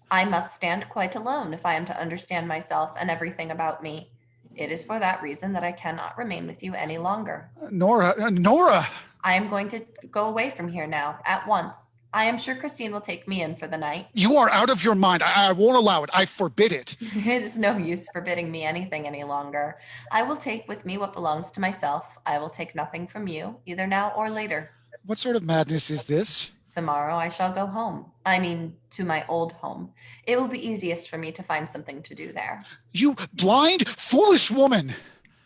I must stand quite alone if I am to understand myself and everything about me. It is for that reason that I cannot remain with you any longer. Nora! I am going to go away from here now, at once. I am sure Christine will take me in for the night. You are out of your mind. I won't allow it. I forbid it. It is no use forbidding me anything any longer. I will take with me what belongs to myself. I will take nothing from you, either now or later. What sort of madness is this? Tomorrow I shall go home. I mean, to my old home. It will be easiest for me to find something to do there. You blind, foolish woman!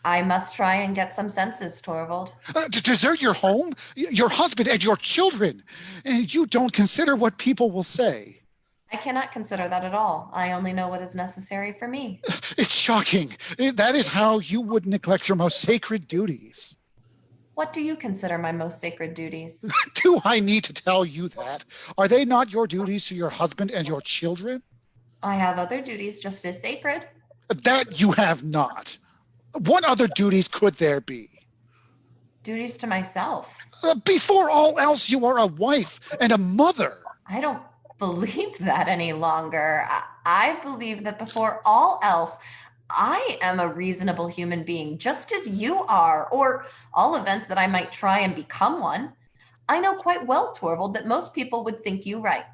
I must try and get some senses, Torvald. To desert your home, your husband, and your children. And you don't consider what people will say. I cannot consider that at all. I only know what is necessary for me. It's shocking. That is how you would neglect your most sacred duties. What do you consider my most sacred duties? Do I need to tell you that? Are they not your duties to your husband and your children? I have other duties just as sacred. That you have not. What other duties could there be? Duties to myself. Before all else, you are a wife and a mother. I don't believe that any longer. I believe that before all else, I am a reasonable human being, just as you are, or all events that I might try and become one. I know quite well, Torvald, that most people would think you right,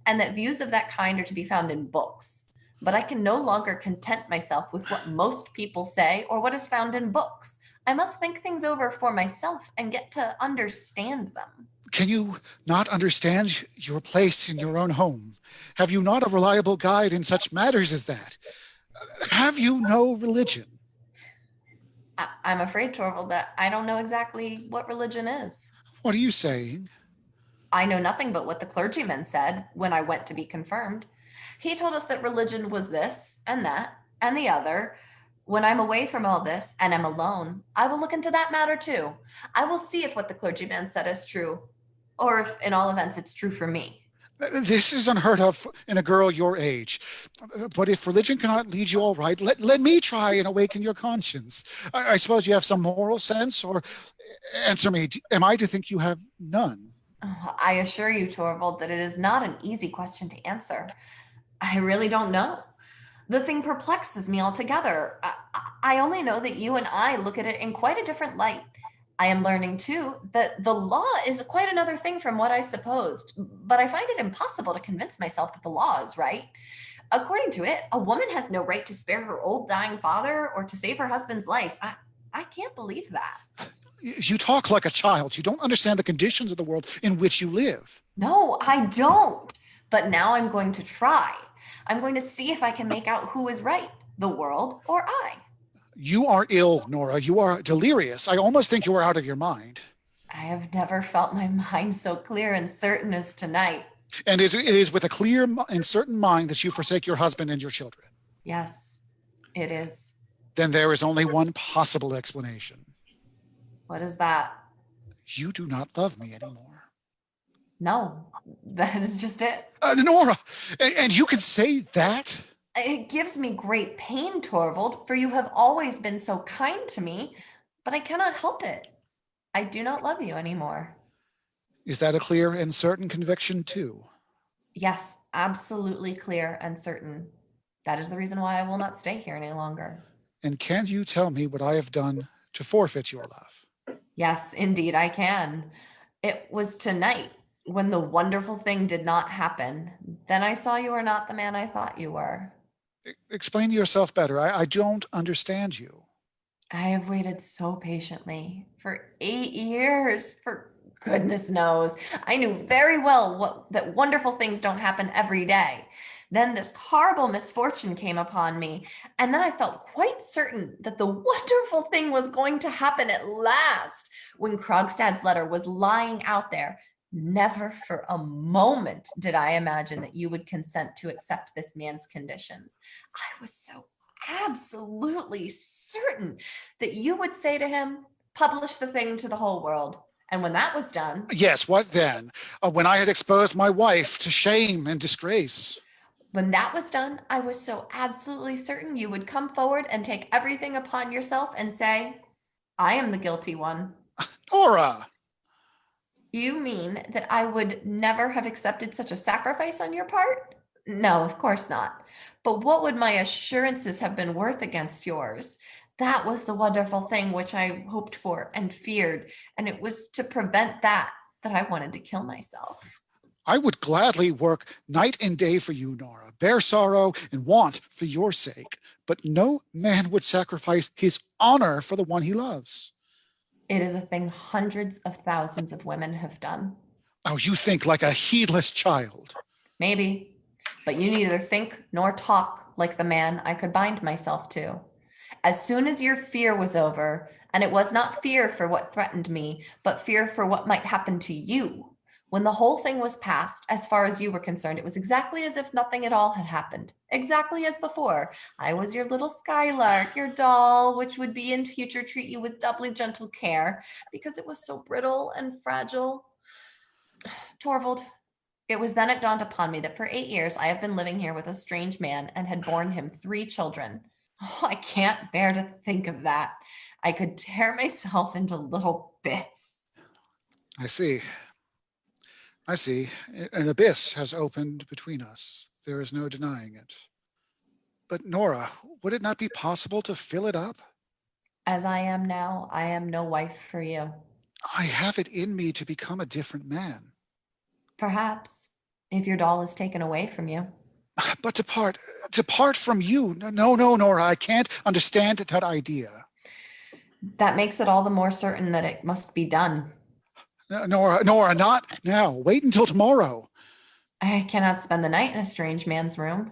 and that views of that kind are to be found in books. But I can no longer content myself with what most people say or what is found in books. I must think things over for myself and get to understand them. Can you not understand your place in your own home? Have you not a reliable guide in such matters as that? Have you no religion? I'm afraid, Torvald, that I don't know exactly what religion is. What are you saying? I know nothing but what the clergyman said when I went to be confirmed. He told us that religion was this and that and the other. When I'm away from all this and am alone, I will look into that matter too. I will see if what the clergyman said is true, or if in all events it's true for me. This is unheard of in a girl your age. But if religion cannot lead you all right, let me try and awaken your conscience. I suppose you have some moral sense, or answer me, am I to think you have none? Oh, I assure you, Torvald, that it is not an easy question to answer. I really don't know. The thing perplexes me altogether. I only know that you and I look at it in quite a different light. I am learning too that the law is quite another thing from what I supposed, but I find it impossible to convince myself that the law is right. According to it, a woman has no right to spare her old dying father or to save her husband's life. I can't believe that. You talk like a child. You don't understand the conditions of the world in which you live. No, I don't. But now I'm going to try. I'm going to see if I can make out who is right, the world or I. You are ill, Nora. You are delirious. I almost think you are out of your mind. I have never felt my mind so clear and certain as tonight. And it is with a clear and certain mind that you forsake your husband and your children. Yes, it is. Then there is only one possible explanation. What is that? You do not love me anymore. No, that is just it. Nora, and you can say that? It gives me great pain, Torvald, for you have always been so kind to me, but I cannot help it. I do not love you anymore. Is that a clear and certain conviction too? Yes, absolutely clear and certain. That is the reason why I will not stay here any longer. And can you tell me what I have done to forfeit your love? Yes, indeed I can. It was tonight when the wonderful thing did not happen. Then I saw you were not the man I thought you were. Explain yourself better. I don't understand you. I have waited so patiently for 8 years. For goodness knows, I knew very well that wonderful things don't happen every day. Then this horrible misfortune came upon me, and then I felt quite certain that the wonderful thing was going to happen at last. When Krogstad's letter was lying out there, never for a moment did I imagine that you would consent to accept this man's conditions. I was so absolutely certain that you would say to him, publish the thing to the whole world. And when that was done... Yes, what then? When I had exposed my wife to shame and disgrace. When that was done, I was so absolutely certain you would come forward and take everything upon yourself and say, I am the guilty one. Nora! You mean that I would never have accepted such a sacrifice on your part? No, of course not. But what would my assurances have been worth against yours? That was the wonderful thing which I hoped for and feared, and it was to prevent that I wanted to kill myself. I would gladly work night and day for you, Nora, bear sorrow and want for your sake, but no man would sacrifice his honor for the one he loves. It is a thing hundreds of thousands of women have done. Oh, you think like a heedless child. Maybe, but you neither think nor talk like the man I could bind myself to. As soon as your fear was over, and it was not fear for what threatened me, but fear for what might happen to you, when the whole thing was past, as far as you were concerned, it was exactly as if nothing at all had happened. Exactly as before. I was your little skylark, your doll, which would be in future treat you with doubly gentle care, because it was so brittle and fragile. Torvald, it was then it dawned upon me that for 8 years I have been living here with a strange man and had borne him 3 children. Oh, I can't bear to think of that. I could tear myself into little bits. I see. An abyss has opened between us. There is no denying it. But Nora, would it not be possible to fill it up? As I am now, I am no wife for you. I have it in me to become a different man. Perhaps, if your doll is taken away from you. But to part from you, no, Nora, I can't understand that idea. That makes it all the more certain that it must be done. Nora, not now. Wait until tomorrow. I cannot spend the night in a strange man's room.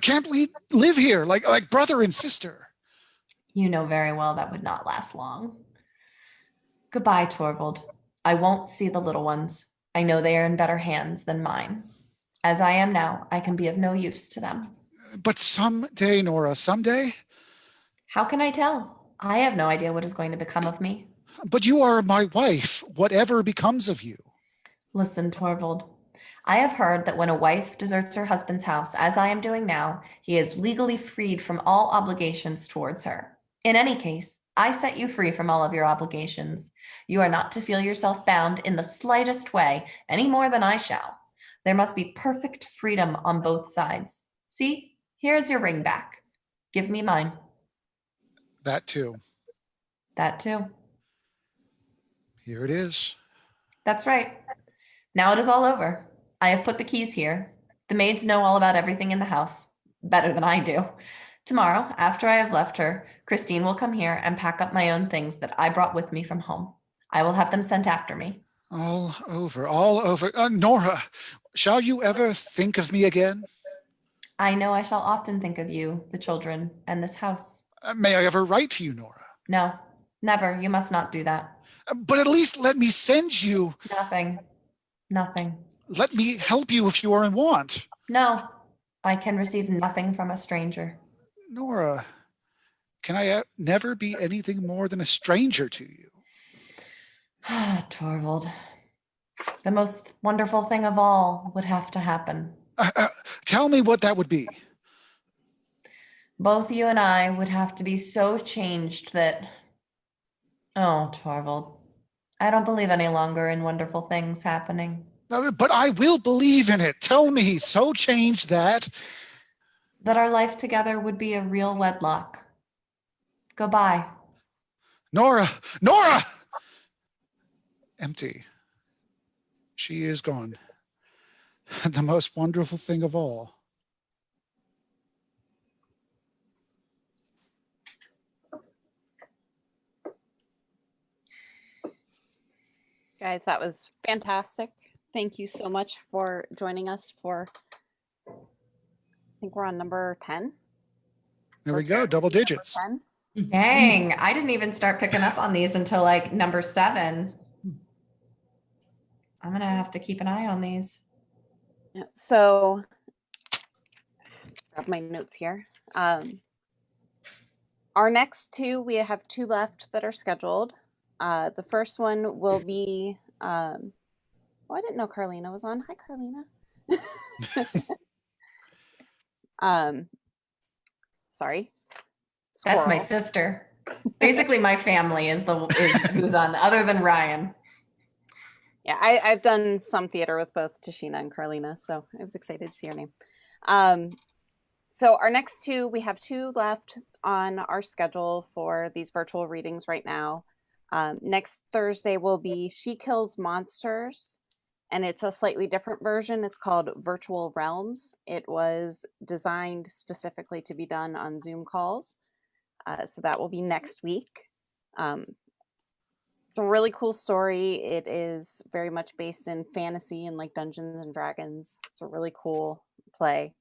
Can't we live here like brother and sister? You know very well that would not last long. Goodbye, Torvald. I won't see the little ones. I know they are in better hands than mine. As I am now, I can be of no use to them. But someday, Nora, someday. How can I tell? I have no idea what is going to become of me. But you are my wife, whatever becomes of you. Listen, Torvald. I have heard that when a wife deserts her husband's house, as I am doing now, he is legally freed from all obligations towards her. In any case, I set you free from all of your obligations. You are not to feel yourself bound in the slightest way, any more than I shall. There must be perfect freedom on both sides. See, here is your ring back. Give me mine. That too. That too. Here it is. That's right. Now it is all over. I have put the keys here. The maids know all about everything in the house, better than I do. Tomorrow, after I have left her, Christine will come here and pack up my own things that I brought with me from home. I will have them sent after me. All over, all over. Nora, shall you ever think of me again? I know I shall often think of you, the children, and this house. May I ever write to you, Nora? No, never. You must not do that. But at least let me send you. Nothing. Nothing. Let me help you if you are in want. No, I can receive nothing from a stranger. Nora, can I never be anything more than a stranger to you? Torvald, the most wonderful thing of all would have to happen. Tell me what that would be. Both you and I would have to be so changed that... Oh, Torvald, I don't believe any longer in wonderful things happening. But I will believe in it. Tell me, so changed that... That our life together would be a real wedlock. Goodbye. Nora! Nora! Empty. She is gone. The most wonderful thing of all. Guys, that was fantastic. Thank you so much for joining us for, I think we're on number 10. There we go, double digits. 10. Dang, I didn't even start picking up on these until like number 7. I'm gonna have to keep an eye on these. Yeah, so, grab my notes here. Our next two, we have 2 left that are scheduled. The first one will be, oh, I didn't know Carlina was on. Hi, Carlina. Sorry. That's my Squirrel. sister. Basically, my family is who's on, other than Ryan. Yeah, I've done some theater with both Tashina and Carlina, so I was excited to see her name. So our next 2, we have 2 left on our schedule for these virtual readings right now. Next Thursday will be She Kills Monsters, and it's a slightly different version. It's called Virtual Realms. It was designed specifically to be done on Zoom calls. So that will be next week. It's a really cool story. It is very much based in fantasy and like Dungeons and Dragons. It's a really cool play.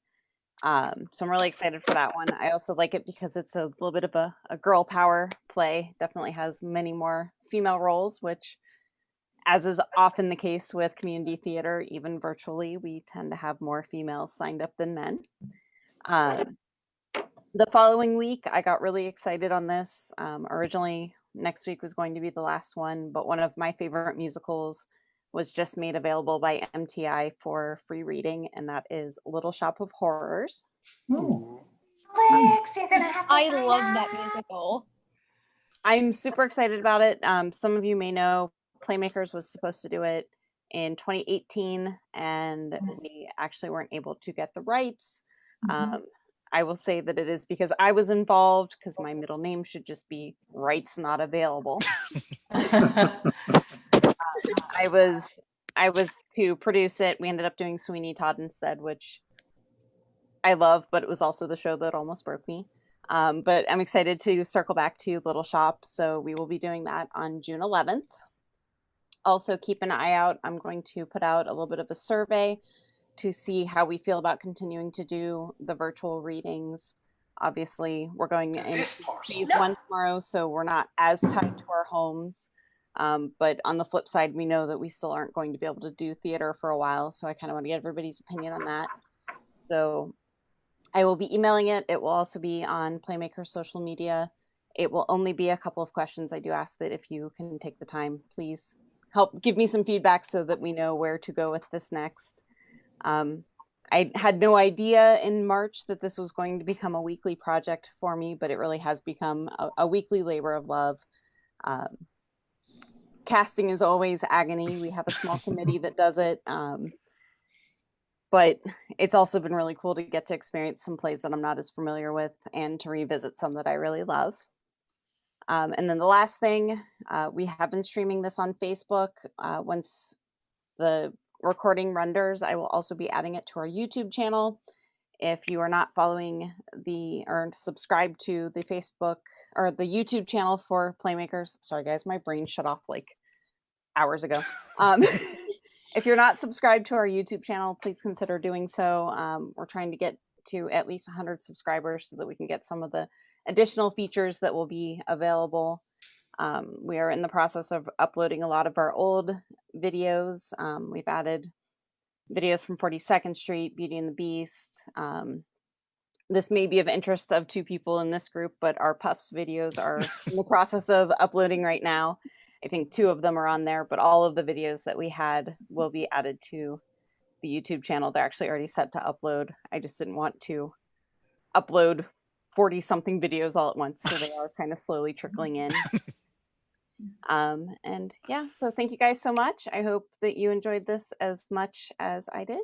So I'm really excited for that one. I also like it because it's a little bit of a girl power play. Definitely has many more female roles, which, as is often the case with community theater, even virtually, we tend to have more females signed up than men. The following week, I got really excited on this. Originally, next week was going to be the last one, but one of my favorite musicals was just made available by MTI for free reading, and that is Little Shop of Horrors. Ooh. Alex, you're gonna have to I sign love up. that musical. I'm super excited about it. Some of you may know Playmakers was supposed to do it in 2018, and we actually weren't able to get the rights. I will say that it is because I was involved, because my middle name should just be Rights Not Available. I was to produce it. We ended up doing Sweeney Todd instead, which I love, but it was also the show that almost broke me. But I'm excited to circle back to Little Shop, so we will be doing that on June 11th. Also keep an eye out. I'm going to put out a little bit of a survey to see how we feel about continuing to do the virtual readings. Obviously, we're going in phase 1 tomorrow, so we're not as tied to our homes. But on the flip side, we know that we still aren't going to be able to do theater for a while, so I kind of want to get everybody's opinion on that. So I will be emailing it. It will also be on Playmaker's social media. It will only be a couple of questions. I do ask that if you can take the time, please help give me some feedback so that we know where to go with this next. I had no idea in March that this was going to become a weekly project for me, but it really has become a weekly labor of love. Casting is always agony. We have a small committee that does it. But it's also been really cool to get to experience some plays that I'm not as familiar with and to revisit some that I really love. And then the last thing, we have been streaming this on Facebook. Once the recording renders, I will also be adding it to our YouTube channel. If you are not following or subscribed to the Facebook or the YouTube channel for Playmakers, sorry guys, my brain shut off like hours ago. If you're not subscribed to our YouTube channel, please consider doing so. We're trying to get to at least 100 subscribers so that we can get some of the additional features that will be available. We are in the process of uploading a lot of our old videos. We've added videos from 42nd Street, Beauty and the Beast. This may be of interest of 2 people in this group, but our Puffs videos are in the process of uploading right now. I think 2 of them are on there, but all of the videos that we had will be added to the YouTube channel. They're actually already set to upload. I just didn't want to upload 40 something videos all at once, so they are kind of slowly trickling in. And yeah, so thank you guys so much. I hope that you enjoyed this as much as I did.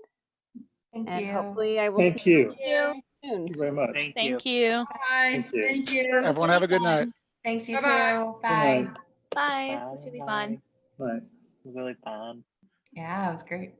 Thank And you. hopefully I will Thank see you. you soon. Thank you very much. Thank you. Thank you. Bye. Thank you. Thank you. Everyone have a good night. Thanks, you Bye-bye. too. Good Bye. night. Bye. It was really fun. Night. Really fun. Yeah, it was great.